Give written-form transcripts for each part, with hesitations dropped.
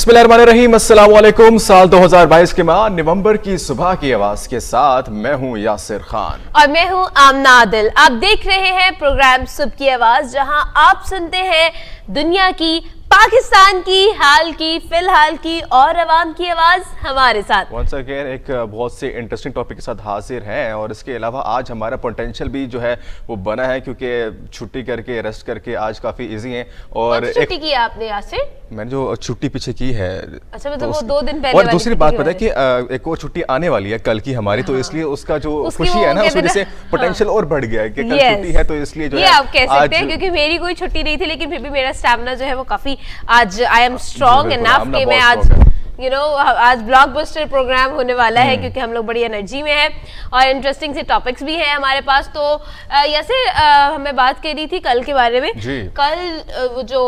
बिस्मिल्लाहिर्रहमानिर्रहीम, अस्सलाम वालेकुम। साल 2022 के माह नवंबर की सुबह की आवाज के साथ मैं हूं यासिर खान और मैं हूं आमना आदिल। आप देख रहे हैं प्रोग्राम सुबह की आवाज, जहां आप सुनते हैं दुनिया की, पाकिस्तान की, हाल की, फिलहाल की और अवाम की आवाज हमारे साथ। वंस अगेन एक बहुत से इंटरेस्टिंग टॉपिक के साथ हाजिर हैं और इसके अलावा आज हमारा पोटेंशियल भी जो है वो बना है, क्योंकि छुट्टी करके रेस्ट करके आज काफ़ी इजी हैं। और छुट्टी की आपने यासिर? मैंने जो छुट्टी पीछे की है, अच्छा, मतलब वो 2 दिन पहले। और दूसरी बात पता है कि एक और छुट्टी आने वाली है कल की हमारी, तो इसलिए उसका जो खुशी है ना, उस वजह से पोटेंशियल और बढ़ गया है कि कल छुट्टी है, तो इसलिए जो है आप कह सकते हैं, क्योंकि मेरी कोई छुट्टी नहीं थी, लेकिन फिर भी मेरा स्टैमिना जो है वो काफी आज आई एम स्ट्रॉन्ग एनफ कि मैं आज आज ब्लॉकबस्टर प्रोग्राम होने वाला है, क्योंकि हम लोग बड़ी एनर्जी में हैं और इंटरेस्टिंग से टॉपिक्स भी हैं हमारे पास। तो जैसे हमें बात कर रही थी कल के बारे में। कल वो जो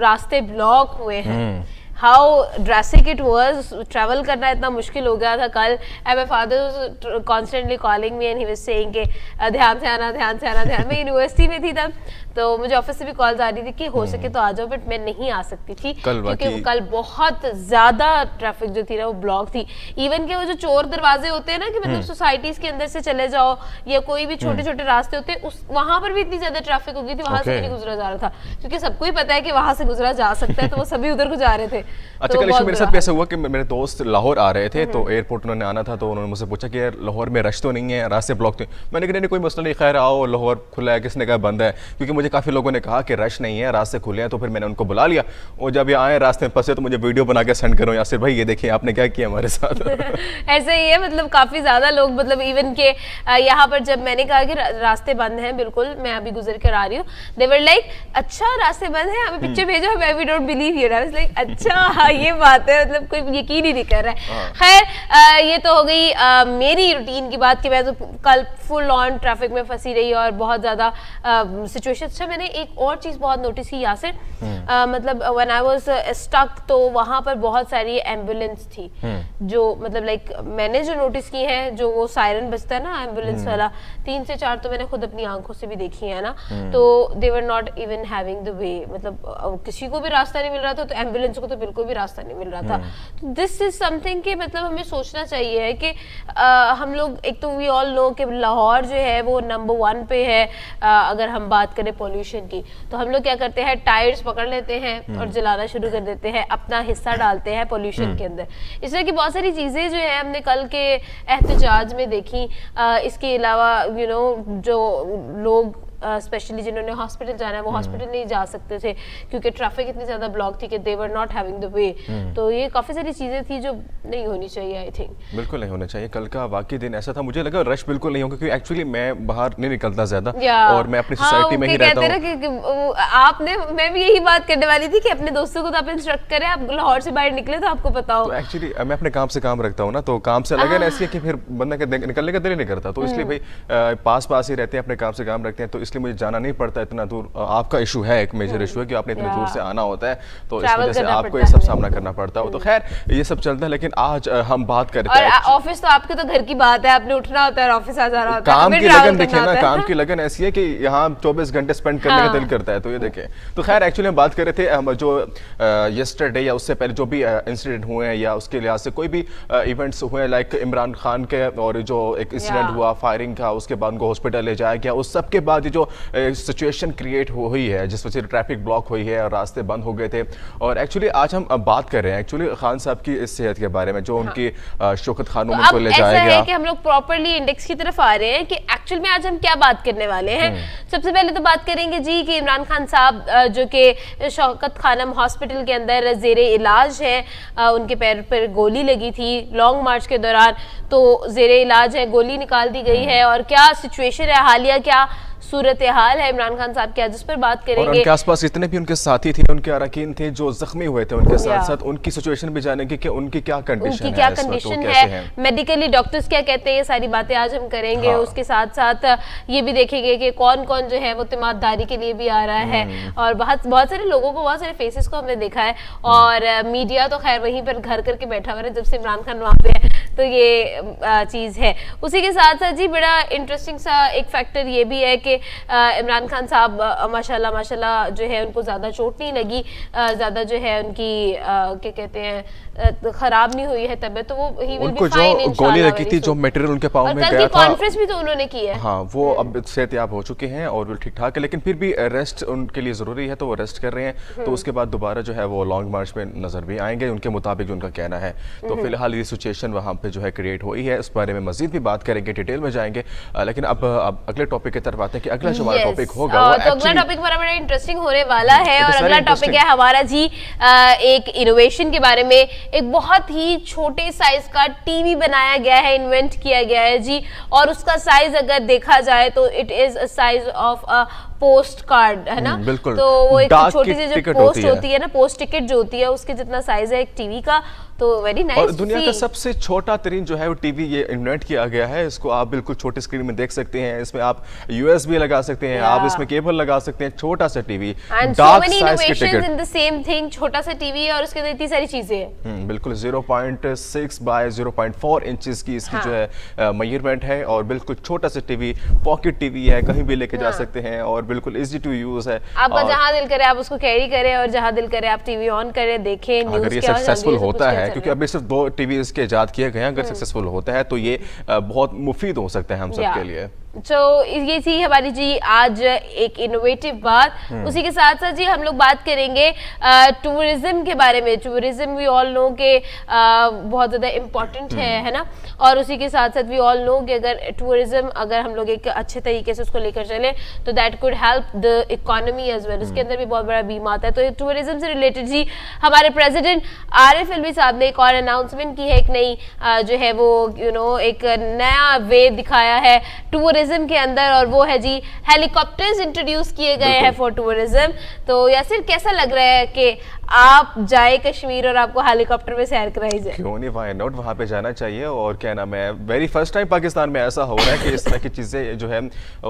रास्ते ब्लॉक हुए हैं, हाउ ड्रेसिक इट वॉज, ट्रैवल करना इतना मुश्किल हो गया था कल। And my father constantly calling me and he was saying कि ध्यान से आना, ध्यान से आना, ध्यान। मैं यूनिवर्सिटी में थी तब, तो मुझे ऑफिस से भी कॉल्स आ रही थी कि हो सके तो आ जाओ, बट मैं नहीं आ सकती थी क्योंकि कल बहुत ज्यादा ट्रैफिक जो थी ना वो ब्लॉक थी। इवन के वो जो चोर दरवाजे होते हैं ना, कि मतलब सोसाइटीज के अंदर से चले जाओ या कोई भी छोटे छोटे रास्ते होते हैं, उस वहां पर भी इतनी ज्यादा ट्रैफिक हो गई थी, वहां से नहीं गुजरा जा रहा था, क्योंकि सबको ही पता है कि वहां से गुजरा जा सकता है, तो वो सभी उधर को जा रहे थे। अच्छा, कल मेरे साथ ऐसा हुआ कि मेरे दोस्त लाहौर आ रहे थे, तो एयरपोर्ट उन्होंने आना था, तो उन्होंने मुझसे पूछा कि यार लाहौर में रश तो नहीं है, रास्ते ब्लॉक थे। मैंने कहा नहीं, कोई मसला नहीं, खैर आओ, लाहौर खुला है, किसने कहा बंद है, क्योंकि मुझे काफी लोगों ने कहा कि रश नहीं है, रास्ते खुले हैं। तो फिर मैंने उनको बुला लिया, और जब ये आए रास्ते में फंसे तो मुझे वीडियो बना के सेंड करो, यासिर भाई ये देखिए आपने क्या किया हमारे साथ। ऐसा ही है, मतलब काफी ज्यादा लोग, मतलब इवन के यहाँ पर जब मैंने कहा कि रास्ते बंद हैं, बिल्कुल मैं अभी गुजर कर आ रही हूँ, दे वर लाइक अच्छा रास्ते बंद है, हमें पिक्चर भेजो, we don't believe you. I was like अच्छा ये बात है, मतलब कोई यकीन ही नहीं कर रहा है। खैर ये तो हो गई मेरी रूटीन की बात कि मैं तो कल फुल ऑन ट्रैफिक में फंसी रही और बहुत ज्यादा सिचुएशन। अच्छा, मैंने एक और चीज बहुत नोटिस की यासिर, मतलब व्हेन आई वाज स्टक, तो वहां पर बहुत सारी एम्बुलेंस थी, जो मतलब लाइक मैंने जो नोटिस की है, जो वो सायरन बजता है ना एम्बुलेंस वाला, 3 से 4 तो मैंने खुद अपनी आंखों से भी देखी है ना, तो they were not even having the way, मतलब किसी को भी रास्ता नहीं मिल रहा था, तो एम्बुलेंस को तो बिल्कुल भी रास्ता नहीं मिल रहा था। दिस इज समथिंग कि मतलब हमें सोचना चाहिए कि हम लोग, एक तो वी ऑल नो कि लाहौर जो है वो नंबर 1 पे है। अगर हम बात करें पोल्यूशन की, तो हम लोग क्या करते हैं, टायर्स पकड़ लेते हैं और जलाना शुरू कर देते हैं, अपना हिस्सा डालते हैं पोल्यूशन के अंदर। इस तरह की बहुत सारी चीज़ें जो है हमने कल के एहतजाज में देखी। इसके अलावा जो लोग स्पेशली जिन्होंने हॉस्पिटल जाना है, वो हॉस्पिटल नहीं जा सकते थे क्योंकि ट्रैफिक इतनी ज्यादा ब्लॉक थी कि they were not having the way. तो ये काफी सारी चीजें थी जो नहीं होनी चाहिए, आई थिंक बिल्कुल नहीं होना चाहिए। कल का वाकई दिन ऐसा था, मुझे लगा रश बिल्कुल नहीं होगा, क्योंकि एक्चुअली मैं बाहर नहीं निकलता ज्यादा और मैं अपनी सोसाइटी में ही रहता हूं। आपने, मैं भी यही बात करने वाली थी कि अपने दोस्तों को तो आप इंस्ट्रक्ट करें, आप लाहौर से बाहर निकले तो आपको पता हो। एक्चुअली मैं अपने काम से काम रखता हूँ ना, तो काम से लगे ना ऐसी है कि फिर बंदा निकलने का दिल नहीं करता, तो इसलिए भाई पास पास ही रहते हैं, अपने काम से काम रखते हैं, तो इसलिए मुझे जाना नहीं पड़ता इतना दूर। आपका इशू है, एक मेजर इशू है कि आपने इतने दूर से आना होता है, तो इस वजह से आपको ये सब सामना करना पड़ता है। तो खैर ये सब चलता है, लेकिन आज हम बात करते हैं ऑफिस, तो आपके तो घर की बात है, आपने उठना होता है, ऑफिस आ जाना होता है, काम की लगन देखिए ना, काम की लगन ऐसी है कि यहाँ 24 घंटे स्पेंड करने का दिल करता है, तो ये देखें। तो खैर एक्चुअली हम बात कर रहे थे जो यस्टरडे या उससे पहले जो भी इंसिडेंट हुए हैं या उसके लिहाज से कोई भी इवेंट्स हुए, लाइक इमरान खान के और जो एक इंसिडेंट हुआ फायरिंग का, उसके बाद उनको हॉस्पिटल ले जाया गया, उस सब के बाद जो सिचुएशन क्रिएट हुई है जिस वजह से ट्रैफिक ब्लॉक हुई है और रास्ते बंद हो गए थे। और एक्चुअली आज हम बात कर रहे हैं एक्चुअली खान साहब की इस सेहत के बारे में, जो उनकी शौकत खानों में उनको ले जाया गया। कि हम लोग प्रॉपर्ली इंडेक्स की तरफ आ रहे हैं कि एक्चुअल में आज हम क्या बात करने वाले हैं। सबसे पहले तो बात करेंगे जी कि इमरान खान साहब जो कि शौकत खानम हॉस्पिटल के अंदर जेरे इलाज है, उनके पैर पर गोली लगी थी लॉन्ग मार्च के दौरान, तो जेरे इलाज है, गोली निकाल दी गई है। और क्या सिचुएशन है, हालिया क्या सूरत हाल है इमरान खान साहब की, जिस पर बात करेंगे। और उनके आसपास जितने भी उनके साथी थे, उनके अरकान थे जो जख्मी हुए थे, उनके साथ साथ उनकी सिचुएशन भी जानेंगे कि उनकी क्या कंडीशन है, मेडिकली डॉक्टर्स क्या कहते हैं, ये सारी बातें आज हम करेंगे। उसके साथ साथ ये भी देखेंगे कि कौन कौन जो है वो तिमारदारी के लिए भी आ रहा है, और बहुत सारे लोगों को, बहुत सारे फेसेस को हमने देखा है, और मीडिया तो खैर वहीं पर घर करके बैठा हुआ है जब से इमरान खान वहाँ पे है, तो ये चीज़ है। उसी के साथ साथ जी बड़ा इंटरेस्टिंग सा एक फैक्टर ये भी है कि इमरान खान साहब माशाल्लाह माशाल्लाह जो है उनको ज़्यादा चोट नहीं लगी, ज़्यादा जो है उनकी क्या कहते हैं खराब नहीं हुई है तबीयत, तो वो ही विल बी फाइन इंशाल्लाह। गोली लगी थी, जो मटेरियल उनके पाँव में गया था, कॉन्फ्रेंस भी तो उन्होंने की है। हाँ, वो अब सेहतयाब हो चुके हैं और वो ठीक ठाक है, लेकिन फिर भी रेस्ट उनके लिए ज़रूरी है, तो वो रेस्ट कर रहे हैं। तो उसके बाद दोबारा जो है वो लॉन्ग मार्च में नज़र भी आएंगे उनके मुताबिक, जो उनका कहना है। तो फिलहाल ये सिचुएशन वहाँ पे जो है क्रिएट हुई है, इस बारे में मजीद भी बात करेंगे, डिटेल में जाएंगे। लेकिन अब अगले टॉपिक की तरफ आते हैं कि अगला जो हमारा टॉपिक होगा वो तो अगला टॉपिक बड़ा इंटरेस्टिंग होने वाला है। और अगला टॉपिक है हमारा जी एक इनोवेशन के बारे में। एक बहुत ही छोटे साइज का टीवी बनाया गया है, इन्वेंट किया गया है जी, और उसका साइज अगर देखा जाए तो it is a size of a post card, है ना। बिल्कुल। तो वो एक छोटी सी जो पोस्ट होती होती है ना, पोस्ट टिकट जो होती है, उसके जितना साइज है एक टीवी का। तो वेरी नाइस। और दुनिया का सबसे छोटा तरीन जो है वो टीवी ये इन्वेंट किया गया है। इसको आप बिल्कुल छोटी स्क्रीन में देख सकते हैं, इसमें आप यूएसबी लगा सकते हैं, आप इसमें केबल लगा सकते हैं, छोटा सा टीवी, डार्क साइज के ticket in the same thing, छोटा सा टीवी और उसके अंदर इतनी सारी चीजें हैं। बिल्कुल 0.6 बाय 0.4 इंचेस की इसकी जो है मेजरमेंट है, और बिल्कुल छोटा सा टीवी, पॉकेट टीवी है, कहीं भी लेके जा सकते हैं और बिल्कुल इजी टू यूज है। आपका जहां दिल करे आप उसको कैरी करें और जहां दिल करे आप टीवी ऑन करें, देखें न्यूज़। अगर ये सक्सेसफुल होता है, क्योंकि अभी सिर्फ 2 टीवी इसके इजाद किए गए हैं, अगर सक्सेसफुल होता है तो ये बहुत मुफीद हो सकता है हम सब के लिए। तो ये थी हमारी जी आज एक इनोवेटिव बात। उसी के साथ साथ जी हम लोग बात करेंगे टूरिज्म के बारे में। टूरिज्म वी ऑल नो के बहुत ज़्यादा इम्पोर्टेंट है ना। और उसी के साथ साथ वी ऑल नो कि अगर टूरिज्म अगर हम लोग एक अच्छे तरीके से उसको लेकर चले तो that could help the economy as well. उसके अंदर भी बहुत बड़ा बीम आता है। तो टूरिज्म से रिलेटेड जी हमारे प्रेसिडेंट आरिफ अलवी साहब ने एक और अनाउंसमेंट की है, एक नई जो है वो एक नया वे दिखाया है टूरिज्म के अंदर, और वो है जी हेलीकॉप्टर्स इंट्रोड्यूस किए गए हैं फॉर टूरिज्म। तो यासिर कैसा लग रहा है कि आप जाए कश्मीर और आपको हेलीकॉप्टर में सैर कराई जाए? क्यों नहीं, व्हाई नॉट, वहाँ पे जाना चाहिए। और क्या नाम है, वेरी फर्स्ट टाइम पाकिस्तान में ऐसा हो रहा है कि इस तरह की चीज़ें जो है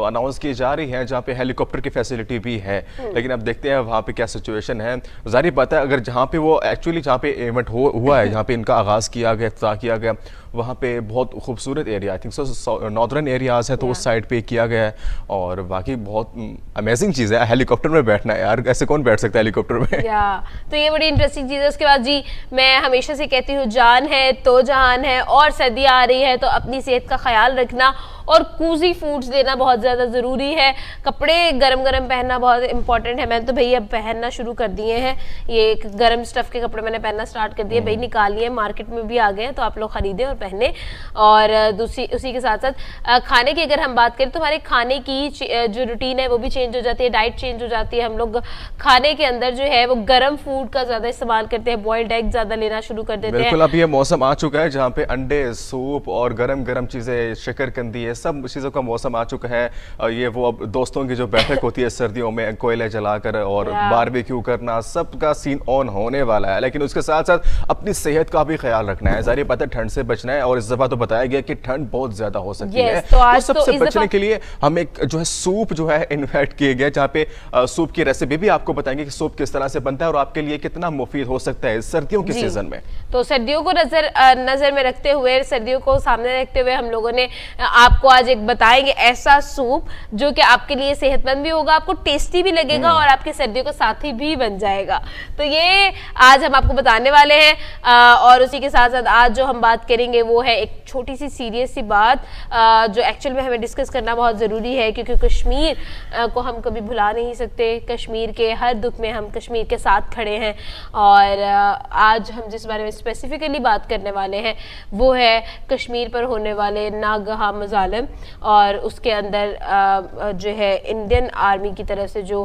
अनाउंस की जा रही हैं, जहाँ पे हेलीकॉप्टर की फैसिलिटी भी है। लेकिन अब देखते हैं वहाँ पे क्या सिचुएशन है। जाहिर पता है अगर जहाँ पे वो एक्चुअली जहाँ पे इवेंट हुआ है, जहाँ पे इनका आगाज़ किया गया, इफ्तिताह किया गया, वहाँ पे बहुत खूबसूरत area, I think so northern areas है, तो उस साइड पे किया गया है। और बाकी बहुत अमेजिंग चीज़ है हेलीकॉप्टर में बैठना है यार, ऐसे कौन बैठ सकता है हेलीकॉप्टर में। तो ये बड़ी इंटरेस्टिंग चीज़ है। उसके बाद जी मैं हमेशा से कहती हूँ जान है तो जहान है, और सर्दी आ रही है तो अपनी सेहत का ख्याल रखना और कूजी फूड्स लेना बहुत ज़्यादा ज़रूरी है। कपड़े गरम गरम पहनना बहुत इंपॉर्टेंट है। मैंने तो भैया पहनना शुरू कर दिए हैं, ये गरम स्टफ़ के कपड़े मैंने पहनना स्टार्ट कर दिए। भाई निकाल लिए, मार्केट में भी आ गए हैं, तो आप लोग ख़रीदें और पहने। और दूसरी उसी के साथ साथ खाने की अगर हम बात करें तो हमारे खाने की जो रूटीन है वो भी चेंज हो जाती है, डाइट चेंज हो जाती है। हम लोग खाने के अंदर जो है वो गर्म फूड का ज़्यादा इस्तेमाल करते हैं, बॉइल्ड एग ज़्यादा लेना शुरू कर देते हैं। बिल्कुल, अब ये मौसम आ चुका है जहाँ पे अंडे, सूप और गरम गरम चीज़ें, शकरकंदी, ये सब चीज़ों का मौसम आ चुका है। ये वो अब दोस्तों की जो बैठक होती है सर्दियों में, कोयले जलाकर और बारबेक्यू करना, सबका सीन ऑन होने वाला है। लेकिन उसके साथ साथ अपनी सेहत का भी ख्याल रखना है। जाहिर पता है ठंड से बचना है, और इस दफा तो बताया गया कि ठंड बहुत ज्यादा हो सकती है। तो सबसे बचने के लिए हम एक जो है सूप जो है इन्वेंट किए गए, जहाँ पे सूप की रेसिपी भी आपको बताएंगे कि सूप किस तरह से बनता है और आपके लिए कितना मुफीद हो सकता है सर्दियों के सीजन में। तो सर्दियों को नजर में रखते हुए, सर्दियों को सामने रखते हुए हम लोगों ने आपको आज एक बताएंगे ऐसा सूप जो कि आपके लिए सेहतमंद भी होगा, आपको टेस्टी भी लगेगा और आपके सर्दियों का साथी भी बन जाएगा। तो ये आज हम आपको बताने वाले हैं। और उसी के साथ साथ आज जो हम बात करेंगे वो है एक छोटी सी सीरियस सी बात जो एक्चुअल में हमें डिस्कस करना बहुत ज़रूरी है, क्योंकि कश्मीर को हम कभी भुला नहीं सकते। कश्मीर के हर दुख में हम कश्मीर के साथ खड़े हैं। और आज हम जिस बारे में स्पेसिफिकली बात करने वाले हैं वो है कश्मीर पर होने वाले नागहा मज़ालिम, और उसके अंदर जो है इंडियन आर्मी की तरफ से जो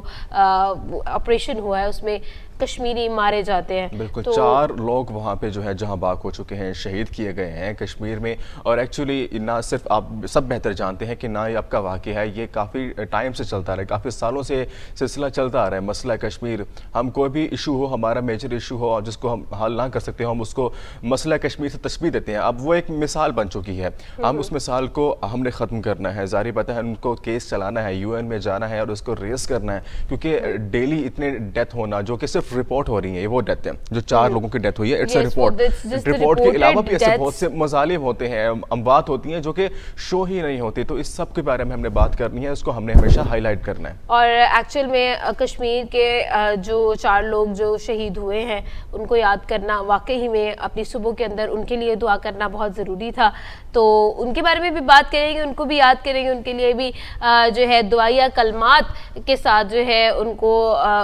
ऑपरेशन हुआ है उसमें कश्मीरी मारे जाते हैं। बिल्कुल, तो 4 लोग वहाँ पे जो है जहाँ बाग हो चुके हैं, शहीद किए गए हैं कश्मीर में। और एक्चुअली ना सिर्फ आप सब बेहतर जानते हैं कि ना ये आपका वाक़या है, ये काफ़ी टाइम से चलता रहा है, काफ़ी सालों से सिलसिला चलता आ रहा है। मसला कश्मीर, हम कोई भी इशू हो, हमारा मेजर इशू हो और जिसको हम हल ना कर सकते हो, हम उसको मसला कश्मीर से तशबीह देते हैं। अब वो एक मिसाल बन चुकी है, हम उस मिसाल को हमने ख़त्म करना है। जारी पता है उनको केस चलाना है, UN में जाना है और उसको रेस करना है, क्योंकि डेली इतने डेथ होना जो कि सिर्फ सिर्फ रिपोर्ट हो रही है, वो डेथ है जो 4 लोगों की डेथ हुई है, it's a Yes, report. it's just the report के reported अलावा भी ऐसे deaths. बहुत से मजालिम होते हैं, अमवात होती हैं जो कि शो ही नहीं होती, तो इस सब के बारे में हमने बात करनी है, इसको हमने हमेशा हाईलाइट करना है। और एक्चुअल में कश्मीर के जो 4 लोग जो शहीद हुए हैं उनको याद करना वाकई ही में अपनी सुबह के अंदर उनके लिए दुआ करना बहुत ज़रूरी था। तो उनके बारे में भी बात करेंगे, उनको भी याद करेंगे, उनके लिए भी जो है दुआया कलमात के साथ जो है उनको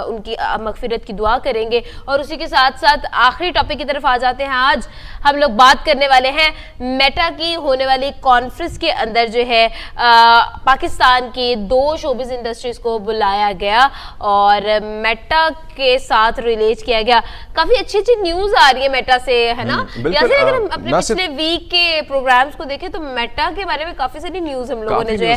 उनकी मगफिरत की दुआ करेंगे। और उसी के साथ साथ आखिरी टॉपिक की तरफ आ जाते हैं। आज हम लोग बात करने वाले हैं मेटा की होने वाली कॉन्फ्रेंस के अंदर जो है पाकिस्तान की 2 शोबिज इंडस्ट्रीज को बुलाया गया और मेटा के साथ रिलेट किया गया। काफी अच्छी न्यूज आ रही है मेटा से, है ना? बिल्कुल, अगर हम अपने ना पिछले वीक के प्रोग्राम्स को देखें तो मेटा के बारे में काफी सारी न्यूज हम लोगों ने जो है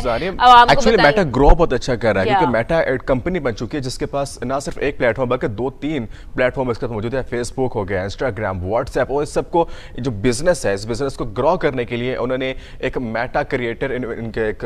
एक्चुअली मेटा ग्रो बहुत अच्छा कर रहा है, क्योंकि Yeah. मेटा एक कंपनी बन चुकी है जिसके पास ना सिर्फ एक प्लेटफॉर्म बल्कि 2-3 प्लेटफॉर्म इसके साथ मौजूद है। फेसबुक हो गया, इंस्टाग्राम, व्हाट्सएप, और इस सबको जो बिजनेस है, इस बिजनेस को ग्रो करने के लिए उन्होंने एक मेटा क्रिएटर इनके एक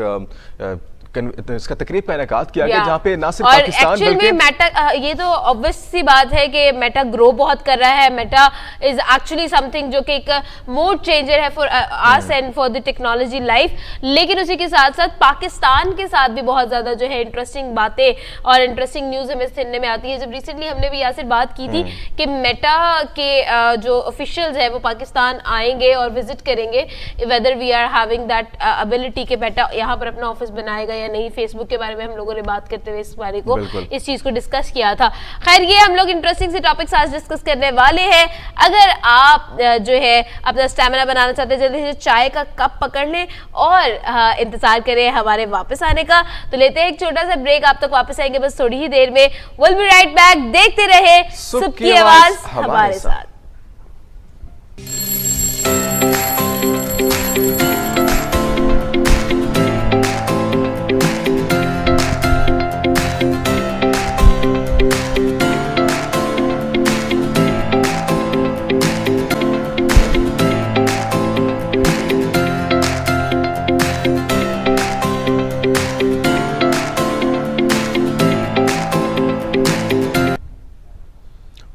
इसका तकरीब का इनेकाद किया गया, जहाँ पे ना सिर्फ पाकिस्तान बल्कि मेटा, ये तो ऑब्वियस सी बात है कि मेटा ग्रो बहुत कर रहा है। मेटा इज एक्चुअली समथिंग जो कि एक मोड चेंजर है for us and for the technology life. लेकिन उसी के साथ साथ पाकिस्तान के साथ भी बहुत ज्यादा जो है इंटरेस्टिंग बातें और इंटरेस्टिंग न्यूज हमें सुनने में आती है। जब रिसेंटली हमने भी यासिर बात की थी कि मेटा के जो ऑफिशियल्स है वो पाकिस्तान आएंगे और विजिट करेंगे, whether we are having that ability के मेटा यहाँ पर अपना ऑफिस बनाएगा या नहीं। फेसबुक के बारे में हम लोगों ने बात करते हुए इस बारे को, इस चीज को डिस्कस किया था। खैर, ये हम लोग इंटरेस्टिंग से टॉपिक्स आज डिस्कस करने वाले हैं। अगर आप जो है अपना स्टैमिना बनाना चाहते हैं, जल्दी से चाय का कप पकड़ लें और इंतजार करें हमारे वापस आने का। तो लेते हैं एक छोटा सा ब्रेक, आप तक वापस आएंगे बस थोड़ी ही देर में। Will be right back. देखते रहे सुबह की आवाज हमारे साथ।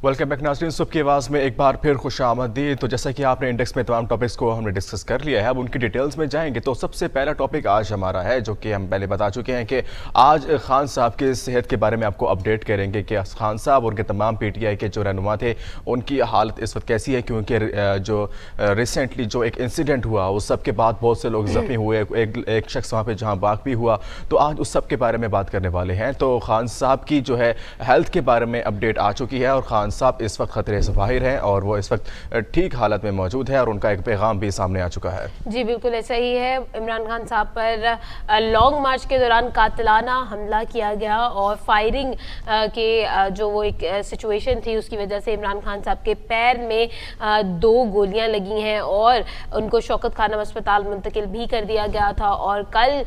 वेलकम बैक नाज़रीन, सुबह की आवाज़ में एक बार फिर खुश आमदीद। तो जैसा कि आपने इंडेक्स में तमाम टॉपिक्स को हमने डिस्कस कर लिया है, अब उनकी डिटेल्स में जाएंगे। तो सबसे पहला टॉपिक आज हमारा है, जो कि हम पहले बता चुके हैं कि आज खान साहब की सेहत के बारे में आपको अपडेट करेंगे कि खान साहब और उनके तमाम PTI के जो रहनुमा थे उनकी हालत इस वक्त कैसी है, क्योंकि जो रिसेंटली जो एक इंसिडेंट हुआ उस सब के बाद बहुत से लोग ज़ख्मी हुए, एक शख्स वहाँ पर जहाँ बाग भी हुआ। तो आज उस सब के बारे में बात करने वाले हैं। तो खान साहब की जो है हेल्थ के बारे में अपडेट आ चुकी है और खान साहब इस वक्त खतरे से बाहर हैं और वो इस वक्त ठीक हालत में मौजूद है और उनका एक पैगाम भी सामने आ चुका है। जी बिल्कुल ऐसा ही है। इमरान खान साहब पर लॉन्ग मार्च के दौरान कातिलाना हमला किया गया और फायरिंग के जो वो एक सिचुएशन थी उसकी वजह से इमरान खान साहब के पैर में 2 गोलियां लगी हैं और उनको शौकत खानम अस्पताल मुंतकिल भी कर दिया गया था। और कल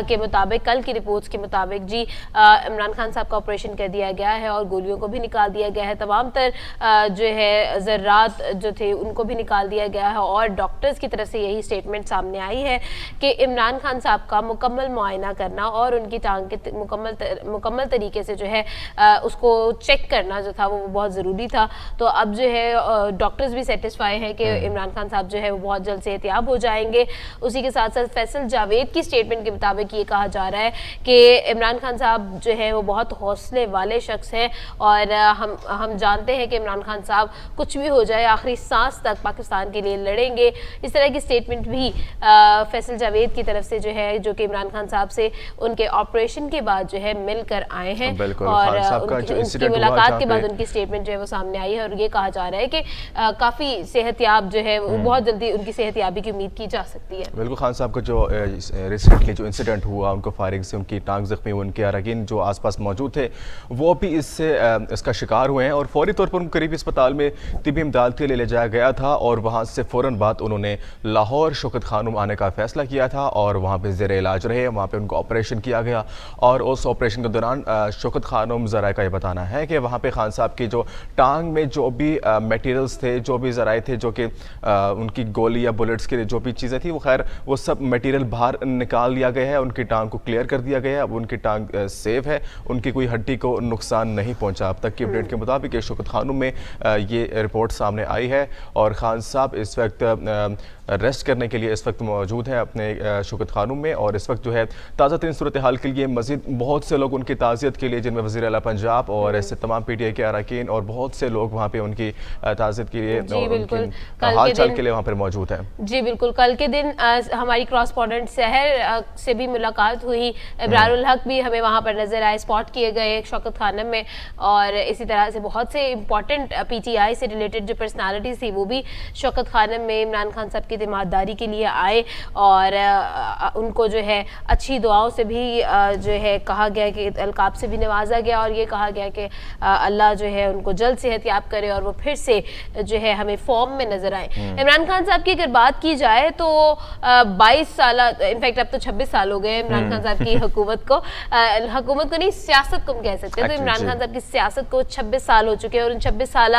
के मुताबिक, कल की रिपोर्ट्स के मुताबिक जी इमरान खान साहब का ऑपरेशन कर दिया गया है और गोलियों को भी निकाल दिया गया है। तमाम तर जो है ज़र्रात जो थे उनको भी निकाल दिया गया है और डॉक्टर्स की तरफ से यही स्टेटमेंट सामने आई है कि इमरान खान साहब का मुकम्मल मुआयना करना और उनकी टांग के मुकम्मल तरीके से जो है उसको चेक करना जो था वो बहुत ज़रूरी था। तो अब जो है डॉक्टर्स भी सेटिस्फाई हैं कि इमरान खान साहब जो है वो बहुत जल्द सेहतियाब हो जाएंगे। उसी के साथ साथ फैसल जावेद की स्टेटमेंट के मुताबिक ये कहा जा रहा है कि इमरान खान साहब जो है वो बहुत हौसले वाले शख्स हैं और हम जानते हैं कि इमरान खान साहब कुछ भी हो जाए आखिरी सांस तक पाकिस्तान के लिए लड़ेंगे। इस तरह की स्टेटमेंट भी फैसल जावेद की तरफ से जो है, जो कि इमरान खान साहब से उनके ऑपरेशन के बाद जो है मिलकर आए हैं और उनकी मुलाकात के बाद उनकी स्टेटमेंट जो है वो सामने आई है और ये कहा जा रहा है कि काफ़ी सेहतियाब जो है वो बहुत जल्दी उनकी सेहतियाबी की उम्मीद की जा सकती है। बिल्कुल, खान साहब का जो रिसेंटली जो इंसिडेंट हुआ, उनको फायरिंग से उनकी टांग जख्मी हुई, उनके अरकान जो आसपास मौजूद थे वो भी इसका शिकार हुए हैं और फौरी तौर पर उनको करीबी अस्पताल में तिब्बी इमदाद के लिए ले जाया गया था और वहाँ से फ़ौरन बाद उन्होंने लाहौर शौकत खानम आने का फैसला किया था और वहाँ पे ज़ेर इलाज रहे। वहाँ पे उनको ऑपरेशन किया गया और उस ऑपरेशन के दौरान शौकत खानम ज़राए का ये बताना है कि वहाँ पे खान साहब की जो टांग में जो भी मटेरियल्स थे, जो भी ज़राए थे, जो कि उनकी गोली या बुलेट्स के लिए जो भी चीज़ें थी, वो खैर वो सब मटेरियल बाहर निकाल लिया गया है, उनकी टांग को क्लियर कर दिया गया है। अब उनकी टांग सेफ है, उनकी कोई हड्डी को नुकसान नहीं पहुँचा। अब तक की अपडेट के मुताबिक शौकत शौकत खानों में ये रिपोर्ट सामने आई है और खान साहब इस वक्त रेस्ट करने के लिए इस वक्त मौजूद हैं अपने शौकत खानों में। और इस वक्त जो है ताज़ा तरीन सूरत हाल के लिए मज़ीद बहुत से लोग उनकी ताज़ियत के लिए, जिनमें वज़ीर आला पंजाब और ऐसे तमाम PTI के अरकान और बहुत से लोग वहाँ पे उनकी ताज़ियत के लिए और हाल चाल के लिए वहाँ पर मौजूद हैं। जी बिल्कुल, कल के दिन हमारी क्रॉसपोंडेंट शहर से भी मुलाकात हुई, इब्रारुल हक भी हमें वहाँ पर नजर आए, स्पॉट किए गए शौकत खानम में। और इसी तरह से बहुत से इंपॉर्टेंट PTI से रिलेटेड जो पर्सनालिटीज थी वो भी शौकत खानम में इमरान खान साहब की तीमारदारी के लिए आए और उनको जो है अच्छी दुआओं से भी जो है कहा गया कि अलकाब से भी नवाजा गया और ये कहा गया कि अल्लाह जो है उनको जल्द सेहतयाब करे और वो फिर से जो है हमें फॉर्म में नजर आए। इमरान खान साहब की अगर बात की जाए तो 22 साल, इनफैक्ट अब तो 26 साल हो गए इमरान खान साहब की हुकूमत को नहीं, सियासत को हम कह सकते हैं। तो इमरान खान साहब की सियासत को 26 साल हो चुके हैं और उन 26 साल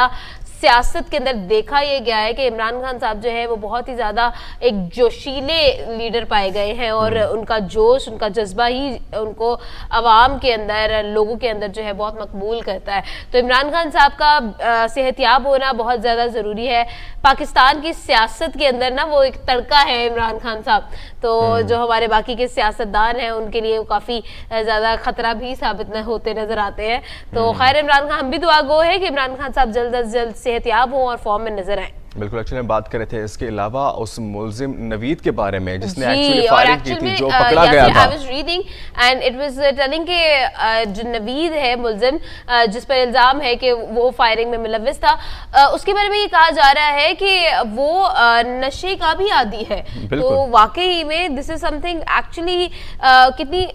सियासत के अंदर देखा यह गया है कि इमरान खान साहब जो है वो बहुत ही ज़्यादा एक जोशीले लीडर पाए गए हैं और उनका जोश, उनका जज्बा ही उनको अवाम के अंदर, लोगों के अंदर जो है बहुत मकबूल करता है। तो इमरान खान साहब का सेहतयाब होना बहुत ज़्यादा ज़रूरी है। पाकिस्तान की सियासत के अंदर ना वो एक तड़का है इमरान खान साहब, तो जो हमारे बाकी के सियासतदान हैं उनके लिए वो काफ़ी ज़्यादा खतरा भी साबित होते नज़र आते हैं। तो खैर इमरान खान, हम भी दुआ गो है कि इमरान खान साहब जल्द अज जल्द सेहतयाब हों और फॉर्म में नजर आए। बिल्कुल, एक्चुअली हम बात कर रहे थे इसके अलावा उस मुल्जिम नवीद के बारे में जिसने एक्चुअली फायरिंग की थी, जो पकड़ा गया था। I was reading and it was telling कि जो नवीद है मुल्जिम जिस पर इल्जाम है कि वो फायरिंग में मुलव्विस था, उसके बारे में ये कहा जा रहा है कि वो नशे का भी आदी है। तो वाकई में दिस इज समथिंग एक्चुअली कितनी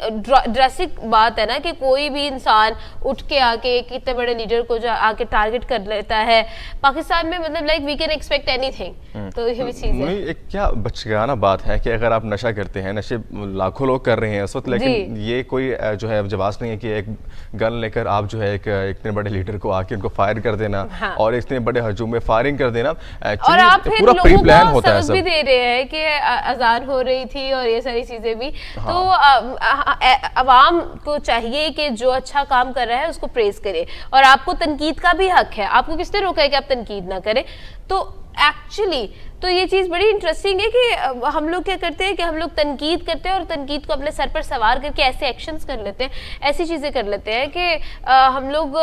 ड्रास्टिक बात है ना कि कोई भी इंसान उठ के आके कितने बड़े लीडर को आके टारगेट कर लेता है पाकिस्तान में। मतलब like we can expect anything. तो ये भी चीज है। एक क्या बचकाना बात है कि अगर आप नशा करते हैं, नशे लाखों लोग कर रहे हैं इस वक्त, लेकिन ये कोई जो है जवाब नहीं है कि एक गन लेकर आप जो है एक इतने बड़े लीडर को आके उनको फायर कर देना और इतने बड़े हजूम में फायरिंग कर देना। और आप फिर पूरा प्री प्लान होता है। भी दे रहे हैं कि अजान हो रही थी और ये सारी चीजें भी। तो अवाम को चाहिए कि जो अच्छा काम कर रहा है उसको प्रेज करे और आपको तनकीद का भी हक है। आपको किसने रोका है कि आप तनकीद ना करें? तो एक्चुअली तो ये चीज़ बड़ी इंटरेस्टिंग है कि हम लोग क्या करते हैं कि हम लोग तनकीद करते हैं और तनकीद को अपने सर पर सवार करके ऐसे एक्शंस कर लेते हैं, ऐसी चीज़ें कर लेते हैं कि हम लोग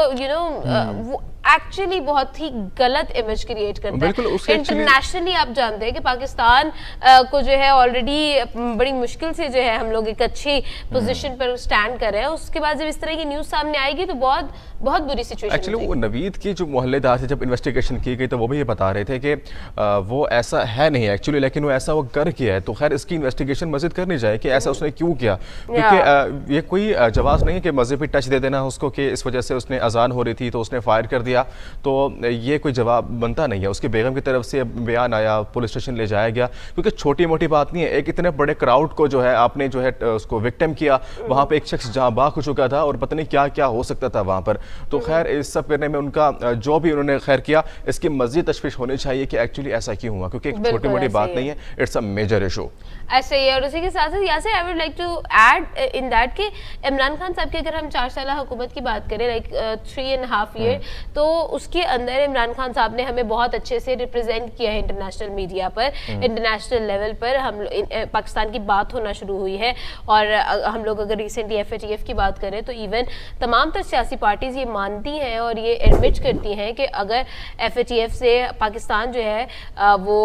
वो एक्चुअली बहुत ही गलत इमेज क्रिएट करता है। इंटरनेशनली आप जानते हैं कि पाकिस्तान को जो है ऑलरेडी बड़ी मुश्किल से जो है हम लोग एक अच्छी पोजीशन पर स्टैंड कर रहे हैं। उसके बाद जब इस तरह की न्यूज़ सामने आएगी तो बहुत बहुत बुरी सिचुएशन। एक्चुअली वो नवीद की जो मोहल्लेदार थे, जब इन्वेस्टिगेशन की गई तो वो भी ये बता रहे थे कि वो ऐसा है नहीं एक्चुअली, लेकिन वो ऐसा वो कर किया है। तो खैर इसकी इन्वेस्टिगेशन मज़ीद करनी चाहिए कि ऐसा उसने क्यों किया, क्योंकि ये कोई जवाब नहीं है कि मज़हबी टच दे देना उसको कि इस वजह से उसने अजान हो रही थी तो उसने फायर कर दिया। तो ये कोई जवाब बनता नहीं है। उसकी बेगम की तरफ से बयान आया, पुलिस स्टेशन ले जाया गया, क्योंकि छोटी मोटी बात नहीं है। एक इतने बड़े क्राउड को जो है आपने जो है उसको विक्टिम किया, वहाँ पे एक शख्स जहाँ बाग हो चुका था और पता नहीं क्या क्या हो सकता था वहाँ पर। तो खैर इस सब करने में उनका जो भी उन्होंने खैर किया, इसकी मज़ीद तशवीश होनी चाहिए कि एक्चुअली ऐसा क्यों हुआ, क्योंकि एक छोटी मोटी बात नहीं है, इट्स अ मेजर इशू। ऐसा ही है। और उसी के साथ साथ यहाँ से I would like to add in that कि इमरान खान साहब की अगर हम 4 साल हुकूमत की बात करें, लाइक 3.5 ईयर, तो उसके अंदर इमरान खान साहब ने हमें बहुत अच्छे से रिप्रेजेंट किया है इंटरनेशनल मीडिया पर, इंटरनेशनल लेवल पर हम पाकिस्तान की बात होना शुरू हुई है। और हम लोग अगर रिसेंटली FATF की बात करें तो इवन तमाम तर सियासी पार्टीज ये मानती हैं और ये एडमिट करती हैं कि अगर FATF से पाकिस्तान जो है वो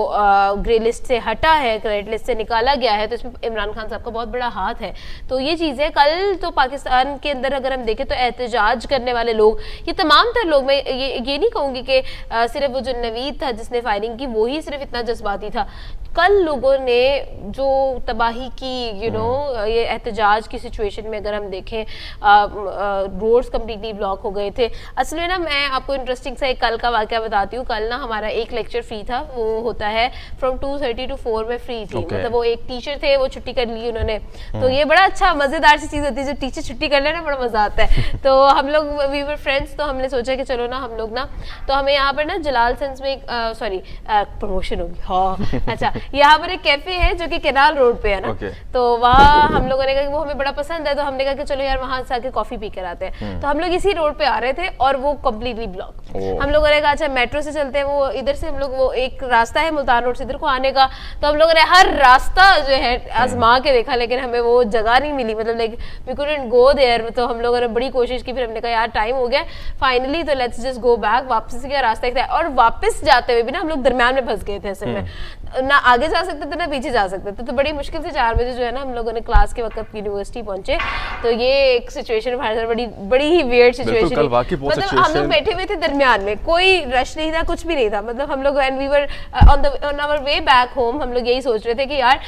ग्रे लिस्ट से हटा है, रेड लिस्ट से निकाला गया है, तो इसमें इमरान खान साहब का बहुत बड़ा हाथ है। तो ये चीज़ है। कल तो पाकिस्तान के अंदर अगर हम देखें तो एहतजाज करने वाले लोग, ये तमाम तर लोग, मैं ये नहीं कहूँगी कि सिर्फ वो जो नवीद था जिसने फायरिंग की वो ही सिर्फ इतना जज्बाती था। कल लोगों ने जो तबाही की ये एहतजाज की सिचुएशन में अगर हम देखें, रोड्स कम्प्लीटली ब्लॉक हो गए थे। असल में ना मैं आपको इंटरेस्टिंग सा एक कल का वाक़या बताती हूँ। कल ना हमारा एक लेक्चर फ्री था, वो होता है फ्रॉम 2:30 to 4 में फ्री थी। मतलब वो एक टीचर थे, वो छुट्टी कर ली उन्होंने। तो ये बड़ा अच्छा मज़ेदार सी चीज़ होती है, जब टीचर छुट्टी कर लेना बड़ा मज़ा आता है। तो हम लोग वी वर फ्रेंड्स, तो हमने सोचा कि चलो ना हम लोग ना, तो हमें यहाँ पर ना जलाल सेंस में प्रमोशन होगी, हाँ अच्छा, यहाँ पर एक कैफे है जो कि केनाल रोड पे है ना, तो वहाँ हम लोगों ने कहा कि वो हमें बड़ा पसंद है, तो हमने कहा कि चलो यार वहाँ से आके कॉफी पी कर आते हैं। तो हम लोग इसी रोड पे आ रहे थे और वो कम्प्लीटली ब्लॉक। हम लोगों ने कहा अच्छा मेट्रो से चलते हैं, वो इधर से हम लोग, वो एक रास्ता है मुल्तान रोड से इधर को आने का, तो हम लोगों ने हर रास्ता जो है आजमा के देखा, लेकिन हमें वो जगह नहीं मिली, मतलब like we couldn't go there. तो हम लोगों ने बड़ी कोशिश की, फिर हमने कहा यार टाइम हो गया फाइनली, तो लेट्स जस्ट गो बैक। वापस का रास्ता एक था और वापस जाते हुए भी ना हम लोग दरम्यान में फंस गए थे असल में, ना आगे जा सकते थे ना पीछे जा सकते थे। तो बड़ी मुश्किल से 4 बजे जो है ना हम लोगों ने क्लास के वक्त यूनिवर्सिटी पहुंचे। तो ये एक सिचुएशन हमारे साथ बड़ी ही वियर्ड सिचुएशन, मतलब हम लोग बैठे हुए थे दरमियान में, कोई रश नहीं था, कुछ भी नहीं था, मतलब हम लोग when we were on our way back home हम लोग यही सोच रहे थे कि यार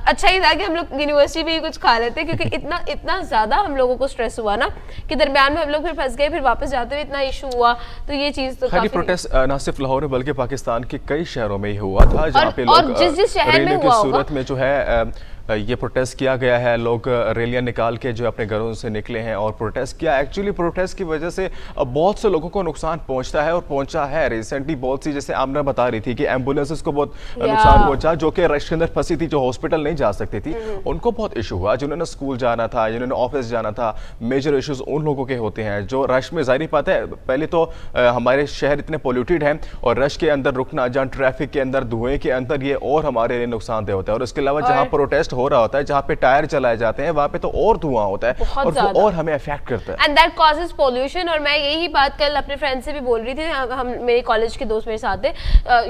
अच्छा ही था कि हम लोग यूनिवर्सिटी में ही कुछ खा लेते, क्योंकि इतना ज्यादा हम लोगों को स्ट्रेस हुआ ना कि दरमियान में हम लोग फिर फंस गए, फिर वापस जाते हुए इतना इशू हुआ। तो ये चीज तो खाली प्रोटेस्ट ना सिर्फ लाहौर में बल्कि पाकिस्तान के कई शहरों में ही हुआ था, जहाँ पे लोग रैलियों की सूरत में जो है ये प्रोटेस्ट किया गया है। लोग रैलियां निकाल के जो अपने घरों से निकले हैं और प्रोटेस्ट किया। एक्चुअली प्रोटेस्ट की वजह से बहुत से लोगों को नुकसान पहुंचता है और पहुंचा है। रिसेंटली बहुत सी, जैसे आमना बता रही थी कि एम्बुलेंसेस को बहुत नुकसान पहुंचा, जो कि रश के अंदर फंसी थी, जो हॉस्पिटल नहीं जा सकती थी, उनको बहुत इशू हुआ। जिन्होंने स्कूल जाना था, जिन्होंने ऑफिस जाना था, मेजर इशूज उन लोगों के होते हैं जो रश में। जाहिर बात है, पहले तो हमारे शहर इतने पोल्यूटेड हैं और रश के अंदर रुकना, जहाँ ट्रैफिक के अंदर, धुएं के अंदर, ये और हमारे लिए नुकसानदेह होता है। और इसके अलावा जहाँ प्रोटेस्ट हो रहा होता है, जहाँ पे टायर चलाए जाते हैं, वहाँ पे तो और धुआं होता है और वो और हमें अफेक्ट करता है, एंड दैट कॉजेस पोल्यूशन। और मैं यही बात कल अपने फ्रेंड से भी बोल रही थी, हम मेरे कॉलेज के दोस्त मेरे साथ थे,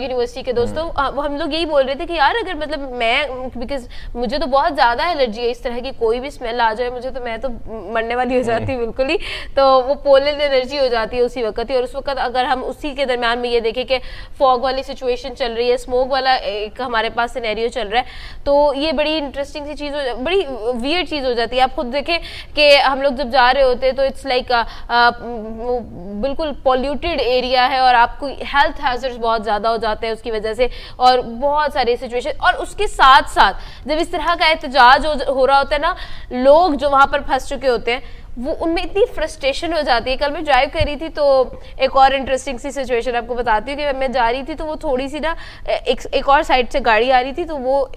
यूनिवर्सिटी के दोस्तों, हम लोग यही बोल रहे थे कि यार अगर मतलब मैं, बिकॉज मुझे तो बहुत ज्यादा एलर्जी है इस तरह की, कोई भी स्मेल आ जाए मुझे, तो मैं तो मरने वाली हो जाती हूँ बिल्कुल ही। तो वो पोलन एनर्जी हो जाती है उसी वक्त ही। और उस वक्त अगर हम उसी के दरमियान में ये देखें कि फॉग वाली सिचुएशन चल रही है, स्मोक वाला एक हमारे पास सिनेरियो चल रहा है, तो ये बड़ी इंटरेस्टिंग सी चीज, बड़ी वियर्ड चीज हो जाती है। आप खुद देखें कि हम लोग जब जा रहे होते हैं तो इट्स लाइक बिल्कुल पॉल्यूटेड एरिया है और आपको हेल्थ हैजर्ड्स बहुत ज्यादा हो जाते हैं उसकी वजह से, और बहुत सारी सिचुएशन। और उसके साथ साथ जब इस तरह का एहतजाज हो रहा होता है ना, लोग जो वहां पर फंस चुके होते हैं, वो उनमें इतनी फ्रस्ट्रेशन हो जाती है। कल मैं ड्राइव कर रही थी तो एक और इंटरेस्टिंग सी सिचुएशन आपको बताती हूँ कि मैं जा रही थी तो वो थोड़ी सी ना एक और साइड से गाड़ी आ रही थी, तो वो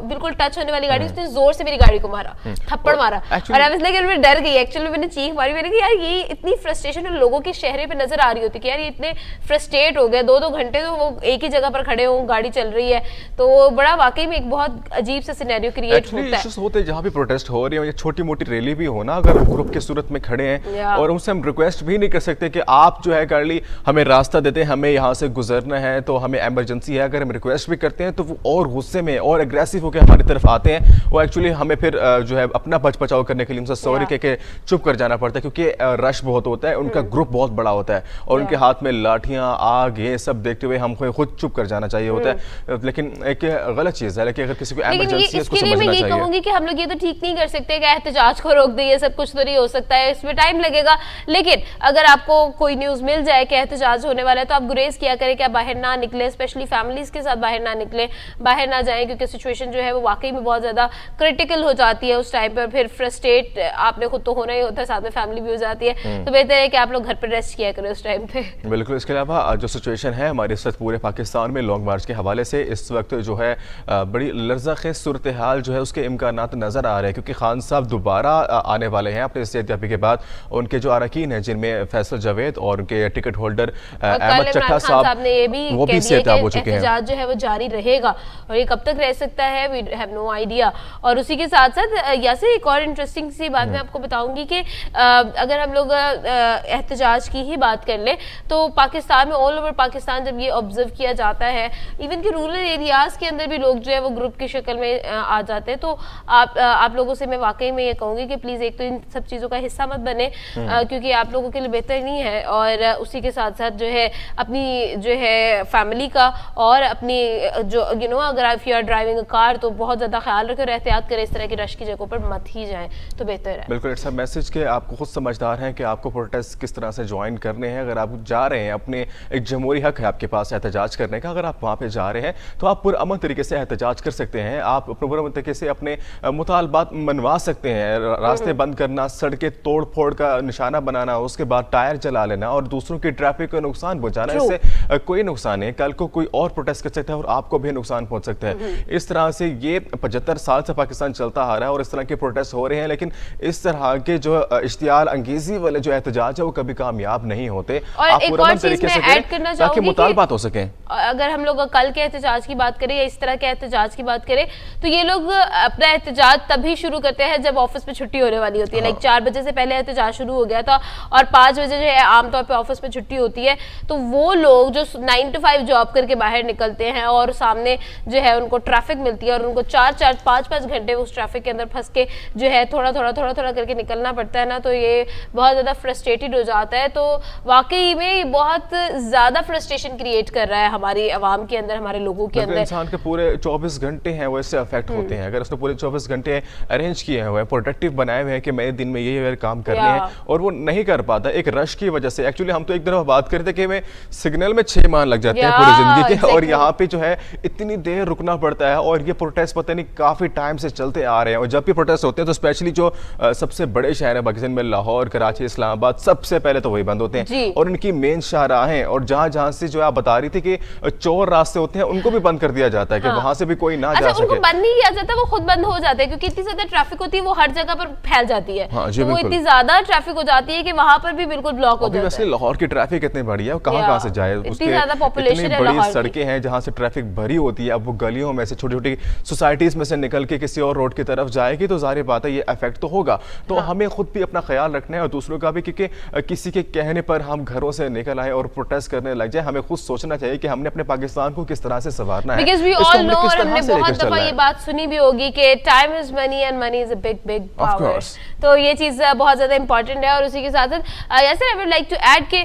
बिल्कुल टच होने वाली गाड़ी, उसने जोर से मेरी गाड़ी को मारा, थप्पड़ मारा, और आई वाज लाइक मैं डर गई एक्चुअली। मैंने चीख मारी, मैंने कहा यार ये इतनी फ्रस्ट्रेशन लोगों के चेहरे पे नजर आ रही होती कि यार ये इतने फ्रस्ट्रेट हो गए, 2-2 घंटे तो वो एक ही जगह पर खड़े हो, गाड़ी चल रही है, तो बड़ा वाकई में एक बहुत अजीब सा सिनेरियो क्रिएट होता है। जहाँ भी प्रोटेस्ट हो रही है, छोटी मोटी रैली भी हो ना, अगर ग्रुप की सूरत में खड़े हैं और उनसे हम रिक्वेस्ट भी नहीं कर सकते कि आप जो है काइंडली हमें रास्ता देते हैं, हमें यहाँ से गुजरना है, तो हमें इमरजेंसी है। अगर हम रिक्वेस्ट भी करते हैं तो वो और गुस्से में और एग्रेसिव होकर हमारी तरफ आते हैं। वो एक्चुअली हमें फिर जो है अपना बच बचाव करने के लिए उनसे सॉरी कह के चुप कर जाना पड़ता है, क्योंकि रश बहुत होता है, उनका ग्रुप बहुत बड़ा होता है और उनके हाथ में लाठियां, आग, ये सब देखते हुए हमको खुद चुप कर जाना चाहिए होता है। लेकिन एक गलत चीज है, लेकिन अगर किसी को इमरजेंसी है उसको समझना चाहिए। मैं कहूंगी कि हम लोग ये तो ठीक नहीं कर सकते कि एहतजाज को रोक दें, ये सब कुछ तो नहीं हो सकता है, इसमें टाइम लगेगा। लेकिन अगर आपको कोई न्यूज मिल जाए कि एहतजाज होने वाला है, तो आप गुरेज किया करें कि आप बाहर ना निकले, स्पेशली फैमिलीज के साथ बाहर ना निकले, बाहर ना जाएं, क्योंकि सिचुएशन जो है वो वाकई में बहुत ज्यादा क्रिटिकल हो जाती है उस टाइम पर। फिर फ्रस्ट्रेट आपने खुद तो होना ही होता है, साथ में फैमिली भी हो जाती है, तो बेहतर है कि आप लोग घर पर रेस्ट किया करें उस टाइम पे। बिल्कुल। इसके अलावा जो सिचुएशन है हमारे इस वक्त पूरे पाकिस्तान में लॉन्ग मार्च के हवाले से, इस वक्त जो है बड़ी लर्ज़ाखेज़ सूरत हाल जो है उसके इम्कानात नजर आ रहे हैं, क्योंकि खान साहब दोबारा आने वाले हैं अपने सेहतयाबी के बाद। उनके जो अरकान हैं, जिनमें फैसल जावेद और उनके टिकट होल्डर अहमद चट्टा साहब ने ये भी वो भी सेहतयाब हो चुके हैं। एहतजाज जो है वो जारी रहेगा और ये कब तक रह सकता है, वी हैव नो आइडिया। और उसी के साथ साथ यहाँ एक और इंटरेस्टिंग सी बात मैं आपको बताऊंगी कि अगर हम लोग एहतजाज की ही बात कर ले, तो पाकिस्तान में, ऑल ओवर पाकिस्तान जब ये ऑब्जर्व किया जाता है, इवन कि रूरल एरियाज के अंदर भी लोग जो है वो ग्रुप की शक्ल में आ जाते हैं। तो आप लोगों से मैं वाकई में ये कहूंगी कि प्लीज एक तो इन सब चीजों का हिस्सा मत बने, क्योंकि आप लोगों के लिए बेहतर नहीं है। और उसी के साथ साथ जो है अपनी जो है फैमिली का और अपनी जो अगर आप you are driving a car, तो बहुत ज्यादा ख्याल रखें और एहतियात करें, इस तरह की रश की जगहों पर मत ही जाएं, तो बेहतर है। बिल्कुल। इट्स अ मैसेज कि आपको खुद समझदार हैं कि आपको प्रोटेस्ट किस तरह से ज्वाइन करने हैं। अगर आप जा रहे हैं, अपने एक जमहूरी हक है आपके पास एहतजाज करने का, अगर आप वहाँ पे जा रहे हैं तो आप पुरअमन तरीके से एहतजाज कर सकते हैं। आप पुरअमन तरीके से अपने मुतालबात मनवा सकते हैं। रास्ते बंद करना, सड़कें तोड़ फोड़ का निशाना बनाना, उसके बाद टायर जला लेना और दूसरों की ट्रैफिक को नुकसान पहुंचाना, इससे कोई नुकसान नहीं। कल को कोई और प्रोटेस्ट कर सकता है और आपको भी नुकसान पहुंच सकता है। इस तरह से ये 75 साल से पाकिस्तान चलता आ रहा है और इस तरह के प्रोटेस्ट हो रहे हैं, लेकिन इस तरह के जो इश्तियाल अंगेजी वाले जो एहतजाज है वो कभी कामयाब नहीं होते। और आप एक पूरा और मन चीज तरीके मैं से ऐड करें करना ताकि चाहूंगी मुतालबात हो सके। अगर हम लोग कल के एहतजाज की बात करें या इस तरह के एहतजाज की बात करें तो ये लोग अपना एहतजाज तभी शुरू करते हैं जब ऑफिस में छुट्टी होने वाली होती है। लाइक 4 बजे से पहले एहतजाज शुरू हो गया था और 5 बजे जो है आमतौर पे ऑफिस में छुट्टी होती है, तो वो लोग जो 9 to 5 जॉब करके बाहर निकलते हैं और सामने जो है उनको ट्रैफिक मिलती है और उनको 4-4, 5-5 घंटे उस ट्रैफिक के अंदर फंस के जो है थोड़ा थोड़ा करके निकलना पड़ता है ना, तो ये बहुत ज़्यादा फ्रस्ट्रेटेड हो जाता है। तो वाकई में बहुत ज़्यादा फ्रस्ट्रेशन क्रिएट कर रहा है हमारी आवाम के अंदर, हमारे लोगों के अंदर। इंसान के पूरे 24 घंटे हैं वो इससे अफेक्ट होते हैं। अगर उसने पूरे 24 घंटे अरेंज किए हुए हैं, प्रोडक्टिव बनाए हुए हैं कि मेरे दिन में ये काम करने हैं और वो नहीं कर पाता एक रश की वजह से। एक्चुअली हम तो एक दिन बात करते कि हमें सिग्नल में 6 माह लग जाते हैं पूरी जिंदगी के, और यहाँ पे जो है इतनी देर रुकना पड़ता है। और ये प्रोटेस्ट पता नहीं काफी टाइम से चलते आ रहे हैं और जब भी प्रोटेस्ट होते हैं तो स्पेशली जो सबसे बड़े शहर है पाकिस्तान में, लाहौर, कराची, इस्लामाबाद, सबसे पहले तो वही बंद होते हैं और इनकी मेन शाहराहें और जहां से जो आप बता रही थी कि चोर रास्ते होते हैं उनको भी बंद कर दिया जाता है कि वहां से भी कोई ना जा सके। उनको बंद नहीं किया जाता, वो खुद बंद हो जाते हैं क्योंकि इतनी ज्यादा ट्रैफिक होती है, वो हर जगह पर फैल जाती है। तो वो इतनी ज्यादा ट्रैफिक हो जाती है कि वहां पर भी बिल्कुल ब्लॉक हो जाता है। लाहौर की ट्रैफिक इतनी बड़ी है, कहां से जाए, इतनी ज्यादा पॉपुलेशन है, बड़ी सड़कें हैं जहां से ट्रैफिक भरी होती है। अब वो गलियों में से छोटी छोटी सोसाइटीज में से निकल के किसी और रोड की तरफ जाएगी तो जाहिर बात है ये इफेक्ट तो होगा। तो हमें खुद भी अपना ख्याल रखना है और दूसरों का भी, क्योंकि किसी के कहने पर हम घरों से निकल आए और प्रोटेस्ट करने लग जाए। हमें खुद सोचना चाहिए कि हमने अपने पाकिस्तान को किस तरह से संवारना है। Because we all know, और हमने बहुत दफा ये बात सुनी भी होगी कि time is money and money is a big power. तो ये चीज बहुत ज्यादा इंपॉर्टेंट है। और उसी के साथ साथ Yasir I would like to add के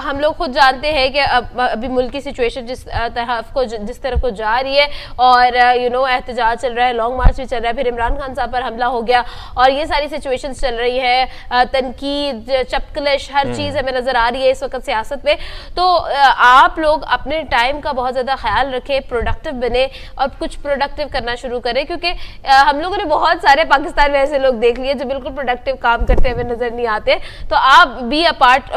हम लोग खुद जानते हैं कि अभी मुल्क की सिचुएशन जिस तरफ को जा रही है और एहतजाज चल रहा है, लॉन्ग मार्च भी चल रहा है, फिर इमरान खान साहब पर हमला हो गया और ये सारी सिचुएशन चल रही है, तनकीद, चपकलिश, हर चीज हमें नजर आ रही है इस वक्त सियासत में। तो आप लोग अपने टाइम का बहुत ज्यादा ख्याल रखें, प्रोडक्टिव बने और कुछ प्रोडक्टिव करना शुरू करें, क्योंकि हम लोगों ने बहुत सारे पाकिस्तान में ऐसे लोग देख लिए जो बिल्कुल प्रोडक्टिव काम करते हुए नजर नहीं आते। तो आप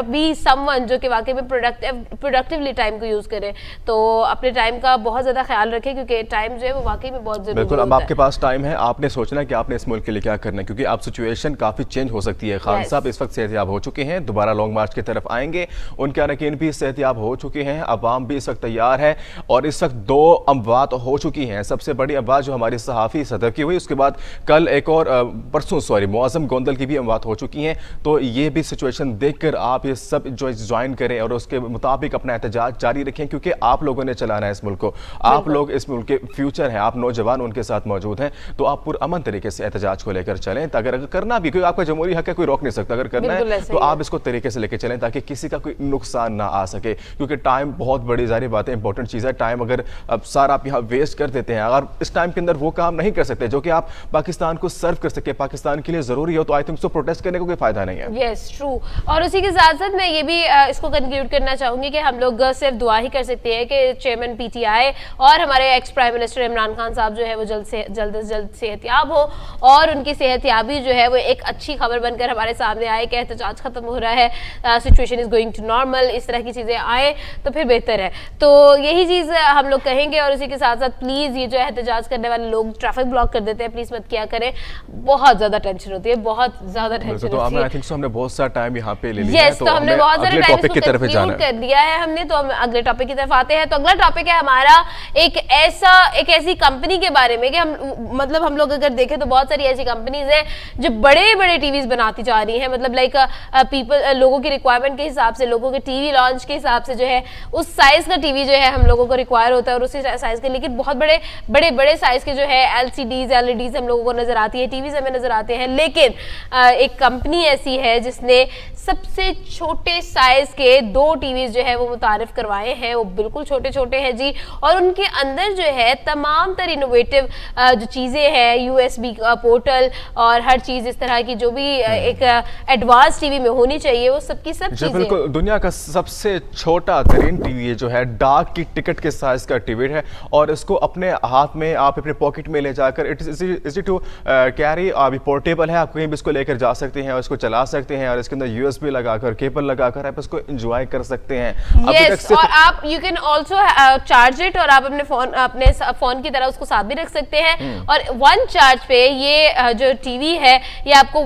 बी समवन जो कि वाकई में प्रोडक्टिवली टाइम को यूज करें। तो अपने टाइम का बहुत ज्यादा ख्याल रखें क्योंकि टाइम जो है वो वाकई में बहुत जरूरी बिल्कुल। अब आपके पास टाइम है, आपने सोचना कि आपने इस मुल्क के लिए क्या करना है, क्योंकि आप सिचुएशन काफी चेंज हो सकती है। खान साहब इस वक्त सेहतियाब हो चुके हैं, दोबारा लॉन्ग मार्च की तरफ आएंगे, उनके अरकान भी सेहतियाब हो चुके हैं, अवाम भी इस वक्त तैयार है और इस वक्त 2 अमवात हो चुकी हैं। सबसे बड़ी अमवात जो हमारी सहाफ़ी सदर की हुई, उसके बाद कल एक और परसों मुआज़म गोंदल की भी अमवात हो चुकी हैं। तो ये भी सिचुएशन देखकर आप ये सब जो ज्वाइन करें और उसके मुताबिक अपना एहतजाज जारी रखें, क्योंकि आप लोगों ने चलाना है इस मुल्क को। आप लोग इस मुल्क के फ्यूचर हैं, आप नौजवान उनके साथ मौजूद हैं। तो आप पुरअमन तरीके से एहतजाज को लेकर चलें। अगर करना भी, कोई आपका जमहूरी हक है, कोई रोक नहीं सकता। अगर करना है तो आप इसको तरीके से लेकर चलें ताकि किसी का कोई नुकसान ना आ सके, क्योंकि टाइम बहुत बड़ी जारी बात है, इंपॉर्टेंट चीज़ है। टाइम अगर अब सारा आप यहाँ वेस्ट कर देते हैं, अगर इस टाइम के अंदर वो काम नहीं कर सकते जो कि आप पाकिस्तान को सर्व कर सके, पाकिस्तान के लिए जरूरी हो, तो आई थिंक सो प्रोटेस्ट करने को कोई फायदा नहीं है। Yes true. और उसी के साथ साथ मैं ये भी इसको कंक्लूड करना चाहूंगी कि हम लोग सिर्फ दुआ ही कर सकते हैं कि चेयरमैन पीटीआई और हमारे ex prime minister Imran Khan साहब जो है वो जल्द से जल्द सेहतियाब हो और उनकी सेहतियाबी जो है वो एक अच्छी खबर बनकर हमारे सामने आए कि एहतजाज खत्म हो रहा है, situation is going to normal, इस तरह की चीजें आए तो फिर बेहतर है। तो यही चीज हम लोग कहेंगे। और इसी के साथ साथ प्लीज ये जो एहतजाज करने वाले लोग ट्रैफिक ब्लॉक कर देते हैं, प्लीज मत किया करें, बहुत ज्यादा टेंशन होती है, बहुत ज्यादा टेंशन होती है। आई थिंक सो हमने बहुत सारा टाइम यहाँ पे ले लिया है, तो हमने बहुत सारे टॉपिक की तरफ कर दिया है हमने। तो हम अगले टॉपिक की तरफ आते हैं। तो अगला टॉपिक है हमारा एक ऐसी कंपनी के बारे में कि हम लोग अगर देखें तो बहुत सारी ऐसी कंपनीज हैं जो बड़े बड़े टीवीज बनाती जा रही हैं, मतलब लाइक लोगों की रिक्वायरमेंट के हिसाब से, लोगों के टीवी लॉन्च के हिसाब से जो है उस साइज का टीवी जो है हम लोगों को रिक्वायर होता है और उसी साइज के, लेकिन बहुत बड़े साइज के जो है एलसीडीज एलईडीज हम लोगों को नजर आती है, टीवीज हमें नजर आते हैं। लेकिन एक कंपनी ऐसी है जिसने सबसे छोटे साइज के 2 टीवीज जो है वो मुतारिफ करवाए हैं। वो बिल्कुल छोटे छोटे हैं जी, और उनके अंदर जो है तमाम तर इनोवेटिव जो चीजें हैं, यूएसबी पोर्टल और हर चीज इस तरह की जो भी एक एडवांस टीवी में होनी चाहिए वो सब चीजें। बिल्कुल दुनिया का सबसे छोटा तरीन टीवी जो है डाक की टिकट के साइज का टीवी है और इसको अपने हाथ में आप अपने पॉकेट में ले जाकर it is easy to carry, अभी पोर्टेबल है, आप कहीं भी इसको लेकर जा सकते हैं और इसको चला सकते हैं और इसके अंदर USB लगाकर, केबल लगाकर आप इसको एंजॉय कर सकते हैं। yes, और आप you can also charge it, और आप अपने फोन की तरह उसको साथ भी रख सकते हैं। और 1 चार्ज पे ये जो टीवी है ये आपको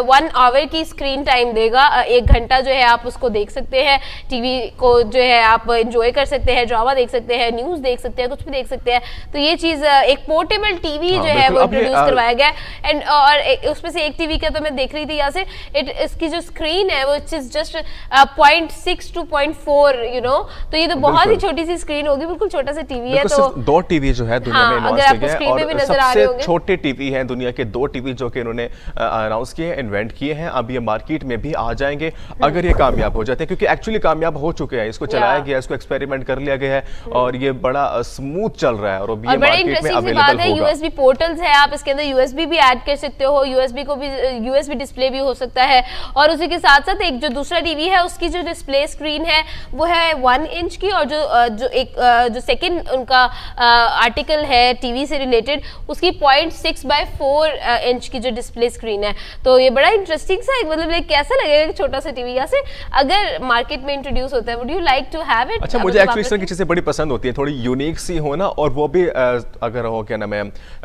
1 आवर की स्क्रीन टाइम देगा। 1 घंटा जो है आप उसको देख सकते हैं, टीवी को जो है आप एंजॉय कर सकते हैं, ड्रामा देख सकते हैं, न्यूज देख सकते हैं, कुछ भी देख सकते हैं। तो ये चीज एक पोर्टेबल टीवी जो है वो इंट्रोड्यूस करवाया गया है। एंड और उसमें से एक टीवी का तो मैं देख रही थी यहाँ से, इसकी जो स्क्रीन है वो it's just 0.6 to 0.4 you know, तो ये तो बहुत ही छोटी सी स्क्रीन होगी, बिल्कुल छोटा सा टीवी है। तो 2 टीवी जो है दुनिया में अगर आपको स्क्रीन पे भी नजर आ रहे होंगे, सबसे छोटे टीवी हैं दुनिया के 2 टीवी जो कि इन्होंने अनाउंस किए हैं, इन्वेंट किए हैं। अब ये मार्केट में भी आ जाएंगे अगर ये कामयाब हो जाते हैं, क्योंकि एक्चुअली कामयाब हो चुके हैं। इसको चलाया गया, इसको एक्सपेरिमेंट कर लिया गया है और ये बड़ा स्मूथ चल रहा है और ये मार्केट में अवेलेबल होगा। USB पोर्टल्स है, आप इसके अंदर USB भी ऐड कर सकते हो, USB को भी USB डिस्प्ले भी हो सकता है। और उसी के साथ साथ एक जो दूसरा टीवी है उसकी जो डिस्प्ले स्क्रीन है वो है 1 इंच की, और जो सेकंड उनका आर्टिकल है टीवी से रिलेटेड उसकी 0.6/4 इंच की जो डिस्प्ले स्क्रीन है। तो ये बड़ा इंटरेस्टिंग सा मतलब कैसा लगेगा छोटा सा टीवी यहाँ से अगर मार्केट में इंट्रोड्यूस होता है। Would you like to have it? अच्छा, मुझे एक्चुअली इस तरह की चीजें बड़ी पसंद होती है, थोड़ी यूनिक सी हो ना, और वो भी अगर हो क्या नाम है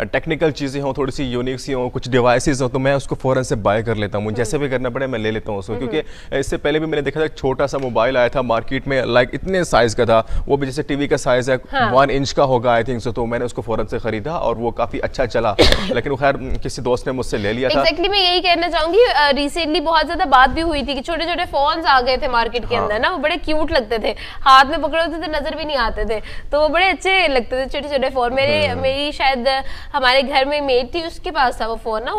टेक्निकल चीजें हो, थोड़ी सी यूनिक सी हो, कुछ डिवाइसेस हो, तो मैं उसको फौरन से बाय कर लेता हूँ। मुझे जैसे भी करना पड़े मैं ले लेता हूँ उसको, क्योंकि इससे पहले भी मैंने देखा था छोटा सा मोबाइल आया था मार्केट में, लाइक इतने साइज का था, वो भी जैसे टीवी का साइज है 1 इंच का होगा आई थिंक सो। तो मैंने उसको फौरन से खरीदा और वो काफी अच्छा चला, लेकिन वो खैर किसी दोस्त ने मुझसे ले लिया था। एग्जैक्टली मैं यही कहना चाहूंगी, रिसेंटली बहुत ज्यादा बात भी हुई थी कि छोटे छोटे फोन्स आ गए थे मार्केट के अंदर ना, वो बड़े क्यूट लगते थे, हाथ में पकड़े होते थे, नजर भी नहीं आते थे, तो वो बड़े अच्छे लगते थे छोटे छोटे फोन। मेरी शायद हमारे घर में मेड थी, उसके पास था वो फोन ना,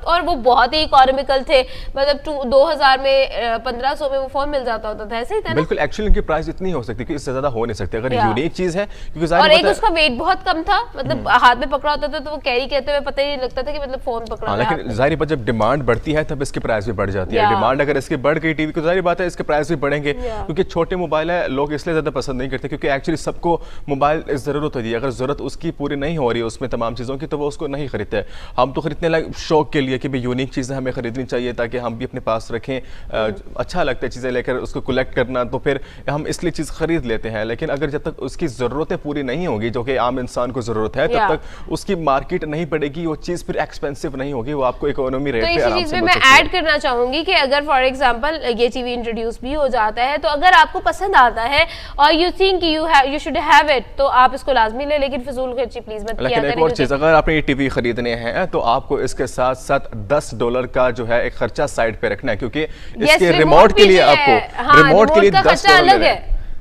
और वो बहुत ही इकोनॉमिकल थे, मतलब 2000 में 1500 में वो फोन मिल जाता होता था, ऐसे ही था ना? बिल्कुल, एक्चुअली इनकी प्राइस इतनी हो सकती है कि इससे ज्यादा हो नहीं सकती अगर यूनिक चीज है, क्योंकि और एक उसका वेट बहुत कम था, मतलब हाथ में पकड़ा होता था तो वो कैरी करते हुए पता ही नहीं लगता था कि मतलब फोन पकड़ा है। लेकिन जाहिर बात जब डिमांड बढ़ती है तब इसकी प्राइस भी बढ़ जाती है। डिमांड अगर इसकी बढ़ गई टीवी को, जाहिर बात है इसके प्राइस भी बढ़ेंगे, क्योंकि छोटे मोबाइल है, लोग इसलिए ज्यादा पसंद नहीं करते क्योंकि एक्चुअली सबको मोबाइल जरूरत होती है, अगर जरूरत उसकी पूरी नहीं हो रही है उसमें तमाम चीजों की, तो वो उसको नहीं खरीदते। हम तो खरीदने लगे शौक के लिए कि भाई यूनिक चीजें हमें खरीदनी चाहिए ताकि हम भी अपने पास रखें, अच्छा लगता है चीजें लेकर उसको कलेक्ट करना, तो फिर हम इसलिए चीज खरीद लेते हैं। लेकिन अगर जब तक उसकी जरूरतें पूरी नहीं होगी जो कि आम इंसान को जरूरत है, तब तक उसकी मार्केट नहीं पड़ेगी, वो चीज फिर एक्सपेंसिव नहीं होगी, वो आपको इकोनॉमी रेट पे आराम से मैं ऐड करना चाहूंगी कि अगर फॉर एग्जांपल ये टीवी इंट्रोड्यूस भी हो जाता है, तो अगर आपको पसंद आता है और you think you should have it, तो आप इसको लाजमी ले, लेकिन फिजूल खर्ची प्लीज मत किया करें। एक और चीज, अगर आपने ये टीवी खरीदने हैं तो आपको इसके साथ साथ $10 का जो है एक खर्चा साइड पे रखना है, क्योंकि इसके रिमोट के लिए आपको रिमोट के लिए $10 है।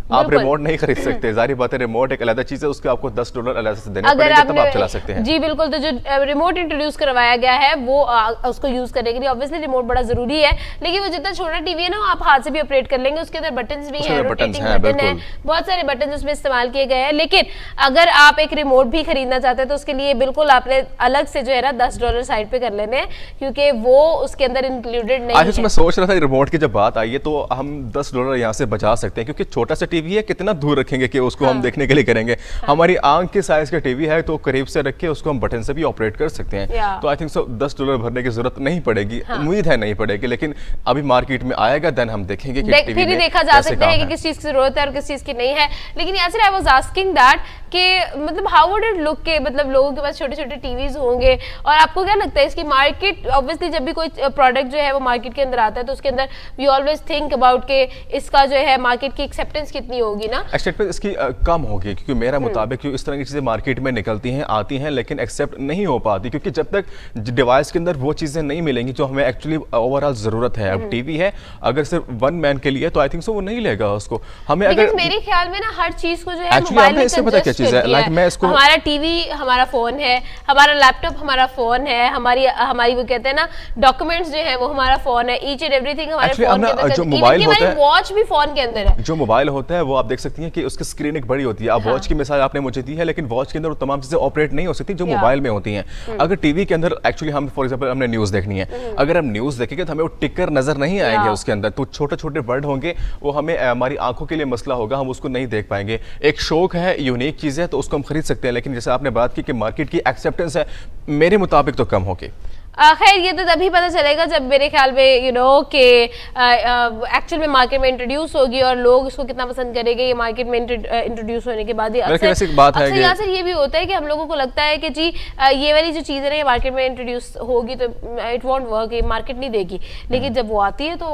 आप रिमोट नहीं खरीद सकते, जारी बात है, रिमोट एक अलग चीज है, उसके आपको $10 अलग से देने पड़ेंगे तब आप चला सकते हैं। जी बिल्कुल, तो जो रिमोट इंट्रोड्यूस करवाया गया है वो उसको यूज करने के लिए ऑब्वियसली रिमोट बड़ा जरूरी है, लेकिन वो जितना छोटा टीवी है ना आप हाथ से भी ऑपरेट कर लेंगे, उसके अंदर बटन्स भी हैं, रोटेटिंग बटन है, बहुत सारे बटन उसमें इस्तेमाल किए गए हैं। लेकिन अगर आप एक रिमोट भी खरीदना चाहते हैं तो उसके लिए बिल्कुल आपने अलग से जो है ना $10 साइड पे कर लेने हैं, क्योंकि वो उसके अंदर इंक्लूडेड नहीं है। मैं सोच रहा था रिमोट की जब बात आई है तो हम $10 यहाँ से बचा सकते हैं, क्योंकि छोटा सा टीवी है, कितना दूर रखेंगे कि उसको हम देखने के लिए करेंगे। हमारी आंख के साइज का टीवी है तो करीब से रख के उसको हम बटन से भी ऑपरेट कर सकते हैं। तो आई थिंक सो $10 भरने की जरूरत नहीं पड़ेगी, उम्मीद है नहीं पड़ेगी, लेकिन अभी मार्केट में आएगा देन हम देखेंगे कि टीवी फिर ही देखा जा सकता है कि किस चीज की जरूरत है और किस चीज की नहीं है। लेकिन Yasir I was asking that कि मतलब हाउ वुड इट लुक के मतलब लोगों के पास छोटे छोटे टीवीज होंगे, और आपको क्या लगता है इसकी मार्केट, ऑब्वियसली जब भी कोई प्रोडक्ट जो है वो मार्केट के अंदर आता है तो उसके अंदर वी ऑलवेज थिंक अबाउट के इसका जो है मार्केट की एक्सेप्टेंस कितनी होगी ना, एक्सेप्टेंस इसकी कम होगी, क्योंकि मेरा मुताबिक क्यों इस तरह की चीजें मार्केट में निकलती हैं, आती हैं, लेकिन एक्सेप्ट नहीं हो पाती, क्योंकि जब तक डिवाइस के अंदर वो चीजें नहीं मिलेंगी जो हमें एक्चुअली ओवरऑल जरूरत है। अब टीवी है, अगर सिर्फ 1 मैन के लिए तो आई थिंक सो वो नहीं लेगा उसको, हमें अगर मेरे ख्याल में ना हर चीज को जो है मोबाइल में पता क्या चीज है, लाइक मैं इसको, हमारा टीवी हमारा फोन है, हमारा लैपटॉप हमारा फोन है, हमारी वो कहते हैं ना डॉक्यूमेंट्स जो है वो हमारा फोन है, ईच एंड एवरीथिंग हमारे फोन के अंदर, जो मोबाइल होता है, वॉच भी फोन के अंदर है, जो मोबाइल होता है वो आप देख सकती हैं कि उसकी स्क्रीन एक बड़ी होती है। अब वॉच की मिसाल आपने मुझे दी है, लेकिन वॉच के अंदर वो तमाम चीजें ऑपरेट नहीं हो सकती जो मोबाइल में होती हैं। अगर टीवी के अंदर एक्चुअली हम फॉर एग्जांपल हमने न्यूज देखनी है, अगर हम न्यूज देखेंगे तो हमें वो टिकर नजर नहीं आएंगे उसके अंदर, तो छोटे छोटे वर्ड होंगे, वो हमें हमारी आंखों के लिए मसला होगा, हम उसको नहीं देख पाएंगे। एक शौक है, यूनिक चीज है, तो उसको हम खरीद सकते हैं, लेकिन जैसे आपने बात की कि मार्केट की एक्सेप्टेंस है, मेरे मुताबिक तो कम होगी। खैर ये तो तभी पता चलेगा जब मेरे ख्याल में यू नो कि एक्चुअल में मार्केट में इंट्रोड्यूस होगी और लोग इसको कितना पसंद करेंगे, ये मार्केट में इंट्रोड्यूस होने के बाद ही। अक्सर बात है कि अक्सर ये भी होता है कि हम लोगों को लगता है कि जी ये वाली जो चीज़ है ना ये मार्केट में इंट्रोड्यूस होगी तो इट वॉन्ट वर्क, ये मार्केट नहीं देगी, लेकिन जब वो आती है तो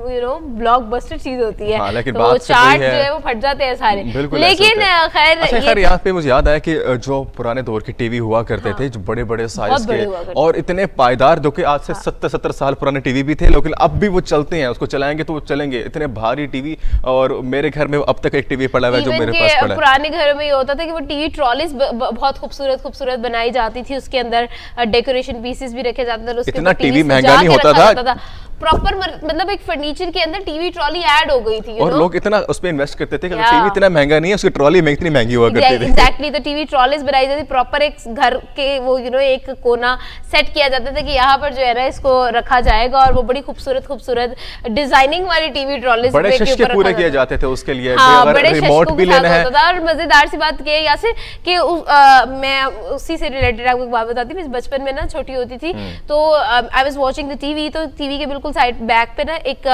यू नो ब्लॉकबस्टर चीज होती है, तो चार्ट जो है वो फट जाते हैं सारे। लेकिन खैर यहाँ पे मुझे याद आया कि जो पुराने दौर के टीवी हुआ करते थे, जो बड़े बड़े साइज के और इतने पायदार, जो कि आज से 70-70 साल पुराने टीवी भी थे, लेकिन अब भी वो चलते हैं, उसको चलाएंगे तो वो चलेंगे, इतने भारी टीवी। और मेरे घर में अब तक एक टीवी पड़ा हुआ है जो मेरे पास पड़ा है। पुराने घरों में ये होता था कि वो टीवी ट्रॉलीज बहुत खूबसूरत बनाई जाती थी, उसके अंदर डेकोरेशन पीसेस भी रखे जाते थे, इतना टीवी महंगा नहीं होता था, प्रॉपर मतलब एक फर्नीचर के अंदर टीवी ट्रॉली ऐड हो गई थी, और लोग इतना उस पे इन्वेस्ट करते थे कि टीवी इतना महंगा नहीं है, उसकी ट्रॉली में इतनी महंगी हुआ करती थी। एग्जैक्टली, तो टीवी ट्रॉलीज बनाई जाती, प्रॉपर एक घर के वो यू नो एक कोना सेट किया जाता था कि यहाँ पर जो है ना इसको रखा जाएगा, और वो बड़ी खूबसूरत डिजाइनिंग वाली टीवी ट्रॉलीज बड़े शशके पूरे किए जाते थे उसके लिए, बड़े रिमोट भी लेना है। और मजेदार सी बात ये यासिर कि मैं उसी से रिलेटेड आपको एक बात बताती हूँ। बचपन में ना छोटी होती थी तो I was watching the TV, तो टीवी के बिल्कुल साइड बैक पे ना एक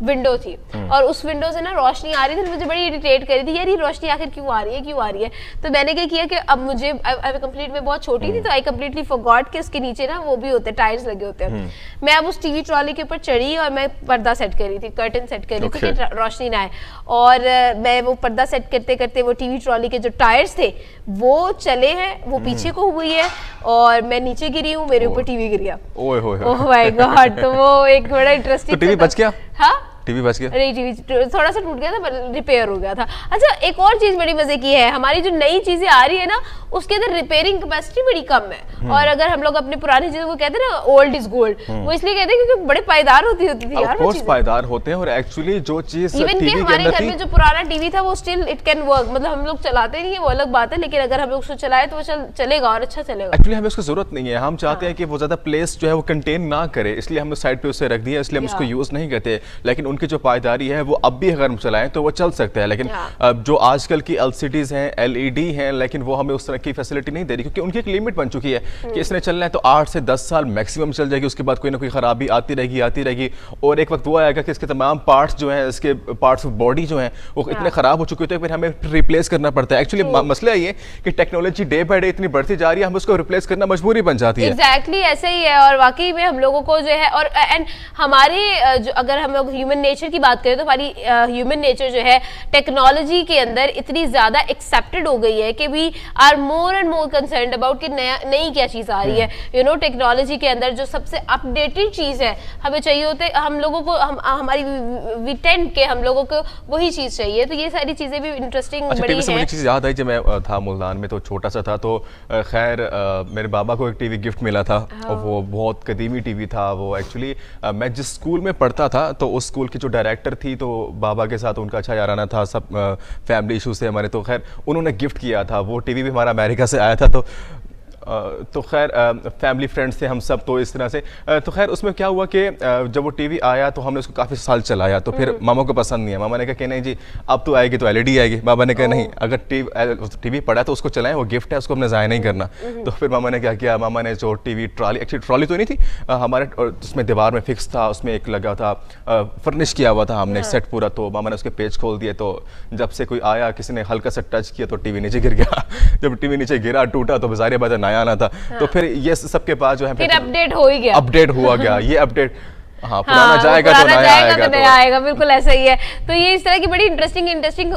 विंडो थी, और उस विंडो से ना रोशनी आ रही थी, मुझे बड़ी इरिटेट कर रही थी, यार ये रोशनी आखिर क्यों आ रही है। तो मैंने क्या किया कि अब मुझे कंप्लीट में बहुत छोटी थी, तो आई कंप्लीटली फॉरगॉट कि उसके नीचे ना वो भी होते हैं, टायर्स लगे होते हैं। मैं अब उस टीवी ट्रॉली के ऊपर चढ़ी और मैं पर्दा सेट कर रही थी, कर्टन सेट कर रही थी कि रोशनी ना आए, और मैं वो पर्दा सेट करते करते वो टीवी ट्रॉली के जो टायर्स थे वो चले हैं, वो पीछे को हुई है, और मैं नीचे गिरी हूँ, मेरे ऊपर टीवी गिर गया। ओह माय गॉड, तो वो एक बड़ा इंटरेस्टिंग। तो टीवी बच गया? हाँ, टीवी बच गया? नहीं, टीवी थोड़ा सा टूट गया था, पर रिपेयर हो गया था। अच्छा, एक और चीज बड़ी मजे की है, हमारी जो नई चीजें आ रही है ना उसके अंदर रिपेयरिंग कैपेसिटी बड़ी कम है, और अगर हम लोग अपनी पुरानी चीजों को कहते हैं ना ओल्ड इज गोल्ड, वो इसलिए कहते हैं क्योंकि बड़े पायदार होती थी यार, वो पायदार होते हैं, और एक्चुअली जो चीज इवन कि हमारे घर में जो पुराना टीवी था वो स्टिल इट कैन वर्क, मतलब हम लोग चलाते नहीं है वो अलग बात है, लेकिन अगर हम लोग उसको चलाए तो वो चलेगा और अच्छा चलेगा। एक्चुअली हमें उसकी जरूरत नहीं है, हम चाहते हैं कि वो ज्यादा प्लेस जो है वो कंटेन ना करे, इसलिए हमने साइड पे उसे रख दिया, इसलिए हम उसको यूज नहीं करते। लेकिन उनकी जो पायदारी है वो अब भी अगर हम चलाएं तो वो चल सकता है, लेकिन जो आजकल की LCDs हैं, LED हैं, लेकिन वो हमें उस तरह की फैसिलिटी नहीं दे रही, क्योंकि उनकी एक लिमिट बन चुकी है कि इसने चलना है तो 8 से 10 साल मैक्सिमम चल जाएगी, उसके बाद कोई ना कोई खराबी आती रहेगी, और एक वक्त वो आएगा कि इसके तमाम पार्ट्स जो हैं, इसके पार्ट्स ऑफ बॉडी जो हैं वो इतने खराब हो चुके होते हैं, फिर हमें रिप्लेस करना पड़ता है। एक्चुअली मसला ये कि टेक्नोलॉजी डे बाय डे इतनी बढ़ती जा रही है, हम उसको रिप्लेस करना मजबूरी बन जाती है। एग्जैक्टली ऐसे ही है, और वाकई में हम लोगों को जो है, और एंड हमारे जो अगर हम लोग ह्यूमन नेचर की बात करें तो हमारी ह्यूमन नेचर जो है टेक्नोलॉजी के अंदर इतनी ज्यादा एक्सेप्टेड हो गई है कि we are more and more concerned about कि नई क्या चीज आ रही है, यू नो टेक्नोलॉजी के अंदर जो सबसे अपडेटेड चीज है हमें चाहिए होते, हम लोगों को हमारी वी टेंड के हम लोगों को वही चीज चाहिए, तो ये सारी चीजें भी इंटरेस्टिंग बड़ी हैं। मुझे चीज याद आई, जब मैं था मुल्तान में तो छोटा सा था, तो खैर मेरे बाबा को एक टीवी गिफ्ट मिला था, और वो बहुत कदीमी टीवी था। वो एक्चुअली मैं जिस स्कूल में पढ़ता था तो उस स्कूल की जो डायरेक्टर थी, तो बाबा के साथ उनका अच्छा याराना था, सब फैमिली इशू से हमारे, तो खैर उन्होंने गिफ्ट किया था। वो टीवी भी हमारा अमेरिका से आया था, तो खैर फैमिली फ्रेंड्स थे हम सब, तो इस तरह से तो खैर उसमें क्या हुआ कि जब वो टीवी आया तो हमने उसको काफ़ी साल चलाया, तो फिर मामा को पसंद नहीं है। मामा ने कहा कि नहीं जी अब तो आएगी तो LED आएगी। बाबा ने कहा नहीं, अगर टीवी पड़ा तो उसको चलाएं, वो गिफ्ट है, उसको हमने ज़ाया नहीं करना। तो फिर मामा ने क्या किया, मामा ने जो टीवी ट्रॉली, एक्चुअली ट्रॉली तो नहीं थी हमारे, उसमें दीवार में फिक्स था, उसमें एक लगा था, फर्निश किया हुआ था हमने सेट पूरा, तो मामा ने उसके पेज खोल दिए, तो जब से कोई आया किसी ने हल्का सा टच किया तो टीवी नीचे गिर गया। जब टीवी नीचे गिरा टूटा तो ज़ाहिर बात है नया आना था। तो फिर ये सबके पास जो है फिर अपडेट हो ही गया, अपडेट हुआ गया, ये अपडेट पुराना जाएगा तो नया आएगा, बिल्कुल ऐसा ही है। तो ये इस तरह की बड़ी इंटरेस्टिंग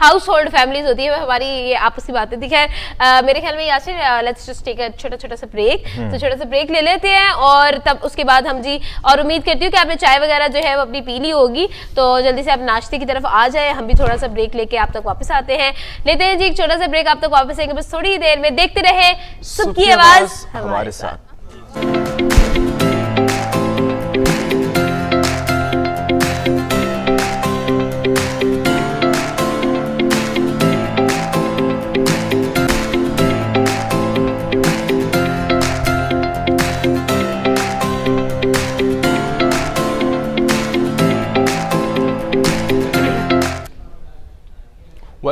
हाउस होल्ड फैमिलीज होती है हमारी, ये आपसी बातें थी। खैर मेरे ख्याल में Yasir let's just take a छोटा सा ब्रेक, तो छोटा सा ब्रेक ले लेते हैं, और तब उसके बाद हम जी, और उम्मीद करती हूँ कि आपने चाय वगैरह जो है वो अपनी पी ली होगी, तो जल्दी से आप नाश्ते की तरफ आ जाए, हम भी थोड़ा सा ब्रेक लेके आप तक वापस आते हैं। लेते हैं जी एक छोटा सा ब्रेक, आप तक वापस आएंगे बस थोड़ी देर में। देखते रहे सुबह की आवाज हमारे साथ।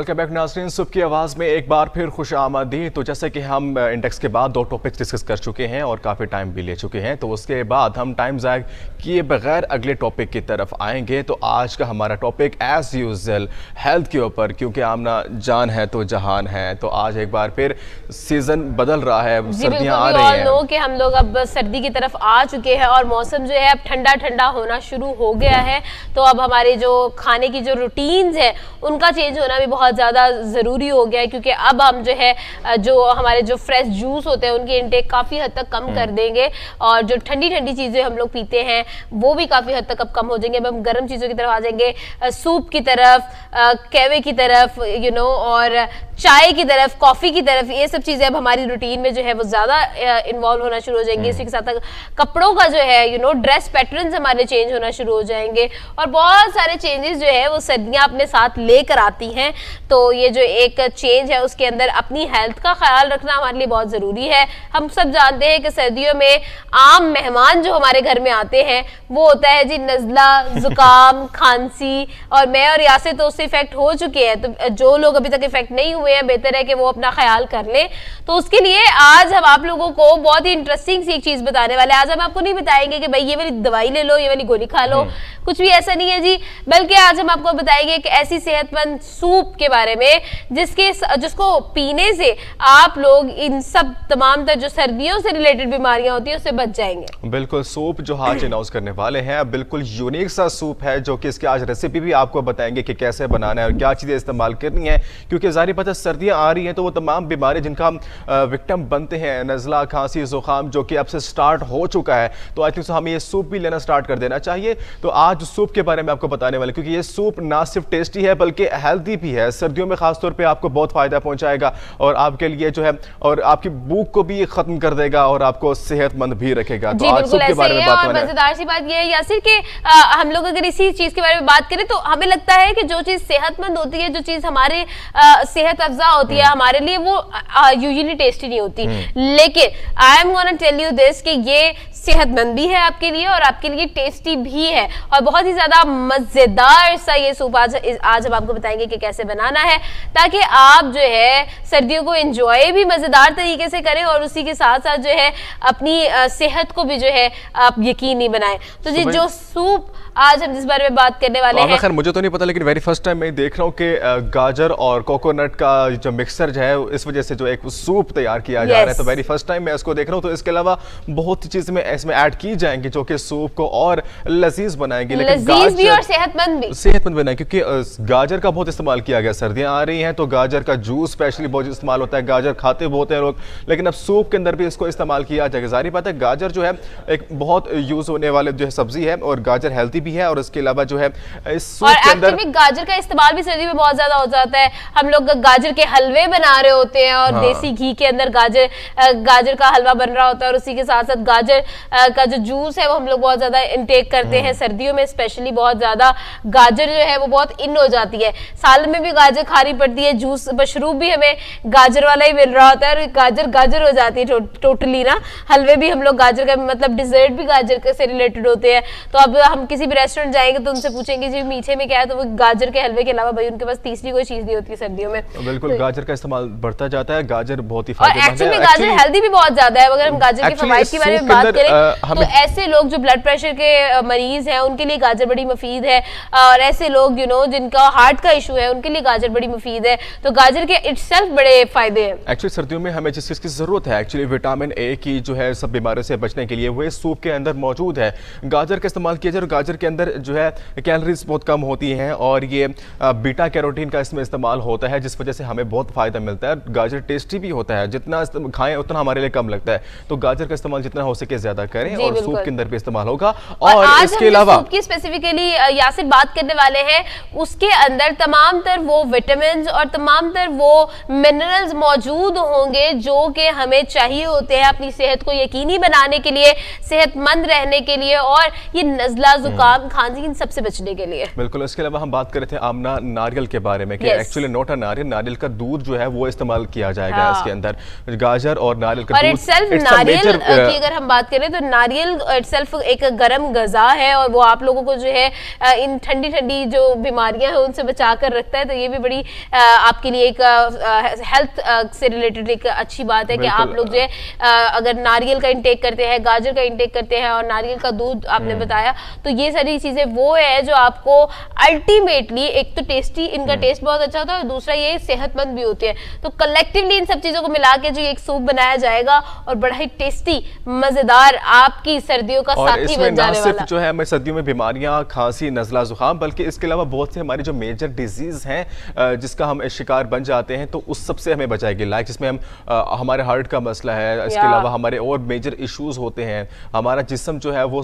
वेलकम बैक नाज़रीन। सुबह की आवाज़ में एक बार फिर खुश आमदी। तो जैसे कि हम इंडेक्स के बाद 2 टॉपिक्स डिस्कस कर चुके हैं और काफ़ी टाइम भी ले चुके हैं, तो उसके बाद हम टाइम ज़ाया किए बगैर अगले टॉपिक की तरफ आएंगे। तो आज का हमारा टॉपिक एज़ यूजुअल हेल्थ के ऊपर, क्योंकि आमना जान है तो जहान है। तो आज एक बार फिर सीज़न बदल रहा है, सर्दियाँ आ रही हैं कि हम लोग अब सर्दी की तरफ आ चुके हैं और मौसम जो है अब ठंडा ठंडा होना शुरू हो गया है। तो अब हमारे जो खाने की जो रूटीन्स है उनका चेंज होना भी बहुत ज़्यादा ज़रूरी हो गया है, क्योंकि अब हम जो है जो हमारे जो फ्रेश जूस होते हैं उनकी इंटेक काफ़ी हद तक कम कर देंगे और जो ठंडी ठंडी चीज़ें हम लोग पीते हैं वो भी काफ़ी हद तक अब कम हो जाएंगे। अब हम गर्म चीज़ों की तरफ आ जाएंगे, सूप की तरफ, कहवे की तरफ, और चाय की तरफ, कॉफ़ी की तरफ। ये सब चीज़ें अब हमारी रूटीन में जो है वो ज़्यादा इन्वॉल्व होना शुरू हो जाएंगे। इसी के साथ कपड़ों का जो है ड्रेस पैटर्न्स हमारे चेंज होना शुरू हो जाएंगे और बहुत सारे चेंजेस जो है वो सर्दियाँ अपने साथ लेकर आती हैं। तो ये जो एक चेंज है उसके अंदर अपनी हेल्थ का ख्याल रखना हमारे लिए बहुत ज़रूरी है। हम सब जानते हैं कि सर्दियों में आम मेहमान जो हमारे घर में आते हैं वो होता है जी नज़ला, ज़ुकाम, खांसी, और मैं और यासिर तो उससे इफेक्ट हो चुके हैं। तो जो लोग अभी तक इफेक्ट नहीं हुए हैं, बेहतर है कि वो अपना ख्याल कर लें। तो उसके लिए आज हम आप लोगों को बहुत ही इंटरेस्टिंग सी एक चीज़ बताने वाले हैं। आज हम आपको नहीं बताएंगे कि भाई ये वाली दवाई ले लो, ये वाली गोली खा लो, कुछ भी ऐसा नहीं है जी, बल्कि आज हम आपको बताएंगे एक ऐसी सेहतमंद सूप के बारे में जिसको पीने से आप लोग इन सब तमाम जो सर्दियों से रिलेटेड बीमारियां होती है उससे बच जाएंगे। बिल्कुल, सूप जो आज अनाउंस करने वाले हैं बिल्कुल यूनिक सा सूप है, जो कि इसकी आज रेसिपी भी आपको बताएंगे कि कैसे बनाना है और क्या चीज़ें इस्तेमाल करनी है। क्योंकि ज़ाहिर पता सर्दियाँ आ रही हैं तो वो तमाम बीमारी जिनका हम विक्टिम बनते हैं, नज़ला, खांसी, ज़ुकाम, जो कि अब से स्टार्ट हो चुका है, तो आई थिंक हमें ये सूप भी लेना स्टार्ट कर देना चाहिए। तो आज सूप के बारे में आपको बताने वाले, क्योंकि ये सूप ना सिर्फ टेस्टी है बल्कि हेल्दी भी है। सर्दियों में खासतौर पे आपको बहुत फ़ायदा पहुंचाएगा और आपके लिए जो है और आपकी भूख को भी ख़त्म कर देगा और आपको सेहतमंद भी रखेगा। तो आज सूप के बारे में बात, और मज़ेदार सी बात यह है यासिर कि हम लोग अगर इसी चीज़ के बारे में बात करें तो हमें लगता है कि जो चीज़ सेहतमंद होती है, जो चीज़ हमारे सेहत अफजा होती है हमारे लिए, वो यूजुअली टेस्टी नहीं होती। लेकिन I am gonna tell you this कि ये सेहतमंद भी है आपके लिए और आपके लिए टेस्टी भी है और बहुत ही ज्यादा मजेदार सा ये सूप आज हम आपको बताएंगे कि कैसे बनाना है, ताकि आप जो है सर्दियों को एंजॉय भी मजेदार तरीके से करें और उसी के साथ साथ जो है अपनी सेहत को भी जो है आप यकीनी बनाएं। तो जी जो सूप आज हम जिस बारे में बात करने वाले हैं, खैर मुझे तो नहीं पता, लेकिन वेरी फर्स्ट टाइम मैं देख रहा हूँ कि गाजर और कोकोनट का जो मिक्सचर जो है इस वजह से जो एक सूप तैयार किया जा रहा है। तो वेरी फर्स्ट टाइम मैं इसको देख रहा हूँ। तो इसके अलावा बहुत सी चीजें इसमें ऐड की जाएंगी जो कि सूप को और लजीज बनाएंगी, लेकिन लजीज भी और सेहतमंद बनाए, क्योंकि गाजर का बहुत इस्तेमाल किया गया। सर्दियाँ आ रही हैं तो गाजर का जूस स्पेशली बहुत इस्तेमाल होता है, गाजर खाते बहुत हैं लोग, लेकिन अब सूप के अंदर भी इसको इस्तेमाल किया जाएगा। जाहिर बात है गाजर जो है एक बहुत यूज होने वाले जो है सब्जी है और गाजर हेल्थी भी है और इसके अलावा जो है इस सूप के अंदर गाजर का इस्तेमाल भी सर्दी में बहुत ज्यादा हो जाता है। हम लोग गाजर के हलवे बना रहे होते हैं और देसी घी के अंदर गाजर का हलवा बन रहा होता है और उसी के साथ साथ गाजर का जो जूस है वो हम लोग बहुत ज्यादा इंटेक करते हैं। सर्दियों में स्पेशली बहुत ज्यादा गाजर जो है वो बहुत इन हो जाती है, साल में भी गाजर खानी पड़ती है, जूस मशरूब भी हमें गाजर वाला ही मिल रहा होता है और गाजर हो जाती है टोटली ना। हलवे भी हम लोग गाजर का, मतलब डिजर्ट भी गाजर से रिलेटेड होते हैं। तो अब हम किसी भी रेस्टोरेंट जाएंगे तो उनसे पूछेंगे जी मीठे में क्या है, तो वो गाजर के हलवे के अलावा भाई उनके पास तीसरी कोई चीज नहीं होती सर्दियों में। बिल्कुल तो गाजर का इस्तेमाल बढ़ता जाता है, गाजर बहुत ही फायदेमंद है। गाजर हेल्दी भी बहुत ज्यादा है। अगर हम गाजर के फवाइद के बारे में बात करें तो ऐसे लोग जो ब्लड प्रेशर के मरीज हैं उनके लिए गाजर बड़ी मुफीद है और ऐसे लोग जिनका हार्ट का इशू है उनके लिए गाजर बड़ी मुफीद है। तो गाजर के इटसेल्फ बड़े फायदे हैं। एक्चुअली सर्दियों में हमें जिस चीज की जरूरत है, एक्चुअली विटामिन ए की जो है सब बीमारियों से बचने के लिए, वो सूप के अंदर मौजूद है। गाजर का इस्तेमाल किया जाए और गाजर के अंदर जो है कैलोरीज बहुत कम होती हैं और ये बीटा कैरोटीन का इसमें इस्तेमाल होता है, जिस वजह से हमें बहुत फायदा मिलता है। गाजर टेस्टी भी होता है, जितना खाएं उतना हमारे लिए कम लगता है। तो गाजर का इस्तेमाल जितना हो सके ज्यादा करें और सूप के अंदर भी इस्तेमाल होगा। और इसके अलावा सूप की स्पेसिफिकली यासिर बात करने वाले हैं, उसके अंदर तमाम तर वो विटामिन और तमाम तर वो मिनरल्स मौजूद होंगे जो कि हमें चाहिए होते हैं अपनी सेहत को यकीनी बनाने के लिए, सेहतमंद रहने के लिए और ये नज़ला, जुकाम, खांसी इन सबसे बचने के लिए। बिल्कुल। इसके अलावा हम बात कर रहे थे आमना नारियल के बारे में कि एक्चुअली नोट अ नारियल का दूध जो है वो इस्तेमाल किया जाएगा इसके अंदर। गाजर और नारियल का दूध, नारियल की अगर हम बात करें तो नारियल इटसेल्फ एक गर्म गज़ा है और वो आप लोगों को जो है इन ठंडी ठंडी जो बीमारियां हैं उनसे बचा कर रखता है। तो ये भी बड़ी आपके लिए एक हेल्थ से रिलेटेड एक अच्छी बात है कि आप लोग जो है अगर नारियल का इंटेक करते हैं, गाजर का इंटेक करते हैं और नारियल का दूध आपने बताया, तो ये सारी चीजें वो है जो आपको अल्टीमेटली एक तो टेस्टी, इनका टेस्ट बहुत अच्छा होता है और दूसरा ये सेहतमंद भी होती है। तो कलेक्टिवली इन सब चीजों को मिला के जो एक सूप बनाया जाएगा और बड़ा ही टेस्टी मजेदार आपकी सर्दियों का साथी बन जाने वाला। जो है हमें सर्दियों में बीमारियां, खांसी, नजला, जुकाम, बल्कि इसके अलावा बहुत से हमारी जो मेजर डिजीज हैं जिसका हम शिकार बन जाते हैं, तो उस सब से हमें बचाएगी। लाइक जिसमें हम हमारे हार्ट का मसला है, इसके अलावा हमारे और मेजर इश्यूज होते हैं, हमारा जिस्म जो है वो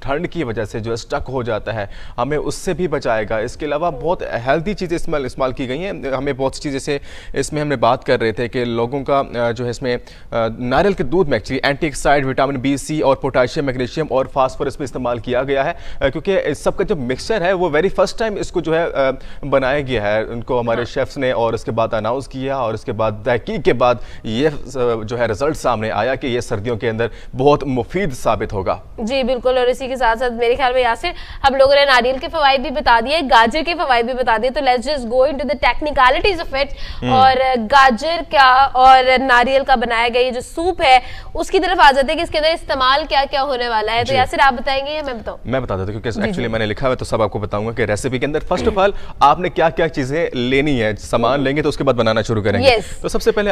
ठंड की वजह से जो है स्टक हो जाता है, हमें उससे भी बचाएगा। इसके अलावा बहुत हेल्दी चीज़ें इस्तेमाल की गई हैं। हमें बहुत सी चीज़ें से इसमें हमने बात कर रहे थे कि लोगों का जो है इसमें नारियल के दूध में एक्चुअली एंटीऑक्सीडेंट, विटामिन बी, सी और पोटाशियम, मैग्नीशियम और फास्फोरस में इस्तेमाल किया गया है, क्योंकि इस सब का जो मिक्सचर है वो वेरी फर्स्ट टाइम इसको जो है बनाया गया है, उनको हमारे शेफ्स ने, और उसके बाद अनाउंस किया और उसके बाद तहकीक के बाद ये जो है रिजल्ट सामने आया कि ये सर्दियों के अंदर बहुत मुफीद साबित होगा। जी बिल्कुल, और इसी के साथ साथ मेरे ख्याल में यासिर हम लोगों ने नारियल के फवाइद भी बता दिए, गाजर के फवाइद भी बता दिए, तो let's just go into the technicalities of it. और गाजर का और नारियल का बनाया गया ये जो सूप है उसकी तरफ आ जाते हैं कि इसके अंदर इस्तेमाल क्या क्या होने वाला है। तो यासिर आप बताएंगे या मैं बताऊं? मैं बता देता हूं क्योंकि एक्चुअली मैंने लिखा है तो सब आपको बताऊंगा कि रेसिपी के अंदर फर्स्ट ऑफ ऑल आपने क्या क्या चीजें लेनी है, सामान लेंगे तो उसके बाद बनाना शुरू करेंगे। तो सबसे पहले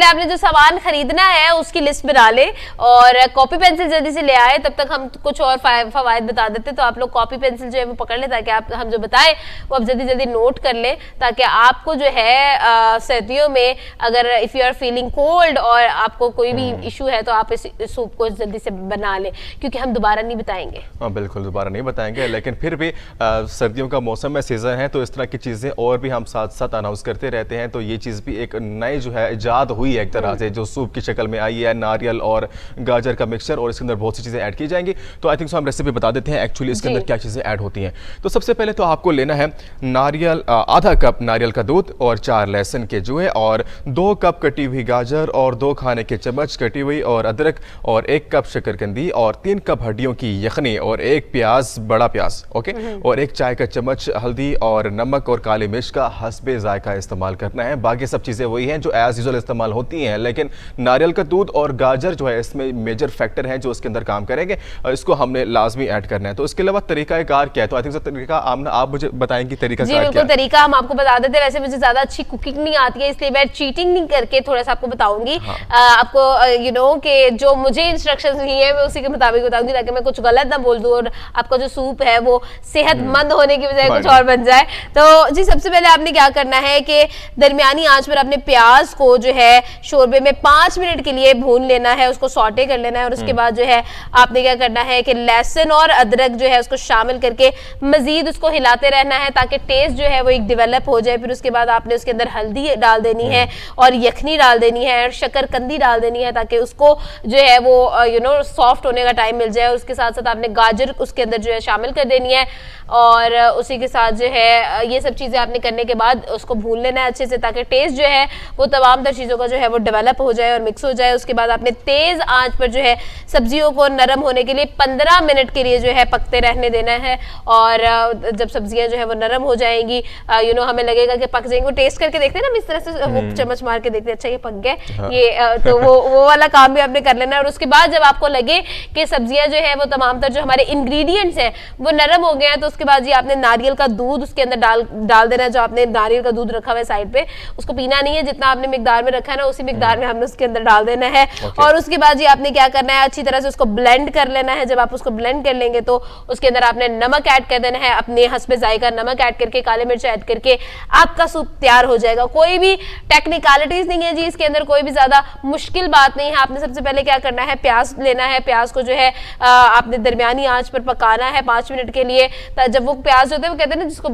आपने जो सामान खरीदना है उसकी लिस्ट बना ले और कॉपी पेंसिल जल्दी से ले आए, तब तक हम कुछ और फवायद बता देते। तो आप लोग कॉपी पेंसिल जो है वो पकड़ ले ताकि आप हम जो बताएं वो आप जल्दी जल्दी नोट कर ले, ताकि आपको जो है सर्दियों में अगर if you are feeling cold और आपको कोई भी इशू है तो आप इस सूप को जल्दी से बना ले, क्योंकि हम दोबारा नहीं बताएंगे। बिल्कुल दोबारा नहीं बताएंगे, लेकिन फिर भी सर्दियों का मौसम है, सीजन है, तो इस तरह की चीजें और भी हम साथ साथ अनाउंस करते रहते हैं। तो ये चीज भी एक नई जो है इजाद हुई है एक तरह से, जो सूप की शक्ल में आई है, नारियल और गाजर का मिक्सचर, और इसके अंदर बहुत सी चीजें ऐड की जाएंगी। तो आई थिंक सो हम रेसिपी बता देते हैं एक्चुअली इसके अंदर क्या चीजें ऐड होती हैं। तो सबसे पहले तो आपको लेना है नारियल, आधा कप नारियल का दूध और 4 लहसुन के जुए और 2 कप कटी हुई गाजर और 2 खाने के चम्मच कटी हुई और अदरक और 1 कप शकरकंदी और 3 कप हड्डियों की यखनी और 1 प्याज, बड़ा प्याज, ओके, और 1 चाय का चम्मच हल्दी और नमक और काली मिर्च का हस्बे जायका इस्तेमाल करना है। बाकी सब चीज़ें वही हैं जो एज यूजुअल इस्तेमाल होती हैं, लेकिन नारियल का दूध और गाजर जो है इसमें मेजर फैक्टर हैं जो इसके अंदर काम करेंगे और इसको हमने लाजमी ऐड करना है। तो इसके अलावा तरीका कार क्या है, तो आई थिंक तरीका आमना आप मुझे बताएंगे तरीका जी बिल्कुल, तरीका हम आपको बता देते हैं। वैसे मुझे ज्यादा अच्छी कुकिंग नहीं आती है, इसलिए मैं चीटिंग नहीं करके थोड़ा सा आपको बताऊंगी। आपको यू नो कि जो मुझे इंस्ट्रक्शंस नहीं है मैं उसी के मुताबिक बताऊंगी, ताकि मैं कुछ गलत ना बोल दूं और आपका जो सूप है वो सेहतमंद होने की बजाय कुछ और बन जाए। तो जी सबसे पहले आपने क्या करना है कि दरमियानी आंच पर अपने प्याज को जो है शोरबे में 5 मिनट के लिए भून लेना है, उसको सॉटे कर लेना है। और उसके बाद जो है आपने क्या करना है कि लहसुन और अदरक जो है उसको शामिल करके मजीद उसको हिलाते रहना है ताकि टेस्ट जो है वो एक डेवलप हो जाए। फिर उसके बाद आपने उसके अंदर हल्दी डाल देनी है और यखनी डाल देनी है और शकरकंदी डाल देनी है ताकि उसको जो है वो यू नो सॉफ्ट होने का टाइम मिल जाए। और उसके साथ साथ आपने गाजर उसके अंदर जो है शामिल कर देनी है और उसी के साथ जो है ये सब चीज़ें आपने करने के बाद उसको भून लेना है अच्छे से ताकि टेस्ट जो है वो तमाम तर चीज़ों का जो है वो डेवलप हो जाए और मिक्स हो जाए। उसके बाद आपने तेज़ आंच पर जो है सब्जियों को नरम होने के लिए 15 मिनट के लिए जो है पकते रहने देना है। और जब सब्जियां जो है वो नरम हो जाएंगी, यू नो हमें लगेगा कि पक जाएंगी, वो टेस्ट करके देखते हैं ना इस तरह से वो चम्मच मार के देखते हैं अच्छा ये पक गया ये तो वो वाला काम भी आपने कर लेना है। और उसके बाद जब आपको लगे कि सब्जियां जो है वो तमाम तर जो हमारे इंग्रेडिएंट्स हैं वो नरम हो गए हैं, तो उसके बाद जी आपने नारियल का दूध उसके अंदर डाल देना है। जो आपने नारियल का दूध रखा हुआ है साइड पे, उसको पीना नहीं है, जितना आपने मिकदार में रखा है ना उसी मिकदार में हमने उसके अंदर डाल देना है। और उसके बाद जी आपने क्या करना है, अच्छी तरह से उसको ब्लेंड कर लेना है। जब आप उसको ब्लेंड कर लेंगे तो उसके अंदर आपने नमक ऐड कर देना है, अपने हस्बे जायका नमक ऐड करके, काले मिर्च ऐड करके आपका सूप तैयार हो जाएगा। कोई भी टेक्निकलिटीज नहीं है जी इसके अंदर, कोई भी ज्यादा मुश्किल बात नहीं है। आपने सबसे पहले क्या करना है, प्याज लेना है, प्याज को जो है आपने दरमियानी आंच पर पकाना है 5 मिनट के लिए। जब वो प्याज होते हैं वो कहते हैं ना जिसको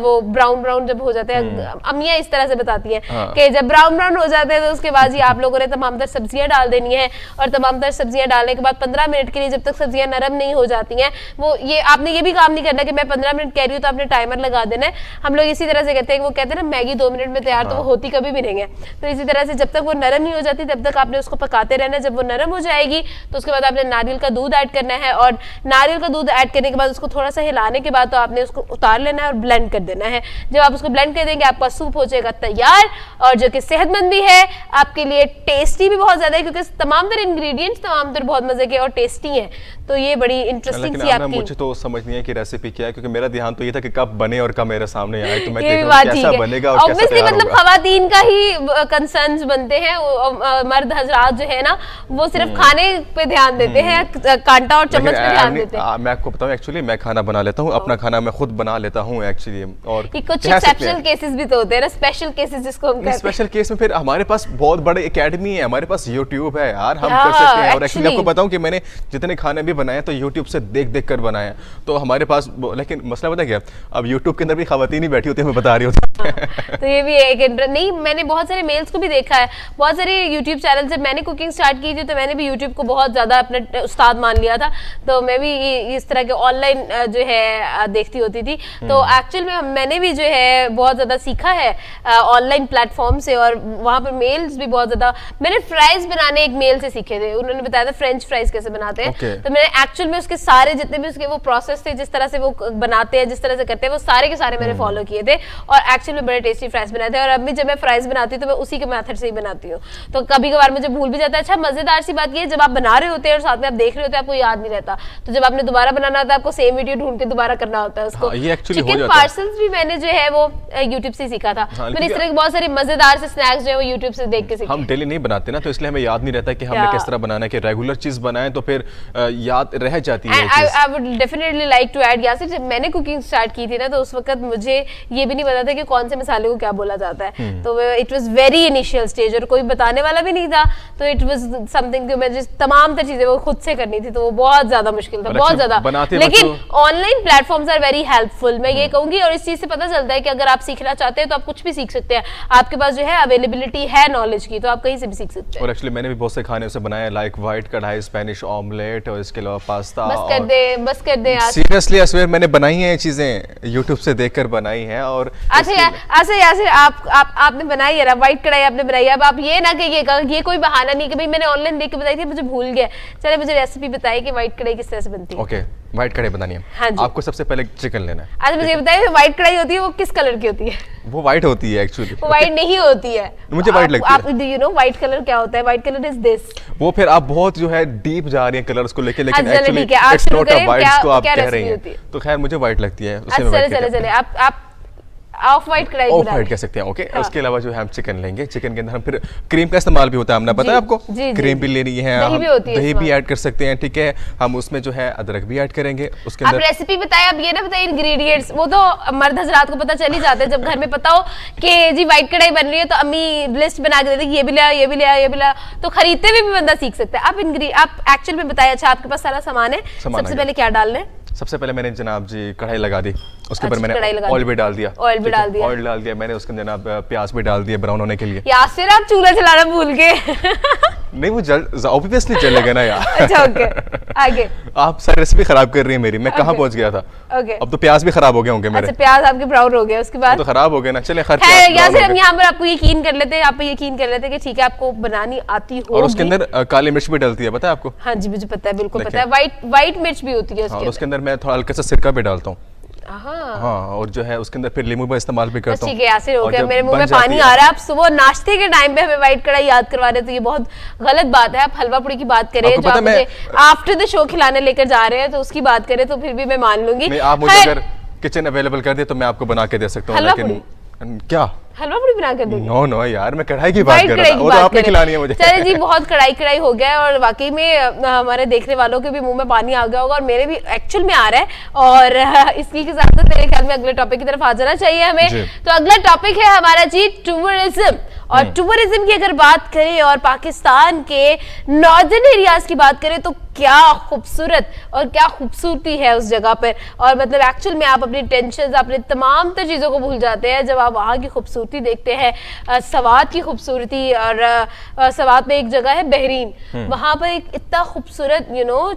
वो ब्राउन ब्राउन जब हो जाते हैं, अम्मियां इस तरह से बताती हैं कि जब ब्राउन ब्राउन हो जाते हैं तो उसके बाद ही आप लोगों ने तमाम तर सब्जियां डाल देनी है। और तमाम तर सब्जियां डालने के बाद 15 मिनट के लिए जब तक सब्जियां नरम नहीं हो जाती हैं, वो ये आपने ये भी काम नहीं करना कि मैं 15 मिनट कह रही हूँ तो आपने टाइमर लगा देना है। हम लोग इसी तरह से कहते हैं, वो कहते हैं ना मैगी 2 मिनट में तैयार, तो वो होती कभी भी नहीं है। तो इसी तरह से जब तक वो नरम नहीं हो जाती तब तक आपने उसको पकाते रहना है। जब वो नरम हो जाएगी तो उसके बाद आपने नारियल का दूध ऐड करना है और नारियल का दूध ऐड करने के बाद उसको थोड़ा सा हिलाने के बाद तो आपने उसको उतार लेना है और ब्लेंड कर देना है। जब आप उसको ब्लेंड कर देंगे आपका सूप हो जाएगा तैयार, और जो कि सेहतमंद भी है आपके लिए, टेस्टी भी बहुत ज्यादा है क्योंकि तमाम तर इंग्रेडिएंट्स तमाम तर बहुत मजे के और टेस्टी हैं। तो ये बड़ी इंटरेस्टिंग सी आपकी, मुझे तो समझ नहीं है कि रेसिपी क्या है, क्योंकि मेरा ध्यान तो ये था कि कब बने और कब मेरे सामने आए, तो मैं ये भी देखूं बात कैसा ठीक बनेगा है। और कैसा ऑब्वियसली तैयार मतलब होगा। खवातीन का ही कंसर्न्स बनते हैं, मर्द हजरात जो है ना वो सिर्फ खाने पे ध्यान देते हैं, कांटा और चम्मच पे ध्यान देते हैं। मैं आपको बताऊं एक्चुअली मैं खाना बना लेता हूँ, अपना खाना मैं खुद बना लेता हूँ एक्चुअली। और कुछ एक्सेप्शनल केसेस भी तो होते हैं ना, स्पेशल केसेस जिसको हम कहते हैं। स्पेशल केस में फिर हमारे पास बहुत बड़े एकेडमी है, हमारे पास यूट्यूब है यार, हम कर सकते हैं। और एक्चुअली आपको बताऊं कि मैंने जितने खाने भी बनाए तो यूट्यूब से देख देख कर बनाए, तो हमारे पास, लेकिन मसला पता क्या, अब यूट्यूब के अंदर भी खवातीन ही बैठी होती है, मैं बता रही होती है। तो ये भी एक नहीं, मैंने बहुत सारे मेल्स को भी देखा है, बहुत सारे यूट्यूब चैनल। जब मैंने कुकिंग स्टार्ट की थी तो मैंने भी यूट्यूब को बहुत ज्यादा अपना उस्ताद मान लिया था, तो मैं भी इस तरह के ऑनलाइन जो है देखती होती थी। तो एक्चुअल में मैंने भी जो है बहुत ज्यादा सीखा है ऑनलाइन प्लेटफॉर्म से, और वहाँ पर मेल्स भी बहुत ज्यादा, मैंने फ्राइज बनाने एक मेल से सीखे थे, उन्होंने बताया था फ्रेंच फ्राइज कैसे बनाते हैं। तो मैंने एक्चुअल में उसके सारे जितने भी उसके वो प्रोसेस थे, जिस तरह से वो बनाते हैं, जिस तरह से करते हैं, वो सारे के सारे मैंने फॉलो किए थे, और एक्चुअल में बड़े टेस्टी फ्राइज बनाए थे। और अब भी जब मैं फ्राइज बनाती हूँ तो मैं उसी के मेथड से ही बनाती हूँ, तो कभी कभार मुझे भूल भी जाता है। अच्छा मजेदार सी बात ये है, जब आप बना रहे होते हैं और साथ में आप देख रहे होते हैं, आपको याद नहीं रहता, तो जब आपने दोबारा बनाना होता है आपको सेम वीडियो ढूंढ के दोबारा करना होता है उसको। चिकन पार्सल्स भी मैंने जो है वो यूट्यूब से सीखा था। मैंने इस तरह के बहुत सारे मजेदार से स्नैक्स जो है वो यूट्यूब से देख के सीखे। हम डेली नहीं बनाते ना, तो इसलिए हमें याद नहीं रहता कि हमने किस तरह बनाना है, कि रेगुलर चीज बनाएं तो फिर याद रह जाती है। I would definitely like to add, Yasir जब मैंने कुकिंग स्टार्ट की थी ना, तो उस वक्त मुझे ये भी नहीं पता था कि कौन से मसाले को क्या बोला जाता है, तो it was very initial stage, और कोई बताने वाला भी नहीं था, तो इट वाज समथिंग कि मुझे तमाम तर चीजें वो खुद से करनी थी, तो वो बहुत ज्यादा मुश्किल था, बहुत ज्यादा। लेकिन online platforms are very helpful, मैं ये कहूंगी, और इस चीज से पता चलता है कि अगर आप सीखना चाहते हैं तो आप कुछ भी सीख सकते हैं, आपके पास जो है अवेलेबिलिटी है नॉलेज की, तो आप कहीं से भी सीख सकते हैं। और एक्चुअली मैंने भी बहुत से खाने उसे बनाए, लाइक व्हाइट कढ़ाई, स्पेनिश ऑमलेट, और इसके अलावा पास्ता। बस कर दे यार, सीरियसली असवीर मैंने बनाई है ये चीजें, यूट्यूब से देखकर बनाई है। और अच्छा यासिर आपने बनाई है, व्हाइट कढ़ाई आपने बनाई है, अब आप ये ना कहिएगा, ये कोई बहाना नहीं कि भाई मैंने ऑनलाइन देख के बताई थी मुझे भूल गया। चले मुझे रेसिपी बताइए कि व्हाइट कढ़ाई किस तरह से बनती है। ओके, व्हाइट कढ़ाई बनानी है। हाँ जी। आपको सबसे पहले चिकन लेना है। अच्छा मुझे बताइए व्हाइट कढ़ाई होती है वो किस कलर की होती है? वो व्हाइट होती है एक्चुअली। वो व्हाइट नहीं होती है, मुझे व्हाइट लगती है। आप do you know white colour क्या होता है? White colour is this. वो फिर आप बहुत जो है डीप जा रही हैं कलर्स को लेके, लेकिन अच्छा, एक्चुअली ठीक है, आप इट्स शुरू नॉट अ करें, व्हाइट क्या- जिसको आप क्या कह रेसिपी रही होती है? हैं। तो खैर मुझे व्हाइट लगती है, उसे अच्छा मैं व्हाइट चले कहता चले हूं। चले आप ऑफ व्हाइट कढ़ाई ऑफ बना व्हाइट लें। कह सकते हैं। ओके, हाँ। उसके अलावा जो है हम चिकन लेंगे, चिकन के अंदर हम फिर क्रीम का इस्तेमाल भी होता है, हमने पता है आपको, जी, जी, क्रीम जी। भी लेनी है, दही हम भी होती है दही इसमें। भी ऐड कर सकते हैं, ठीक है। हम उसमें जो है अदरक भी ऐड करेंगे उसके आप अंदर। रेसिपी बताएं, अब ये ना बताइए इंग्रेडिएंट्स, वो तो मर्द हजरात को पता चल ही जाते हैं, जब घर में पता हो कि जी व्हाइट कढ़ाई बन रही है तो अम्मी लिस्ट बना के देती है, ये भी लिया, ये भी लिया, ये भी लिया, तो खरीदते हुए भी बंदा सीख सकता है। आप एक्चुअल में बताइए, अच्छा आपके पास सारा सामान है, सबसे पहले क्या डालना है? सबसे पहले मैंने जनाब जी कढ़ाई लगा दी, उसके ऊपर अच्छा, कढ़ाई मैंने लगा ऑयल दी। भी डाल दिया, ऑयल भी डाल दिया। ऑयल डाल दिया मैंने, उसके अंदर जनाब प्याज भी डाल दिया ब्राउन होने के लिए। यासिर आप चूल्हा चलाना भूल गए। नहीं वो जल ऑब्वियसली चलेगा ना यार। अच्छा ओके, आगे। आप सारी रेसिपी खराब कर रही है मेरी, मैं कहाँ Okay. पहुंच गया था। ओके, अब तो प्याज भी खराब हो गए होंगे मेरे। अच्छा प्याज आपके ब्राउन हो गए, उसके बाद तो खराब हो गए ना, चले खैर है प्याज brown यासिर हो हम गए। यहाँ पर आपको यकीन कर लेते हैं, आप पे यकीन कर लेते हैं कि ठीक है आपको बनानी आती होगी। और उसके अंदर काली मिर्च भी डलती है, पता है आपको। हाँ जी मुझे पता है, बिल्कुल देखिए। पता है, व्हाइट मिर्च भी होती है और उसके उसके अंदर मैं थोड़ा हल्का सा सिरका भी डालता हूँ। अंदर। हाँ, और जो है उसके अंदर फिर नींबू का इस्तेमाल भी बस करता हूँ। ठीक है यासिर, हो और गया, जब मेरे मुंह बन में जाती पानी है- आ रहा है। आप सुबह नाश्ते के टाइम पे हमें व्हाइट कढ़ाई याद करवा रहे हैं, तो ये बहुत गलत बात है। आप हलवा पूड़ी की बात करें, आपको जो पता आप मैं- मुझे आफ्टर द शो खिलाने लेकर जा रहे हैं, तो उसकी बात करें तो फिर भी मैं मान लूंगी। नहीं, आप मुझे खैर, अगर किचन अवेलेबल कर दे तो मैं आपको बना के दे सकता हूँ, हलवा लेकिन क्या हलवा पूड़ी बना कर देंगे? नो नो यार, मैं कढ़ाई की बात व्हाइट कर कढ़ाई रहा था, की वो तो बात आपने करें। खिलानी है मुझे। चलिए जी, बहुत कढ़ाई हो गया है, और वाकई में हमारे देखने वालों के भी मुंह में पानी आ गया होगा, और मेरे भी एक्चुअल में आ रहा है। और इसी के साथ तो मेरे ख्याल में अगले टॉपिक की तरफ आ जाना चाहिए हमें। जी। तो अगला टॉपिक है हमारा जी टूरिज्म। और टूरिज्म की अगर बात करें और पाकिस्तान के नॉर्दर्न एरियाज की बात करें, तो क्या खूबसूरत और क्या खूबसूरती है उस जगह पर। और मतलब एक्चुअल में आप अपनी टेंशन, अपने तमाम तर चीज़ों को भूल जाते हैं जब आप वहाँ की खूबसूरती देखते हैं। सवात की खूबसूरती, और सवात में एक जगह है बहरीन, वहाँ पर एक इतना खूबसूरत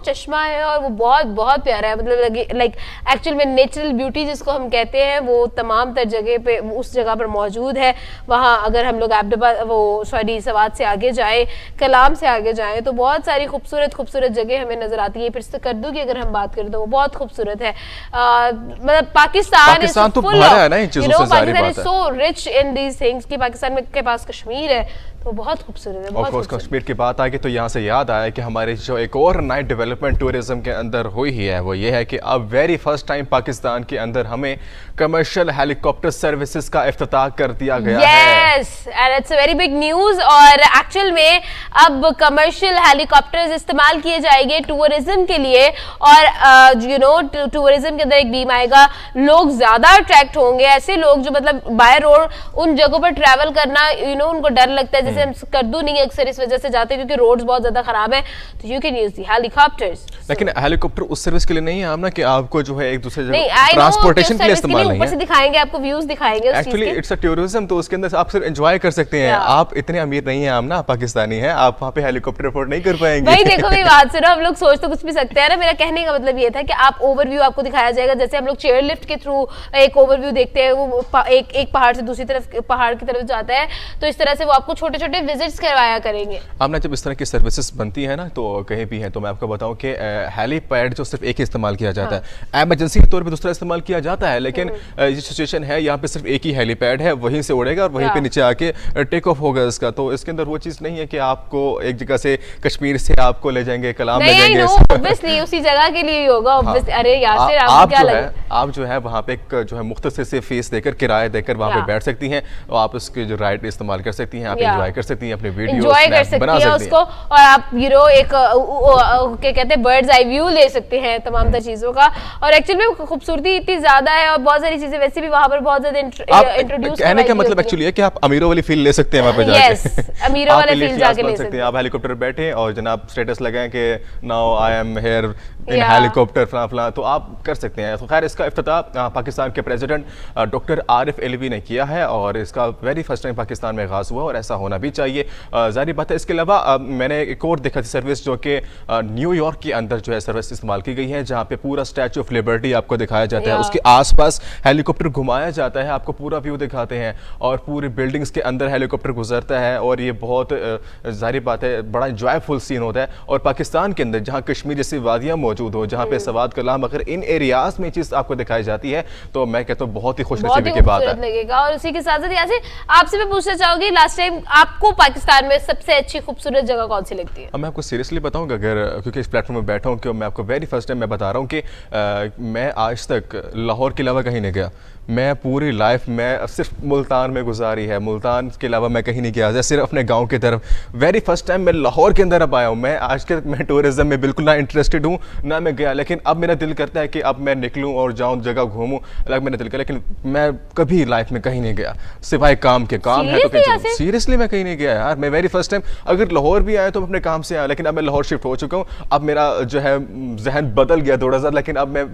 चश्मा है, और वो बहुत बहुत प्यारा है। मतलब लाइक एक्चुअल में नेचुरल ब्यूटी जिसको हम कहते हैं, वो तमाम तर जगह पे उस जगह पर मौजूद है। वहाँ अगर हम लोग सवात से आगे जाए, कलाम से आगे जाए, तो बहुत सारी खूबसूरत खूबसूरत जगह जगह हमें नजर आती है। फिर से करदू की अगर हम बात करें तो वो बहुत खूबसूरत है। मतलब पाकिस्तान तो भरा है ना इन चीजों से, जारी बात है। So rich in these things कि पाकिस्तान में के पास कश्मीर है तो बहुत खूबसूरत है, बहुत खूबसूरत। कश्मीर की बात आ गई तो यहाँ से याद आया कि हमारे जो एक और नई डेवलपमेंट टूरिज्म के अंदर हुई ही है, वो ये है कि अब वेरी फर्स्ट टाइम पाकिस्तान के अंदर हमें कमर्शियल हेलीकॉप्टर सर्विसेज का इफ्तिताह कर दिया गया है। Yes, and it's a very big news. और एक्चुअल में अब कमर्शियल हेलीकॉप्टर्स इस्तेमाल किए जाएंगे टूरिज्म के लिए, और यू नो टूरिज्म के अंदर एक बीम आएगा, लोग ज्यादा अट्रैक्ट होंगे। ऐसे लोग जो मतलब बाय रोड उन जगहों पर ट्रैवल करना यू नो उनको डर लगता है, जैसे हम करदू नहीं अक्सर इस वजह से जाते हैं क्योंकि रोड्स बहुत ज्यादा खराब है, तो you can use the helicopters. लेकिन हेलीकॉप्टर उस सर्विस के लिए नहीं है हम ना कि आपको जो है एक दूसरे जगह ट्रांसपोर्टेशन के लिए इस्तेमाल नहीं है। ऊपर से दिखाएंगे आपको, व्यूज दिखाएंगे। एक्चुअली इट्स अ टूरिज्म, तो उसके अंदर आप सिर्फ एंजॉय कर सकते हैं। आप इतने अमीर नहीं हैं, हम ना पाकिस्तानी हैं, आप वहाँ पे हेलीकॉप्टर अफोर्ड नहीं कर पाएंगे। भाई देखो मेरी बात सुनो, हम लोग सोच तो कुछ भी सकते हैं ना। मेरा कहने का मतलब ये था कि आप ओवरव्यू आपको दिखाया जाएगा, जैसे हम लोग चेयर लिफ्ट के थ्रू एक ओवरव्यू देखते हैं, वो एक पहाड़ से दूसरी तरफ पहाड़ की तरफ जाता है, तो इस तरह से वो आपको छोटे छोटे विजिट्स करवाया करेंगे। हम ना जब इस तरह की सर्विसेज बनती है ना तो कहीं भी है, तो मैं आपको बताऊं कि हेलीपैड जो सिर्फ एक ही इस्तेमाल किया जाता है, इमरजेंसी के तौर पे दूसरा इस्तेमाल किया जाता है, लेकिन ये सिचुएशन है यहाँ पे सिर्फ एक ही हेलीपैड है, वहीं से उड़ेगा और वहीं पे नीचे आके टेक ऑफ होगा इसका। तो इसके अंदर वो चीज़ नहीं है कि आपको एक जगह से कश्मीर से आपको ले जाएंगे, कलाम ले जाएंगे, ऑब्वियसली उसी जगह के लिए ही होगा। अरे यासिर आपको क्या लगे? आप जो है वहाँ पे जो है मुख्तसर से फीस देकर, किराया देकर वहाँ पे बैठ सकती हैं और आप उसके जो राइड इस्तेमाल कर सकती हैं, आप एंजॉय कर सकती हैं, अपने वीडियो एंजॉय कर सकती हैं उसको, और आप यू नो एक क्या कहते हैं बर्ड्स आई व्यू ले सकते हैं तमाम तर चीजों का। और एक्चुअली में खूबसूरती इतनी ज्यादा है और बहुत सारी चीजें वैसे भी वहाँ पर बहुत ज्यादा इंट्रोड्यूस कहने का मतलब एक्चुअली है कि आप अमीरों वाली फील ले सकते हैं वहाँ पे जाके। यस, अमीरों वाले फील जाके ले सकते हैं। आप हेलीकॉप्टर बैठे और जनाब स्टेटस लगाएं कि now I am here in helicopter फला, तो आप कर सकते हैं। तो खैर इसका इफ्तिताह पाकिस्तान के प्रेसिडेंट डॉक्टर आरिफ एलवी ने किया है और इसका वेरी फर्स्ट टाइम पाकिस्तान में आगाज़ हुआ और ऐसा होना भी चाहिए, जाहिर बात है। इसके अलावा मैंने एक और देखा थी सर्विस जो कि न्यूयॉर्क के अंदर जो है सर्विस इस्तेमाल की गई है, जहाँ पे पूरा स्टैचू ऑफ लिबर्टी आपको दिखाया जाता है, उसके आसपास हेलीकॉप्टर घुमाया जाता है, आपको पूरा व्यू दिखाते हैं और पूरी बिल्डिंग्स के अंदर हेलीकॉप्टर गुजरता है और ये बहुत जाहिर बात है बड़ा इंजॉयफुल सीन होता है। और पाकिस्तान के अंदर जहाँ कश्मीर जैसी वादियाँ मौजूद हो, जहाँ पे सवाद कलाम, अगर इन एरियाज में चीज़ आपको दिखाई जाती है तो मैं कहता हूँ बहुत ही खुशनसीबी की बात है लगेगा। और उसी के साथ साथ यहाँ से आपसे मैं पूछना चाहूंगी, लास्ट टाइम आपको पाकिस्तान में सबसे अच्छी खूबसूरत जगह कौन सी लगती है? मैं आपको सीरियसली बताऊंगा, अगर क्योंकि इस प्लेटफॉर्म में बैठा हूँ, क्यों मैं आपको वेरी फर्स्ट टाइम मैं बता रहा हूँ कि मैं आज तक लाहौर के अलावा कहीं नहीं गया। मैं पूरी लाइफ में सिर्फ मुल्तान में गुजारी है, मुल्तान के अलावा मैं कहीं नहीं गया, सिर्फ अपने गांव की तरफ। वेरी फर्स्ट टाइम मैं लाहौर के अंदर अब आया हूँ। मैं आज के मैं टूरिज्म में बिल्कुल ना इंटरेस्टेड हूँ ना मैं गया, लेकिन अब मेरा दिल करता है कि अब मैं निकलूँ और जाऊँ, जगह घूमूँ, अलग मेरा दिल कर, लेकिन मैं कभी लाइफ में कहीं नहीं गया सिवाय काम के। काम है तो कहीं, सीरियसली मैं कहीं नहीं गया यार। मैं वेरी फर्स्ट टाइम अगर लाहौर भी आया तो मैं अपने काम से आया, लेकिन अब मैं लाहौर शिफ्ट हो चुका हूँ। अब मेरा जो है जहन बदल गया थोड़ा सा, लेकिन अब मैं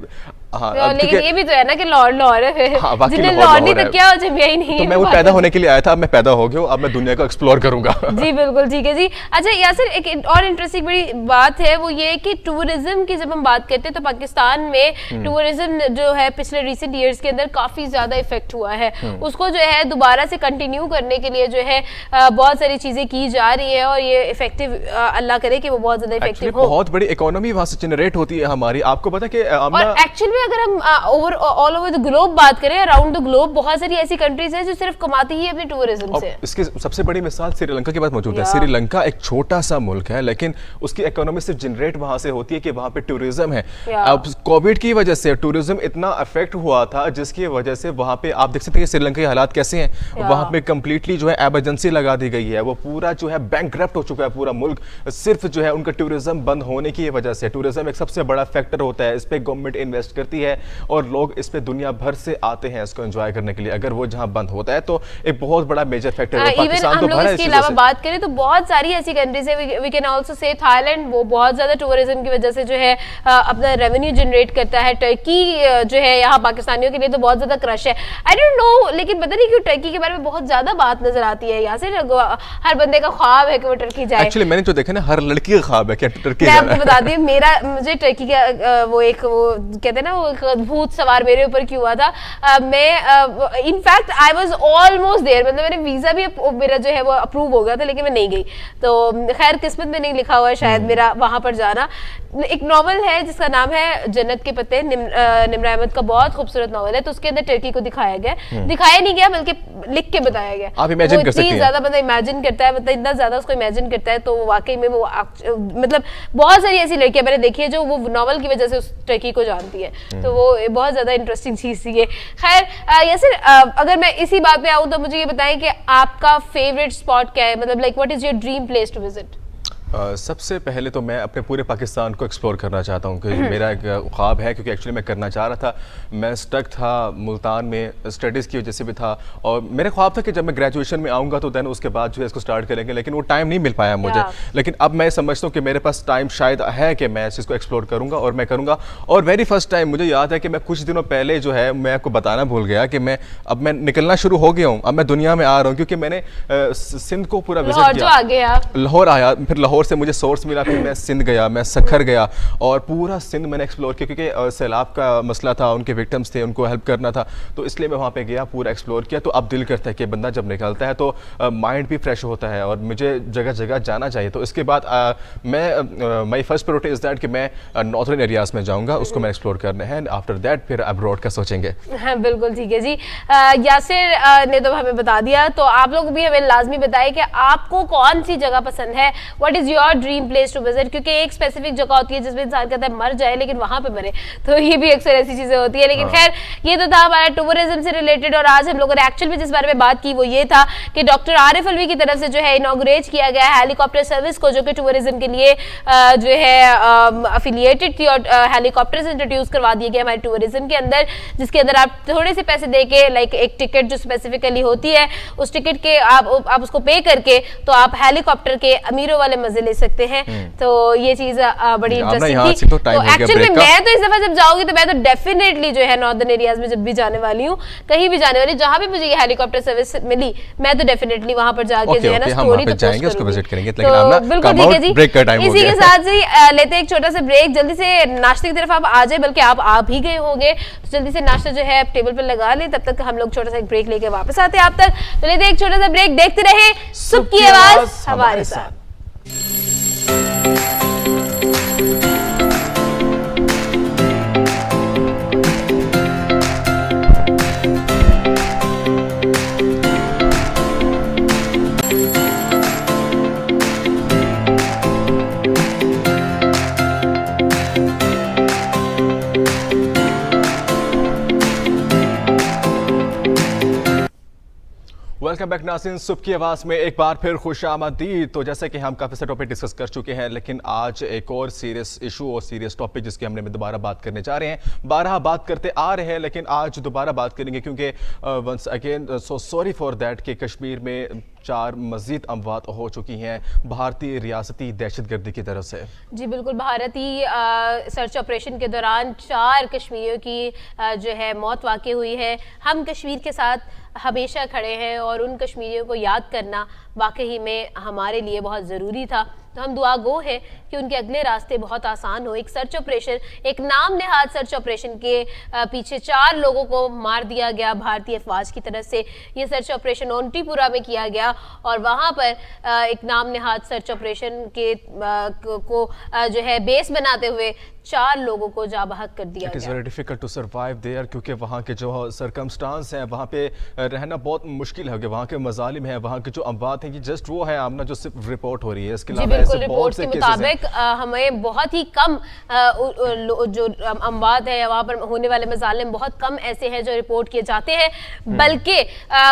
लेकिन ये भी तो है ना कि लाहौर है, तो क्या हो जब यही नहीं, तो मैं वो पैदा होने के लिए आया था, अब मैं पैदा हो गया हूं, अब मैं दुनिया को एक्सप्लोर करूंगा। जी बिल्कुल ठीक है जी। अच्छा यासिर, एक और इंटरेस्टिंग बड़ी बात है, वो ये कि टूरिज्म की जब हम बात करते हैं तो पाकिस्तान में टूरिज्म जो है पिछले रिसेंट ईयर्स के अंदर काफी ज्यादा इफेक्ट हुआ है। उसको जो है दोबारा से कंटिन्यू करने के लिए जो है बहुत सारी चीजें की जा रही है और ये इफेक्टिव, अल्लाह करे कि वो बहुत ज्यादा इफेक्टिव हो। बहुत बड़ी इकोनॉमी वहां से जनरेट होती है हमारी, आपको पता है कि और एक्चुअल में अगर हम ऑल ओवर द ग्लोब बात करें, अराउंड द ग्लोब बहुत सारी ऐसी कंट्रीज हैं जो सिर्फ कमाती ही अपने टूरिज्म से। इसकी सबसे बड़ी मिसाल श्रीलंका की बात मौजूद है। श्रीलंका एक छोटा सा मुल्क है, लेकिन उसकी इकोनॉमी सिर्फ जनरेट वहां से होती है कि वहां पे टूरिज्म है। अब कोविड की वजह से टूरिज्म इतना अफेक्ट हुआ था, जिसकी वजह से वहां पे आप देख सकते हैं श्रीलंका के हालात कैसे हैं। वहां पे कंप्लीटली जो है इमरजेंसी लगा दी गई है, वो पूरा जो है बैंकक्रप्ट हो चुका है पूरा मुल्क, सिर्फ जो है उनका टूरिज्म बंद होने की वजह से। टूरिज्म एक सबसे बड़ा फैक्टर होता है, इस पे गवर्नमेंट इन्वेस्ट करती है और लोग इस पे दुनिया भर से आते हैं इसको एंजॉय करने के लिए। अगर वो जहां बंद होता है तो एक बहुत बड़ा मेजर फैक्टर है। पाकिस्तान तो भरा है। इसके अलावा बात करें तो बहुत सारी ऐसी कंट्रीज है, we can also say Thailand, वो बहुत ज्यादा टूरिज्म की वजह से जो है अपना रेवेन्यू जनरेट जनरेट करता है। टर्की जो है यहाँ पाकिस्तानियों के लिए तो बहुत ज्यादा क्रश है। आई डोंट नो, लेकिन पता नहीं क्यों टर्की के बारे में बहुत ज्यादा बात नजर आती है। यहाँ से हर बंदे का ख्वाब है कि वो टर्की जाए। एक्चुअली मैंने जो देखा ना, हर लड़की का ख्वाब है कि टर्की मैं जाना आपको बता दी, मुझे टर्की का वो कहते हैं ना, वो एक भूत सवार मेरे ऊपर क्यों हुआ था। मैं in fact I was almost there, मतलब मैंने वीजा भी मेरा जो है वो अप्रूव हो गया था, लेकिन मैं नहीं गई। तो खैर किस्मत में नहीं लिखा हुआ है शायद मेरा वहां पर जाना। एक नॉवल है जिसका नाम है जन्नत के पत्ते, निम्र अहमद का बहुत खूबसूरत नॉवल है। तो उसके अंदर टर्की को दिखाया गया, दिखाया नहीं गया बल्कि लिख के बताया गया। आप इमेजिन कर सकते हैं, ज्यादा बंदा इमेजिन करता है, मतलब इतना ज्यादा उसको इमेजिन करता है, तो वाकई में वो मतलब बहुत सारी ऐसी लड़कियां मैंने देखी है जो वो नॉवल की वजह से उस टर्की को जानती है। तो वो बहुत ज्यादा इंटरेस्टिंग चीज थी ये। खैर यासिर, अगर मैं इसी बात पे आऊं तो मुझे ये बताएं कि आपका फेवरेट स्पॉट क्या है, मतलब like what is your dream place to visit? सबसे पहले तो मैं अपने पूरे पाकिस्तान को एक्सप्लोर करना चाहता हूँ, क्योंकि मेरा एक ख्वाब है, क्योंकि एक्चुअली मैं करना चाह रहा था। मैं स्टक था मुल्तान में स्टडीज़ की वजह से भी था, और मेरा ख्वाब था कि जब मैं ग्रेजुएशन में आऊँगा तो दैन उसके बाद जो है इसको स्टार्ट करेंगे, लेकिन वो टाइम नहीं मिल पाया मुझे। लेकिन अब मैं समझता हूँ कि मेरे पास टाइम शायद है कि मैं इस चीज़ को एक्सप्लोर करूँगा, और मैं करूँगा। और वेरी फर्स्ट टाइम मुझे याद है कि मैं कुछ दिनों पहले जो है, मैं आपको बताना भूल गया कि मैं निकलना शुरू हो गया हूँ, अब मैं दुनिया में आ रहा हूँ, क्योंकि मैंने सिंध को पूरा विजिट किया, लाहौर आया, फिर लाहौर से मुझे सोर्स मिला, फिर मैं सिंध गया, मैं सखर गया, और पूरा सिंध मैंने एक्सप्लोर किया, क्योंकि सैलाब का मसला था, उनके विक्टिम्स थे, उनको हेल्प करना था, तो इसलिए मैं वहाँ पे गया, पूरा एक्सप्लोर किया। तो अब दिल करता है कि बंदा जब निकलता है तो माइंड भी फ्रेश होता है, और मुझे जगह जगह जाना चाहिए। तो इसके बाद मैं my first priority is that कि मैं नॉर्थर्न एरियाज में जाऊँगा, उसको मैं एक्सप्लोर करना है, आफ्टर दैट फिर अब्रॉड का सोचेंगे। हाँ बिल्कुल ठीक है जी। यासिर ने तो हमें बता दिया, तो आप लोग भी हमें लाजमी बताएं कि आपको कौन सी जगह पसंद है, what is your dream place to visit, क्योंकि एक स्पेसिफिक जगह होती है जिसमें इंसान कहता है मर जाए लेकिन वहां पे मरे, तो ये भी अक्सर ऐसी चीजें होती है। लेकिन खैर ये तो था हमारा टूरिज्म से रिलेटेड, और आज हम लोगों ने एक्चुअल में जिस बारे में बात की वो ये था कि डॉक्टर आरिफ अलवी की तरफ से जो है इनॉग्रेट किया गया है हेलीकॉप्टर सर्विस को, जो कि टूरिज्म के लिए जो है अफिलिएटेड थी, और हेलीकॉप्टर्स इंट्रोड्यूस करवा दिए गए हमारे टूरिज्म के अंदर, जिसके अंदर आप थोड़े से पैसे दे के, लाइक एक टिकट जो स्पेसिफिकली होती है, उस टिकट के आप उसको पे करके तो आप हेलीकॉप्टर के अमीरों वाले मजे ले सकते हैं। तो ये चीज बड़ी इंटरेस्टिंग थी। तो एक्चुअली मैं तो इस दफा जब जाऊंगी तो मैं तो डेफिनेटली जो है नॉर्दर्न एरियाज में जब भी जाने वाली हूँ, कहीं भी जाने वाली, जहां भी मुझे ये हेलीकॉप्टर सर्विस मिली, मैं तो डेफिनेटली वहां पर जाके जो है ना स्टोरी तो जाएंगे, उसको विजिट करेंगे। तो बिल्कुल ठीक है जी। इसी के साथ ही लेते हैं एक छोटा सा ब्रेक, जल्दी से नाश्ते की तरफ आप आ जाए, बल्कि आप आ भी गए होंगे, तो जल्दी से नाश्ता जो है टेबल पर लगा लें, तब तक हम लोग छोटा सा एक ब्रेक लेके वापस आते हैं आप तक। तो लेते हैं एक छोटा सा ब्रेक, देखते रहे सुबह की आवाज हमारे साथ। वेलकम बैक नाज़रीन, सुबह की आवाज़ में एक बार फिर खुश आमदीद। तो जैसे कि हम काफ़ी से टॉपिक डिस्कस कर चुके हैं, लेकिन आज एक और सीरियस इशू और सीरियस टॉपिक जिसके हमने दोबारा बात करने जा रहे हैं। 12 बात करते आ रहे हैं, लेकिन आज दोबारा बात करेंगे, क्योंकि once again so sorry for that कि कश्मीर में 4 मज़ीद अमवात हो चुकी हैं भारतीय रियासती दहशतगर्दी की तरफ से। जी बिल्कुल, भारतीय सर्च ऑपरेशन के दौरान 4 कश्मीरियों की जो है मौत वाक़ई हुई है। हम कश्मीर के साथ हमेशा खड़े हैं, और उन कश्मीरियों को याद करना वाकई में हमारे लिए बहुत ज़रूरी था। तो हम दुआ गो है कि उनके अगले रास्ते बहुत आसान हो। एक सर्च ऑपरेशन, एक नाम नेहाद सर्च ऑपरेशन के पीछे 4 लोगों को मार दिया गया भारतीय अफवाज की तरफ से। ये सर्च ऑपरेशन ओंटीपुरा में किया गया, और वहाँ पर एक नाम नेहाद सर्च ऑपरेशन के को जो है बेस बनाते हुए 4 लोगों को जा बहक कर दिया गया। It is very difficult to survive there, क्योंकि वहाँ के जो सर्कमस्टांस हैं, वहाँ पे रहना बहुत मुश्किल है, वहाँ के मजालिम हैं, वहाँ के जो अमवात हैं, कि जस्ट वो है आमना जो सिर्फ रिपोर्ट हो रही है। इसके अलावा बिल्कुल, रिपोर्ट के मुताबिक हमें बहुत ही कम जो अमवात है, वहाँ पर होने वाले मजालिम बहुत कम ऐसे हैं जो रिपोर्ट किए जाते हैं, बल्कि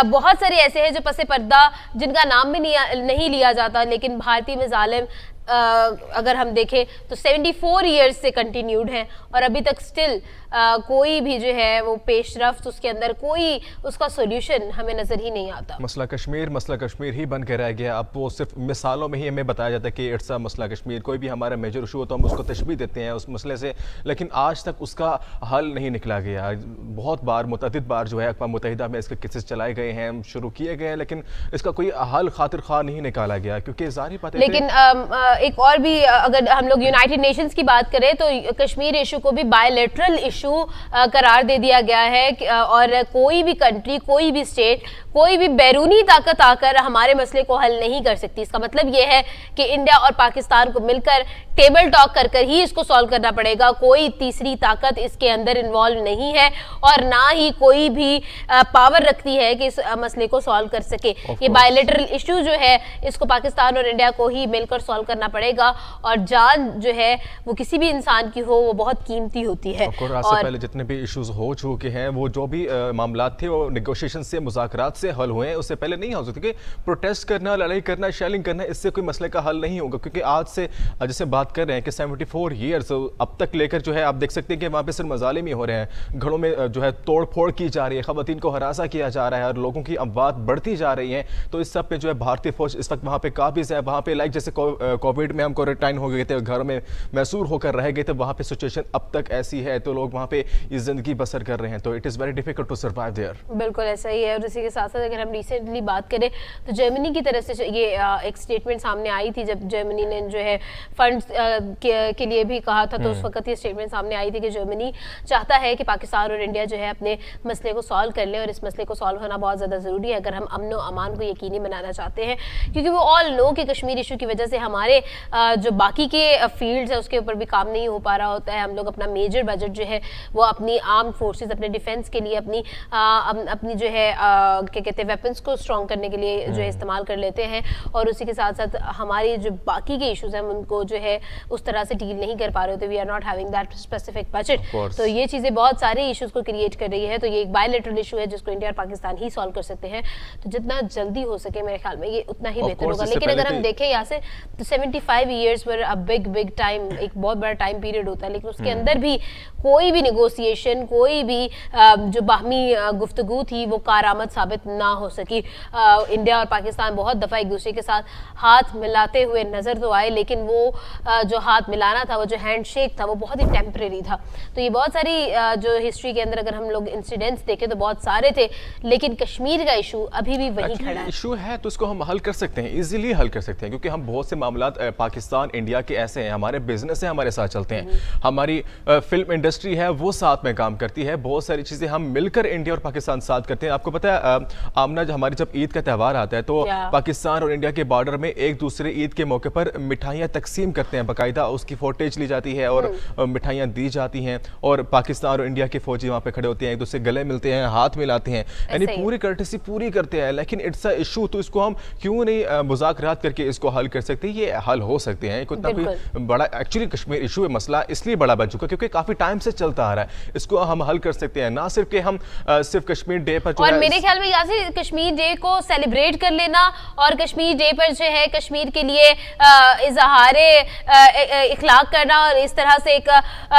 बहुत सारे ऐसे हैं जो पसे पर्दा जिनका नाम भी नहीं लिया जाता, लेकिन भारतीय मजालिम अगर हम देखें तो 74 ईयर्स से कंटिन्यूड हैं और अभी तक स्टिल कोई भी जो है वो पेशरफ्त उसके अंदर कोई उसका सोल्यूशन हमें नजर ही नहीं आता। मसला कश्मीर ही बन के रह गया। अब वो सिर्फ मिसालों में ही हमें बताया जाता है कि इट्स अ मसला कश्मीर, कोई भी हमारा मेजर इशू हो तो हम उसको तशबीह देते हैं उस मसले से, लेकिन आज तक उसका हल नहीं निकला गया। बहुत बार मुतअद्दिद बार जो है अक़वाम मुत्तहिदा में इसके केसेस चलाए गए हैं, शुरू किए गए हैं, लेकिन इसका कोई हल खातिर ख्वाह नहीं निकाला गया क्योंकि ज़ाहिर बात है। लेकिन एक और भी अगर हम लोग यूनाइटेड नेशंस की बात करें तो कश्मीर इशू को भी बायलैटरल इशू करार दे दिया गया है और कोई भी कंट्री, कोई भी स्टेट, कोई भी बैरूनी ताकत आकर हमारे मसले को हल नहीं कर सकती। इसका मतलब यह है कि इंडिया और पाकिस्तान को मिलकर टेबल टॉक कर ही इसको सॉल्व करना पड़ेगा। कोई तीसरी ताकत इसके अंदर इन्वॉल्व नहीं है और ना ही कोई भी पावर रखती है कि इस मसले को सॉल्व कर सके। ये बायलैटरल इशू जो है इसको पाकिस्तान और इंडिया को ही मिलकर सॉल्व करना पड़ेगा और जान जो है वो किसी भी इंसान की हो वो बहुत कीमती होती है। और पहले जितने भी इश्यूज हो चुके हैं वो जो भी मामला थे वो नेगोशिएशन से, मुज़ाकरात से हल हुए हैं, उससे पहले नहीं हो सकते। क्योंकि प्रोटेस्ट करना, लड़ाई करना, शेलिंग करना, इससे कोई मसले का हल नहीं होगा। क्योंकि आज से जैसे बात कर रहे हैं कि 74 ईयर्स अब तक लेकर जो है आप देख सकते हैं कि वहाँ पे सिर्फ मजालिम ही हो रहे हैं, घरों में जो है तोड़ फोड़ की जा रही है, ख़वातीन को हरासा किया जा रहा है और लोगों की अमवात बढ़ती जा रही है। तो इस सब पे जो है भारतीय फौज इस वक्त वहाँ पे काबिज है। वहाँ पे लाइक जैसे कोविड में हम क्वारंटाइन हो गए थे, घरों में मैसूर होकर रह गए थे, वहाँ पे सिचुएशन अब तक ऐसी है तो लोग वहाँ पे ये जिंदगी बसर कर रहे हैं। तो it is very difficult to survive there. बिल्कुल ऐसा ही है। और इसी के साथ साथ अगर हम रिसेंटली बात करें तो जर्मनी की तरफ से ये एक स्टेटमेंट सामने आई थी जब जर्मनी ने जो है फंड्स के लिए भी कहा था। तो उस वक्त ये स्टेटमेंट सामने आई थी कि जर्मनी चाहता है कि पाकिस्तान और इंडिया जो है अपने मसले को सॉल्व कर ले और इस मसले को सॉल्व होना बहुत ज़्यादा ज़रूरी है अगर हम अमन व अमान को यकीनी बनाना चाहते हैं। क्योंकि वो ऑल नो कि कश्मीर इशू की वजह से हमारे जो बाकी के फील्ड्स है उसके ऊपर भी काम नहीं हो पा रहा होता है। हम लोग अपना मेजर बजट जो है वो अपनी आर्म फोर्सेस, अपने डिफेंस के लिए, अपनी जो है क्या कहते हैं वेपन्स को स्ट्रॉन्ग करने के लिए जो है इस्तेमाल कर लेते हैं और उसी के साथ साथ हमारे जो बाकी के इश्यूज हैं उनको जो है उस तरह से डील नहीं कर पा रहे होते। We are not having that specific budget. तो ये चीज़ें बहुत सारे इश्यूज को क्रिएट कर रही है। तो ये एक बायलैटरल इशू है जिसको इंडिया और पाकिस्तान ही सॉल्व कर सकते हैं। तो जितना जल्दी हो सके मेरे ख्याल में ये उतना ही बेहतर होगा। लेकिन अगर हम देखें यहाँ से तो 75 ईयर्स पर अ बिग टाइम, एक बहुत बड़ा टाइम पीरियड होता है। लेकिन उसके अंदर भी कोई भी नेगोशिएशन, कोई भी जो बाहमी गुफ्तगू थी वो कारआमद साबित ना हो सकी। इंडिया और पाकिस्तान बहुत दफ़ा एक दूसरे के साथ हाथ मिलाते हुए नज़र तो आए, लेकिन वो जो हाथ मिलाना था, वो जो हैंड शेक था, वो बहुत ही टेम्परेरी था। तो ये बहुत सारी जो हिस्ट्री के अंदर अगर हम लोग इंसिडेंट्स देखें तो बहुत सारे थे, लेकिन कश्मीर का इशू अभी भी वही खड़ा है। इशू है तो इसको हम हल कर सकते हैं, इजीली हल कर सकते हैं। क्योंकि हम बहुत से मामला पाकिस्तान इंडिया के ऐसे हैं, हमारे बिजनेस है हमारे साथ चलते हैं, हमारी फिल्म इंडस्ट्री है वो साथ में काम करती है, बहुत सारी चीज़ें हम मिलकर इंडिया और पाकिस्तान साथ करते हैं। आपको पता है आमना हमारी जब ईद का त्यौहार आता है तो पाकिस्तान और इंडिया के बॉर्डर में एक दूसरे ईद के मौके पर मिठाइयाँ तकसीम करते हैं, बाकायदा उसकी फोटेज ली जाती है और मिठाइयाँ दी जाती हैं और पाकिस्तान और इंडिया के फौजी वहाँ पे खड़े होते हैं, एक दूसरे गले मिलते हैं, हाथ मिलाते हैं, यानी पूरी कर्टेसी पूरी करते हैं। लेकिन इट्स अ इशू, तो इसको हम क्यों नहीं मुज़ाकरात करके इसको हल कर सकते हैं? ये हल हो सकते हैं। इतना कोई बड़ा एक्चुअली कश्मीर इशू है, मसला इसलिए बड़ा बन चुका क्योंकि काफ़ी टाइम से चलता आ रहा है। इसको हम हल कर सकते हैं, ना सिर्फ कि हम सिर्फ कश्मीर डे पर और मेरे ख्याल में यहाँ से कश्मीर डे को सेलिब्रेट कर लेना और कश्मीर डे पर जो है कश्मीर के लिए इजहारे इखलाक करना और इस तरह से एक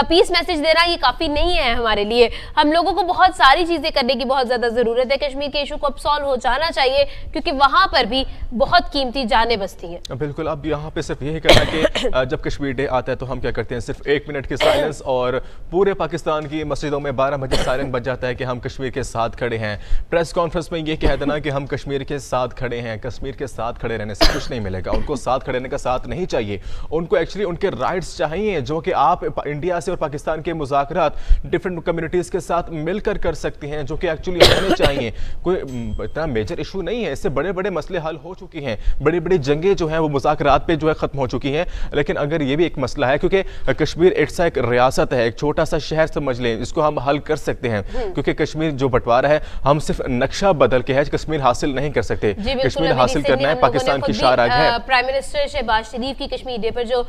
पीस मैसेज देना ये काफ़ी नहीं है हमारे लिए। हम लोगों को बहुत सारी चीज़ें करने की बहुत ज़्यादा ज़रूरत है। कश्मीर के इशू को अब सॉल्व हो जाना चाहिए क्योंकि वहाँ पर भी बहुत कीमती जानें बसती हैं। बिल्कुल, अब यहाँ पे सिर्फ यही करना कि जब कश्मीर डे आता है तो हम क्या करते हैं, सिर्फ 1 मिनट की साइलेंस और पूरे पाकिस्तान की मस्जिदों में 12 बजे सायरन बज जाता है कि हम कश्मीर के साथ खड़े हैं। प्रेस कॉन्फ्रेंस में ये कह देना कि हम कश्मीर के साथ खड़े हैं। कश्मीर के साथ खड़े रहने से कुछ नहीं मिलेगा, उनको साथ खड़े रहने का साथ नहीं चाहिए, उनको एक्चुअली उनके राइट्स चाहिए जो कि आप इंडिया से और पाकिस्तान के मुज़ाकरात डिफरेंट कम्युनिटीज़ के साथ मिलकर कर सकते हैं, जो कि एक्चुअली होने चाहिए। कोई इतना मेजर इशू नहीं है, इससे बड़े बड़े मसले हल हो चुकी हैं, बड़ी बड़ी जंगें जो हैं वो मुज़ाकरात पे जो है ख़त्म हो चुकी हैं। लेकिन अगर ये भी एक मसला है क्योंकि कश्मीर एक रियासत है, एक छोटा सा शहर समझ लें, इसको हम हल कर सकते हैं क्योंकि कश्मीर जो बंटवारा है हम सिर्फ नक्शा बदल के है, कश्मीर हासिल नहीं कर सकते। कश्मीर हासिल करना है, पाकिस्तान की शाहराग है। प्राइम मिनिस्टर शहबाज शरीफ की कश्मीर डे पर जो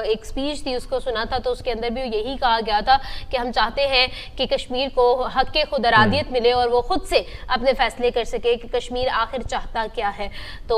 एक स्पीच थी उसको सुना था, तो उसके अंदर भी यही कहा गया था कि हम चाहते हैं कि कश्मीर को हक के खुद अरादियत मिले और वो खुद से अपने फैसले कर सके कि कश्मीर आखिर चाहता क्या है। तो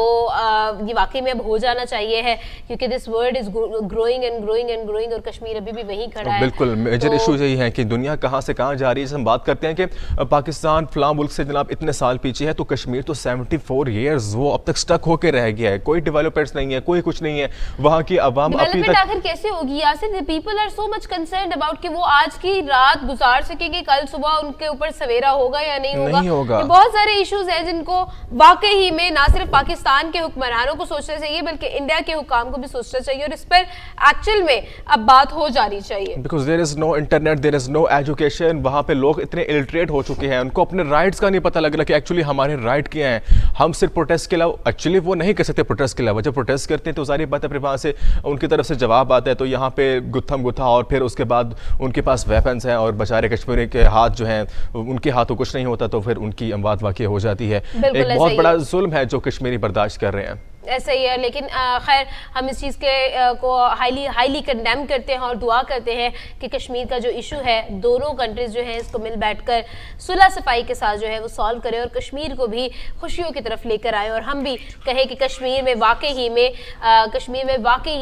ये वाकई में अब हो जाना चाहिए है, क्योंकि this world is growing and growing and growing और कश्मीर अभी भी वहीं खड़ा है। बिल्कुल मेजर इशूज यही है कि दुनिया कहाँ से कहाँ जा रही है। हम बात करते हैं कि पाकिस्तान फलां मुल्क से जनाब इतने साल पीछे है, तो कश्मीर तो 74 ईयर्स वो अब तक स्टक होकर रह गया है, कोई डेवलपमेंट्स नहीं है, कोई कुछ नहीं है, वहाँ की आवाम अभी तक आखिर कैसे होगी Yasir? People are so much concerned about कि वो आज की रात गुजार सकेंगे, कल सुबह उनके ऊपर सवेरा होगा या नहीं होगा। बहुत सारे इश्यूज हैं जिनको वाकई ही में ना सिर्फ पाकिस्तान के हुक्मरानों को सोचना चाहिए बल्कि इंडिया के हुकाम को भी सोचना चाहिए और इस पर एक्चुअल में अब बात हो जानी चाहिए। Because there is no internet, there is no education, वहाँ पे लोग इतने इलिटरेट हो चुके हैं, उनको अपने राइट्स का नहीं पता लग रहा कि एक्चुअली हमारे राइट क्या हैं। हम सिर्फ प्रोटेस्ट के अलावा एक्चुअली वो नहीं कर सकते, प्रोटेस्ट के अलावा जब प्रोटेस्ट करते हैं तो सारी बातें फिर वहाँ से उनकी तरफ से जवाब आता है, तो यहाँ पे गुत्थम गुत्था और फिर उसके बाद उनके पास वेपन्स हैं और बेचारे कश्मीरी के हाथ जो हैं उनके हाथों कुछ नहीं होता, तो फिर उनकी अमवात वाक़ई हो जाती है। एक बहुत बड़ा जुल्म है जो कश्मीरी बर्दाश्त कर रहे हैं। ऐसा ही है, लेकिन खैर हम इस चीज़ के को हाईली कंडेम करते हैं और दुआ करते हैं कि कश्मीर का जो इशू है दोनों कंट्रीज जो हैं इसको मिल बैठकर सुलह सफाई के साथ जो है वो सॉल्व करें और कश्मीर को भी खुशियों की तरफ लेकर आए और हम भी कहें कि कश्मीर में वाकई ही